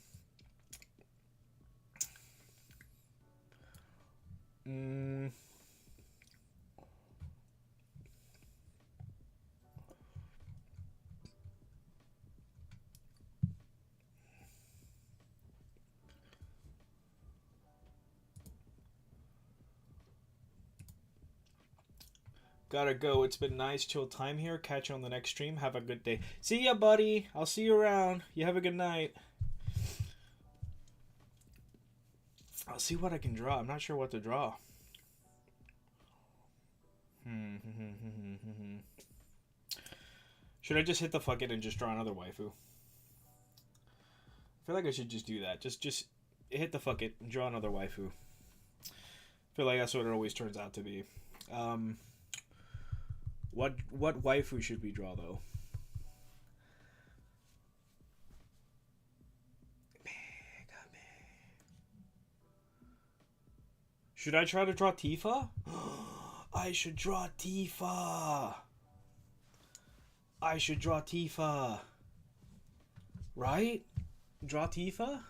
Gotta go. It's been nice, chill time here. Catch you on the next stream. Have a good day. See ya, buddy. I'll see you around. You have a good night. I'll see what I can draw. I'm not sure what to draw. Should I just hit the fuck it and just draw another waifu? I feel like I should just do that. Just hit the fuck it and draw another waifu. I feel like that's what it always turns out to be. What waifu should we draw though? Should I try to draw Tifa? I should draw Tifa. Right? Draw Tifa?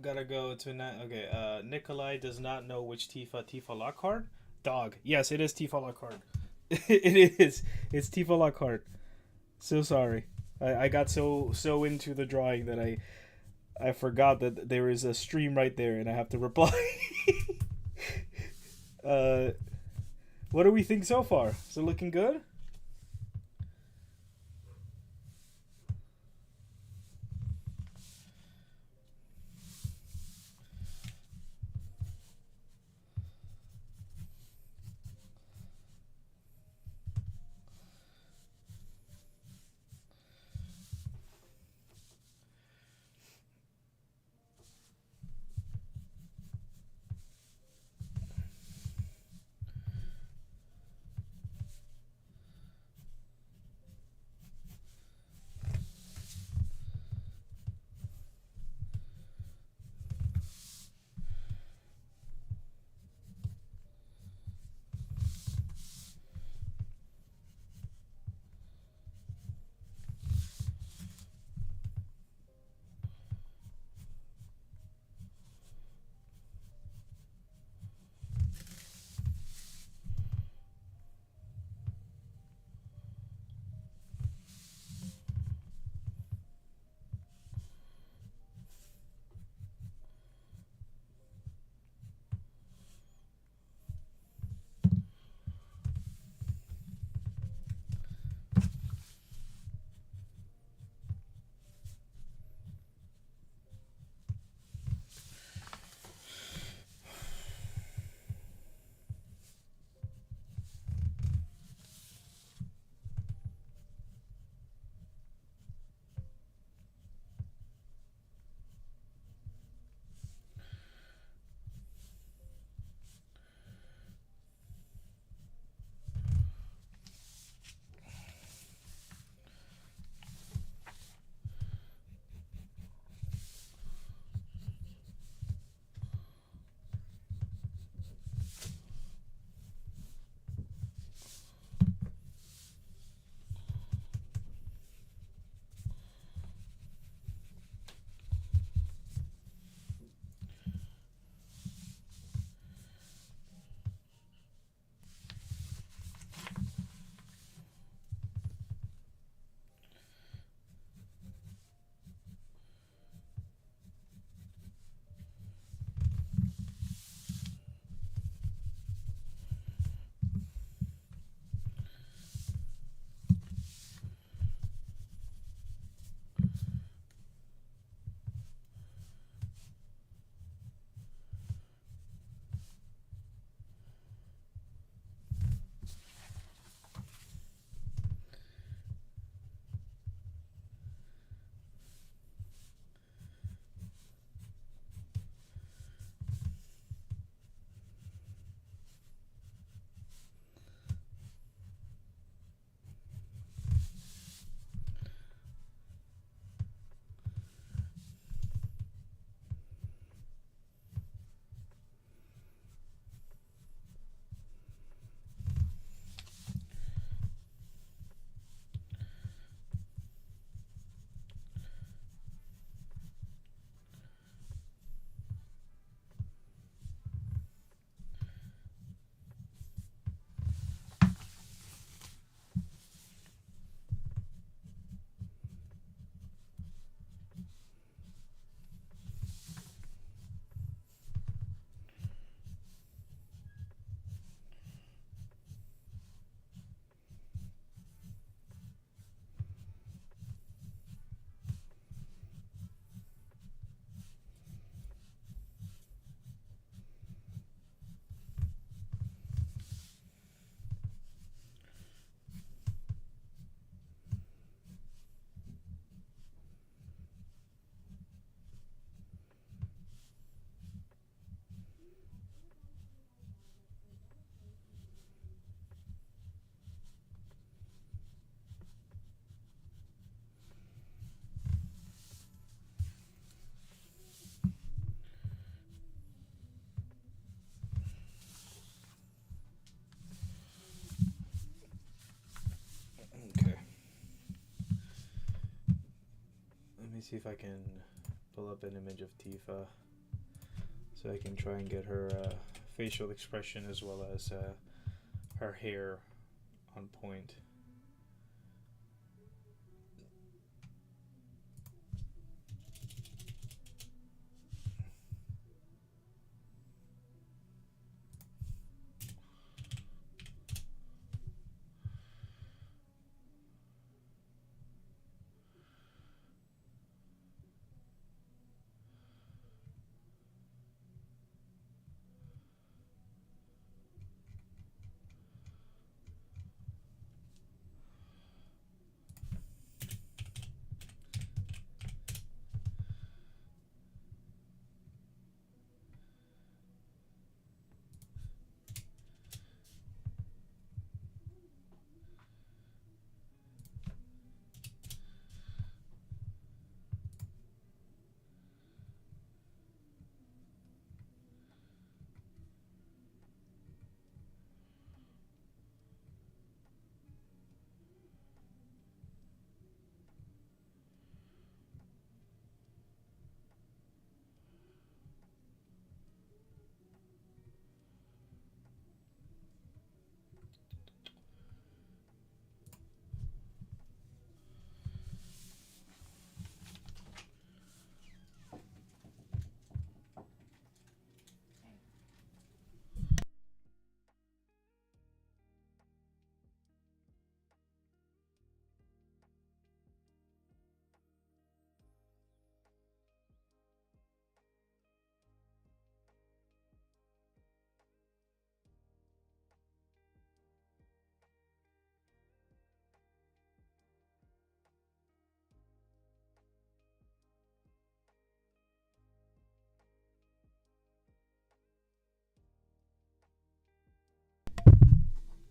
Gotta go to okay. Nikolai does not know which Tifa Lockhart. Dog. Yes, it is Tifa Lockhart. It is. It's Tifa Lockhart. So sorry. I got so into the drawing that I forgot that there is a stream right there and I have to reply. uh, what do we think so far? Is it looking good? Okay. Let me see if I can pull up an image of Tifa. so I can try and get her facial expression as well as her hair on point.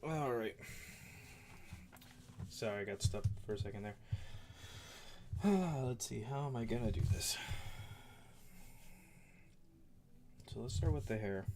All right. Sorry, I got stuck for a second there. Let's see, how am I gonna do this? So let's start with the hair.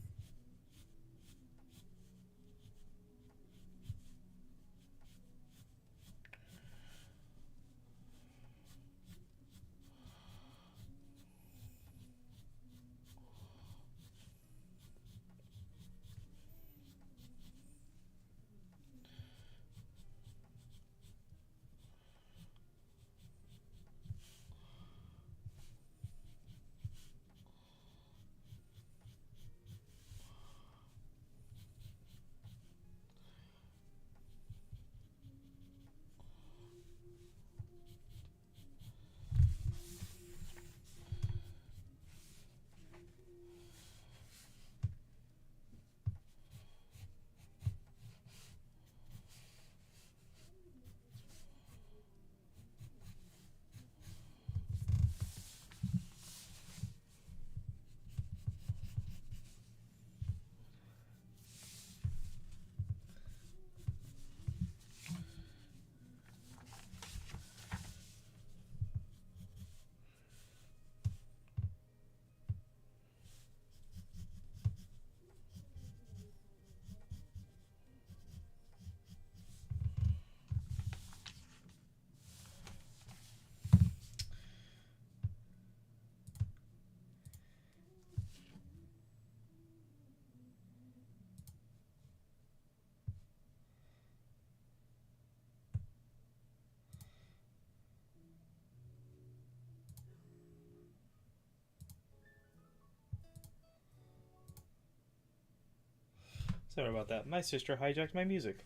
Sorry about that. My sister hijacked my music.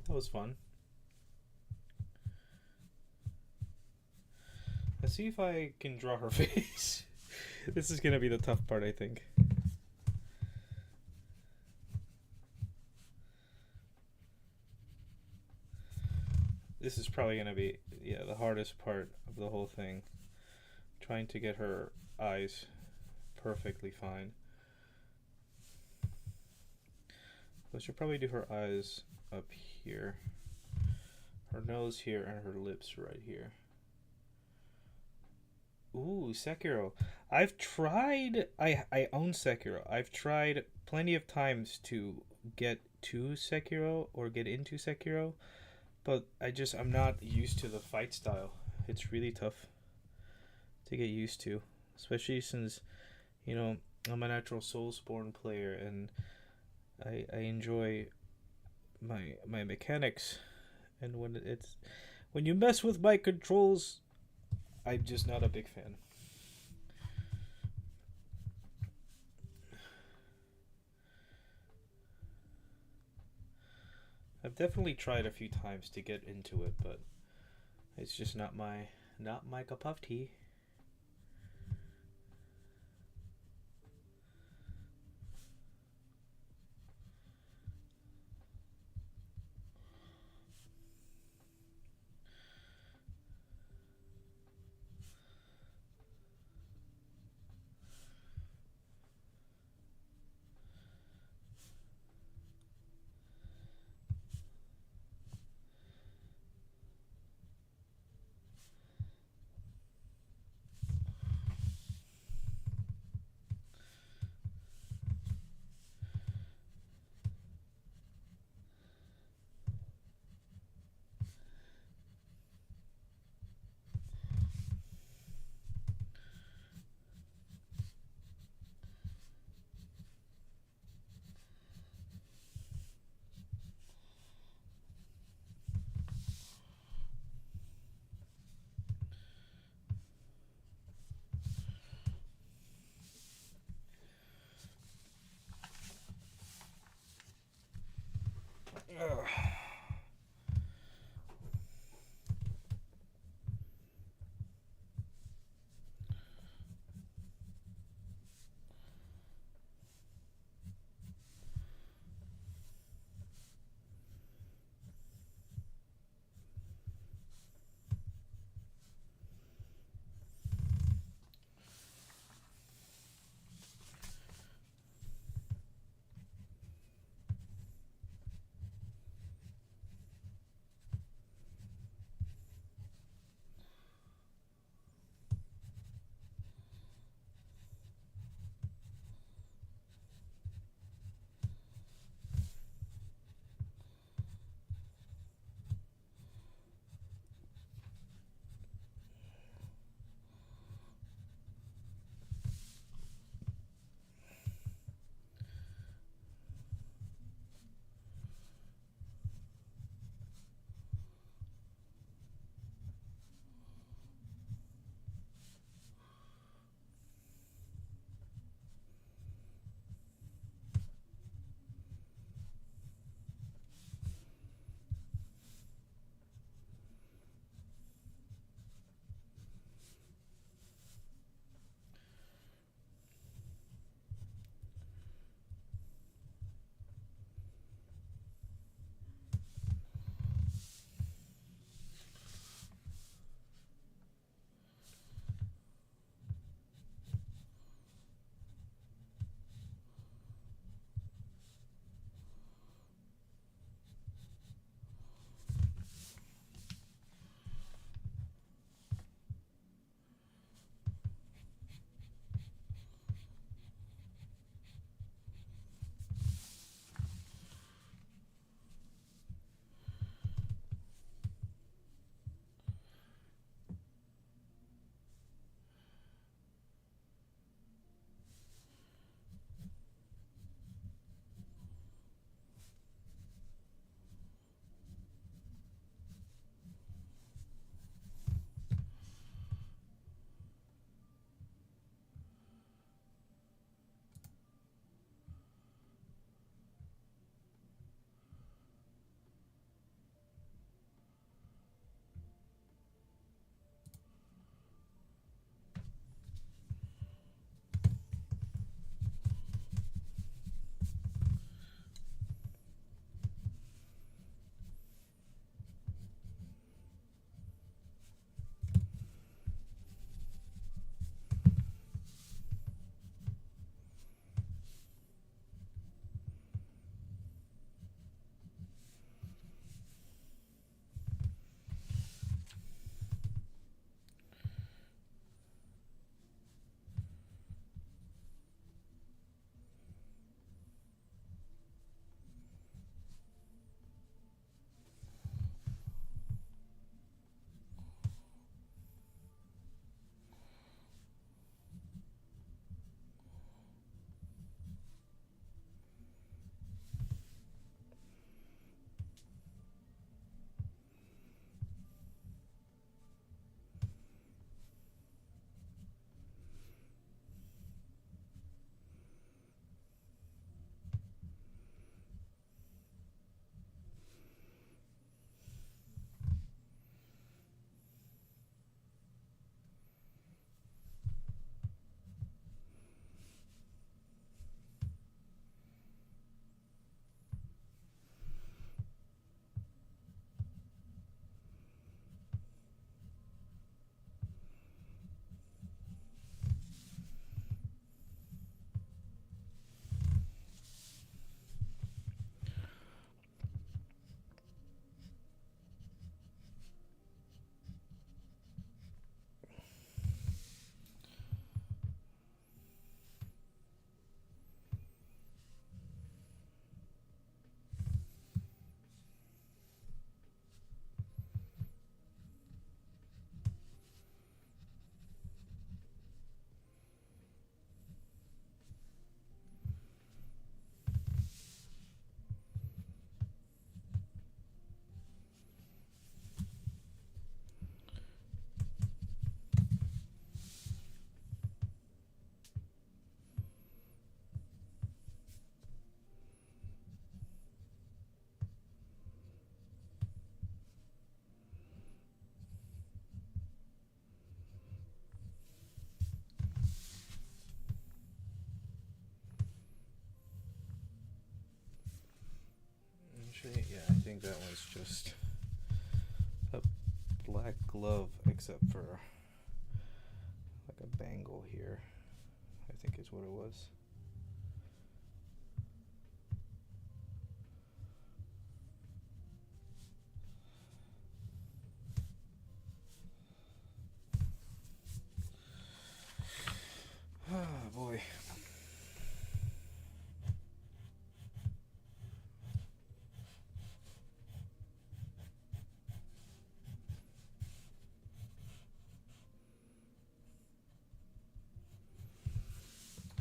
That was fun. Let's see if I can draw her face. This is gonna be the tough part, I think. This is probably gonna be, yeah, the hardest part of the whole thing. Trying to get her eyes perfectly fine. I should probably do her eyes up here, her nose here, and her lips right here. Ooh, Sekiro. I've tried, I own Sekiro. I've tried plenty of times to get to Sekiro or get into Sekiro, but I'm not used to the fight style. It's really tough to get used to. especially since I'm a natural Soulsborne player, and I enjoy my mechanics, and when you mess with my controls, I'm just not a big fan. I've definitely tried a few times to get into it, but it's just not my cup of tea. think that one's just a black glove, except for like a bangle here, I think is what it was. Oh boy.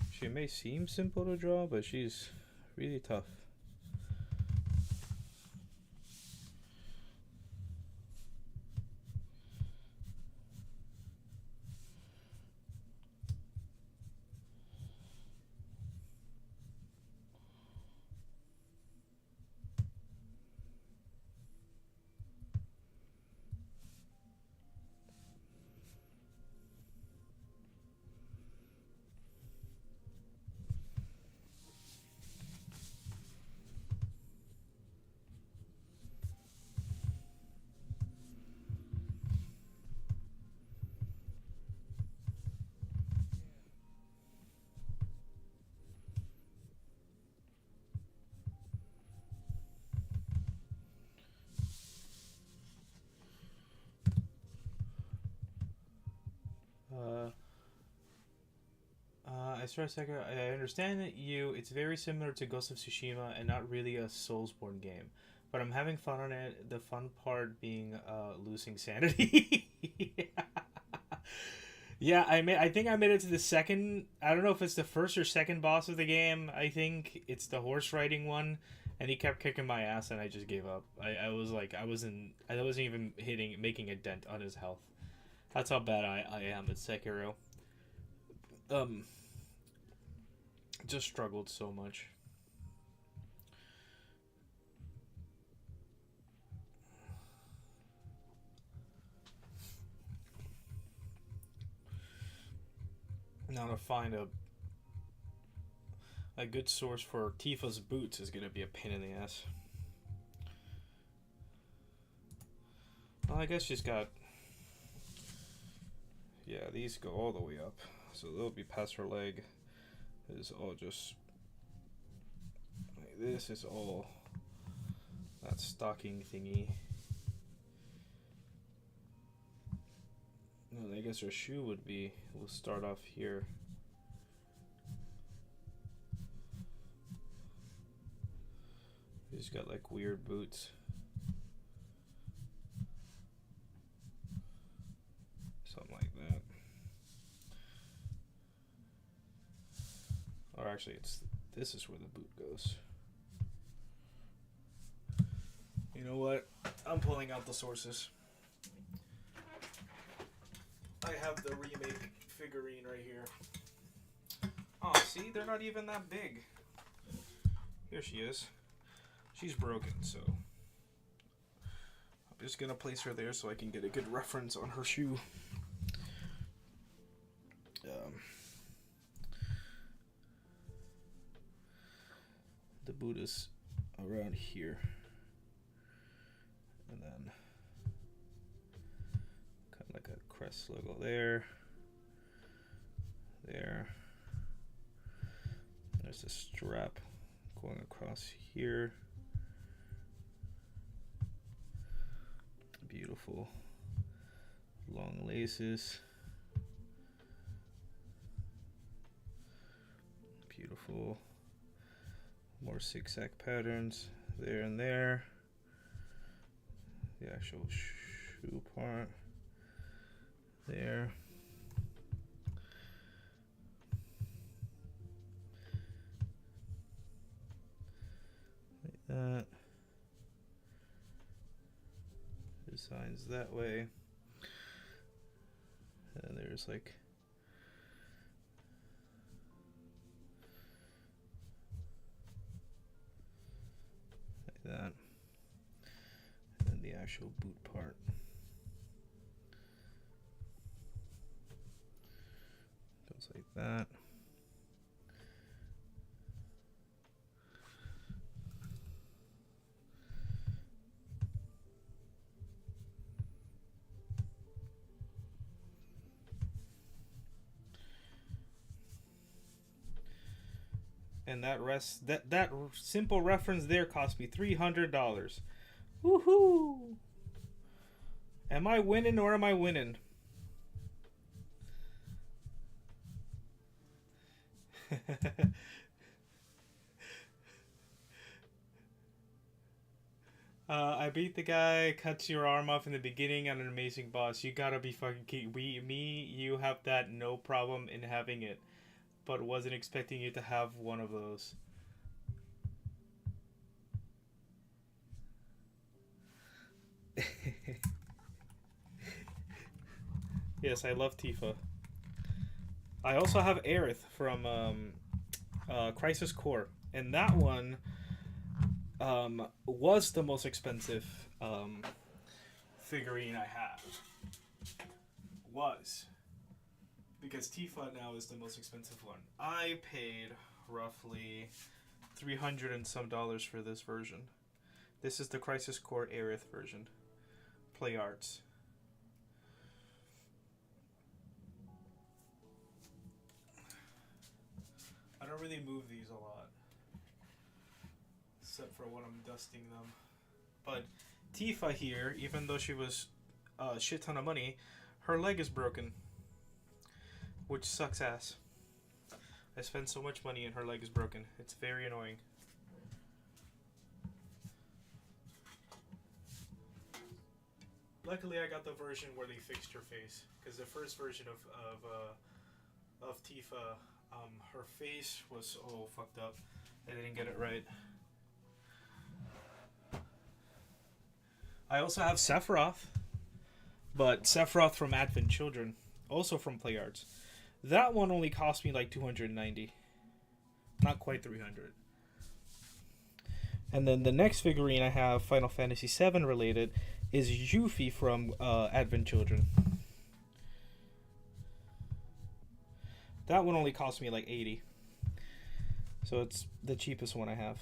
She may seem simple to draw, but she's really tough. I understand that it's very similar to Ghost of Tsushima and not really a Soulsborne game, but I'm having fun on it. The fun part being losing sanity. Yeah, I think I made it to the second. I don't know if it's the first or second boss of the game. I think it's the horse riding one, and he kept kicking my ass, and I just gave up. I was like, I wasn't even making a dent on his health. That's how bad I am at Sekiro. Just struggled so much. Now to find a good source for Tifa's boots is gonna be a pain in the ass. Well, I guess she's got... Yeah, these go all the way up. So they'll be past her leg. This is all just... Like, this is all that stocking thingy. And I guess her shoe would be... We'll start off here. He's got like weird boots. Something like that. Or actually, this is where the boot goes. You know what? I'm pulling out the sources. I have the remake figurine right here. Oh, see? They're not even that big. Here she is. She's broken, so I'm just gonna place her there so I can get a good reference on her shoe. The boot is around here, and then kind of like a crest logo there. There's a strap going across here. Beautiful long laces. Beautiful. More zigzag patterns there and there. The actual shoe part there. Like that. Designs that way. And there's like that, and then the actual boot part goes like that. And that simple reference there cost me $300. Woohoo! Am I winning or am I winning? I beat the guy, cuts your arm off in the beginning on an amazing boss. You gotta be fucking kidding. You have that no problem in having it, but wasn't expecting you to have one of those. Yes, I love Tifa. I also have Aerith from Crisis Core, and that one was the most expensive figurine I have. Was. Because Tifa now is the most expensive one. I paid roughly $300 and some for this version. This is the Crisis Core Aerith version. Play Arts. I don't really move these a lot, except for when I'm dusting them. But Tifa here, even though she was a shit ton of money, her leg is broken, which sucks ass. I spent so much money and her leg is broken. It's very annoying. Luckily, I got the version where they fixed her face, because the first version of Tifa, her face was all fucked up. They didn't get it right. I also have Sephiroth, but Sephiroth from Advent Children, also from Play Arts. That one only cost me like $290, not quite $300. And then the next figurine I have, Final Fantasy VII related, is Yuffie from Advent Children. That one only cost me like $80, so it's the cheapest one I have.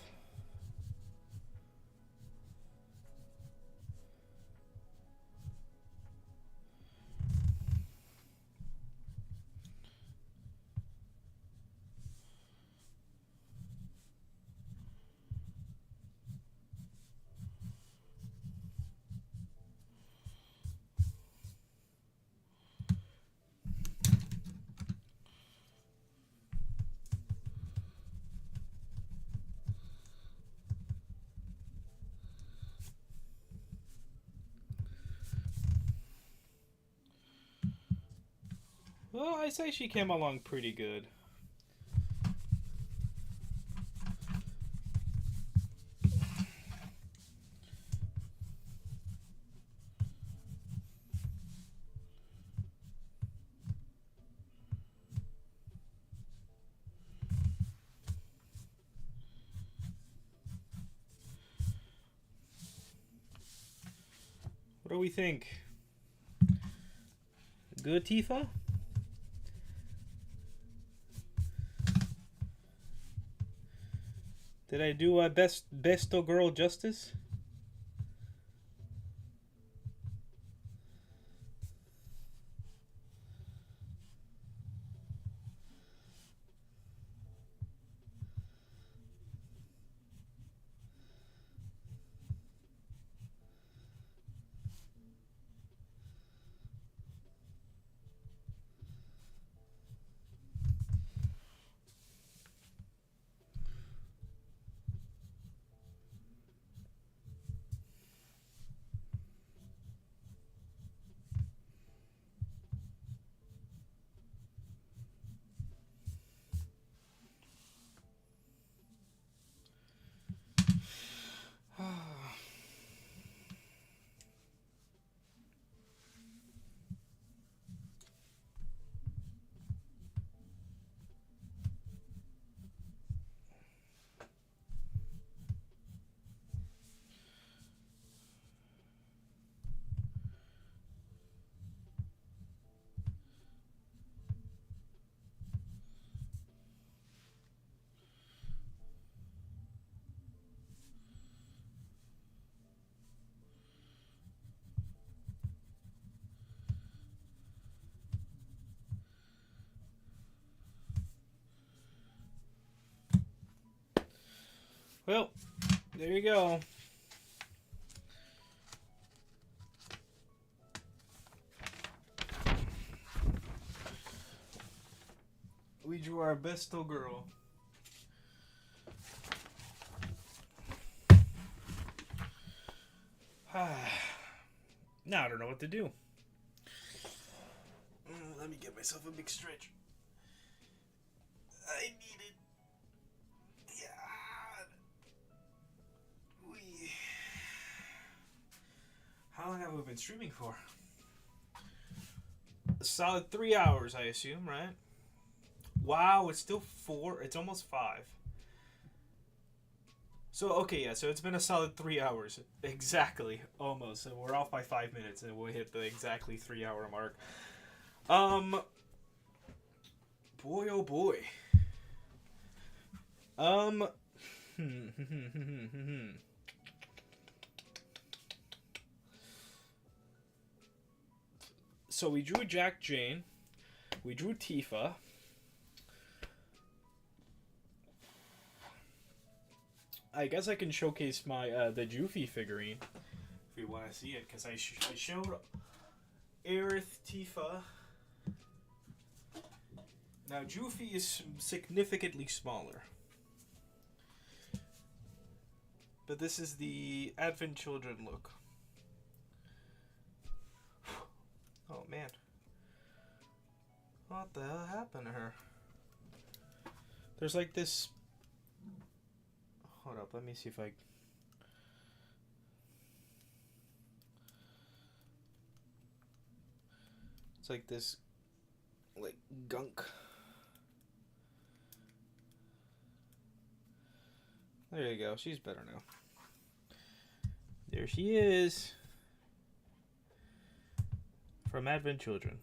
Well, I say she came along pretty good. What do we think? Good, Tifa? Did I do a besto girl justice? Well, there you go. We drew our best little girl. Now I don't know what to do. Let me get myself a big stretch. I need it. Yeah. How long have we been streaming for? A solid 3 hours, I assume, right? Wow, it's still 4. It's almost 5. So, okay, yeah, so it's been a solid 3 hours. Exactly. Almost. So we're off by 5 minutes and we'll hit the exactly 3 hour mark. Boy, oh boy. So we drew Jack Jane. We drew Tifa. I guess I can showcase my the Jufi figurine if you want to see it, because I showed Aerith, Tifa. Now Jufi is significantly smaller, but this is the Advent Children look. Oh man, what the hell happened to her? There's like this. Hold up, let me see if I... It's like this, like, gunk. There you go, she's better now. There she is. From Advent Children.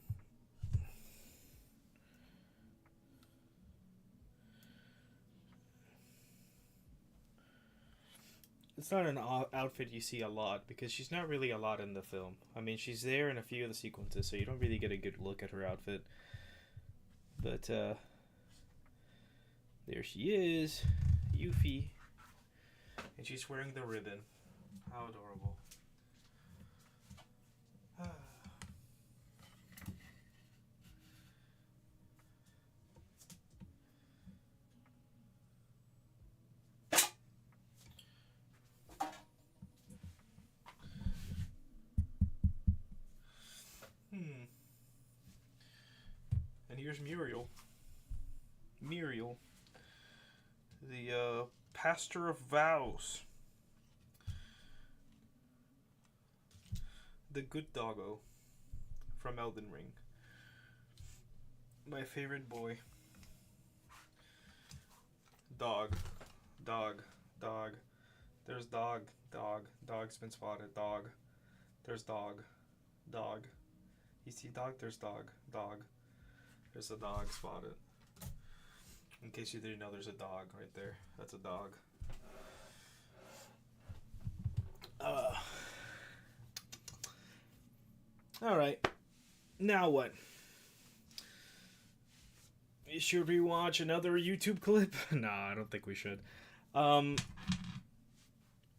It's not an outfit you see a lot, because she's not really a lot in the film. I mean, she's there in a few of the sequences, so you don't really get a good look at her outfit. But, there she is, Yuffie. And she's wearing the ribbon. How adorable. And here's Muriel. Muriel. The, Pastor of Vows. The good doggo from Elden Ring. My favorite boy. Dog. Dog. Dog. There's dog. Dog. Dog's been spotted. Dog. There's dog. Dog. You see dog? There's dog. Dog. There's a dog spotted. In case you didn't know, there's a dog right there. That's a dog. Alright. Now what? Should we watch another YouTube clip? Nah, I don't think we should.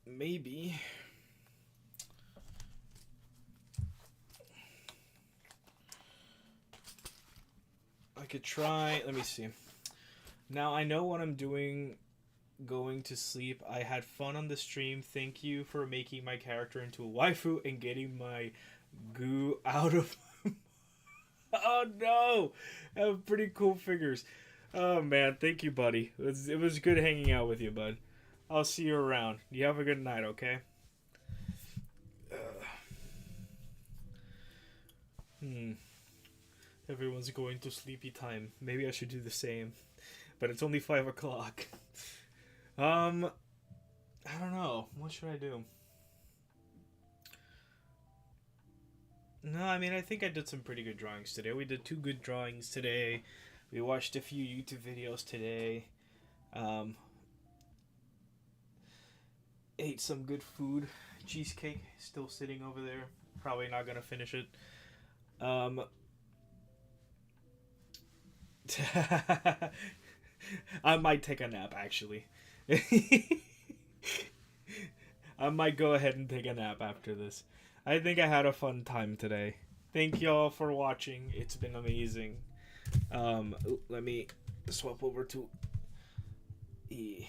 Maybe. I could try. Let me see. Now I know what I'm doing. Going to sleep. I had fun on the stream. Thank you for making my character into a waifu and getting my goo out of. Oh no! I have pretty cool figures. Oh man, thank you, buddy. It was good hanging out with you, bud. I'll see you around. You have a good night, okay? Everyone's going to sleepy time. Maybe I should do the same. But it's only 5 o'clock. I don't know. What should I do? No, I mean, I think I did some pretty good drawings today. We did 2 good drawings today. We watched a few YouTube videos today. Ate some good food. Cheesecake still sitting over there. Probably not gonna finish it. I might take a nap, actually. I might go ahead and take a nap after this. I think I had a fun time today. Thank y'all for watching. It's been amazing. Let me swap over to E.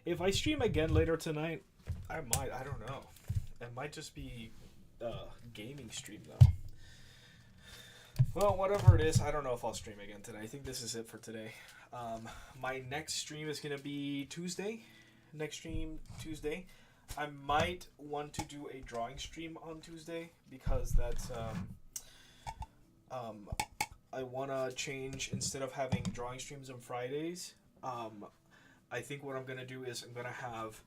If I stream again later tonight, I don't know. It might just be gaming stream though. Well, whatever it is, I don't know if I'll stream again today. I think this is it for today. My next stream is going to be Tuesday. Next stream, Tuesday. I might want to do a drawing stream on Tuesday because that's... I want to change, instead of having drawing streams on Fridays, I think what I'm going to do is I'm going to have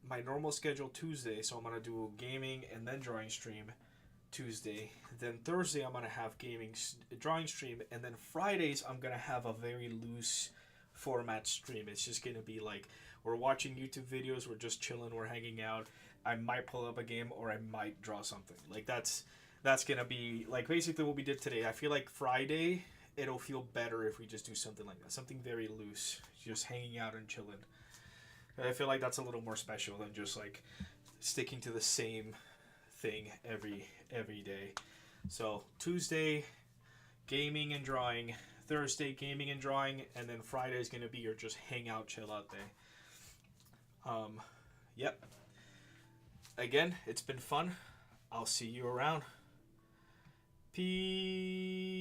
my normal schedule Tuesday, so I'm going to do gaming and then drawing stream Tuesday. Then Thursday I'm going to have gaming drawing stream, and then Fridays I'm going to have a very loose format stream. It's just going to be like we're watching YouTube videos, we're just chilling, we're hanging out. I might pull up a game or I might draw something. Like that's going to be like basically what we did today. I feel like Friday it'll feel better if we just do something like that. Something very loose, just hanging out and chilling. I feel like that's a little more special than just like sticking to the same thing every day. So Tuesday, gaming and drawing. Thursday, gaming and drawing, and then Friday is gonna be your just hang out, chill out day. Yep. Again, it's been fun. I'll see you around. Peace.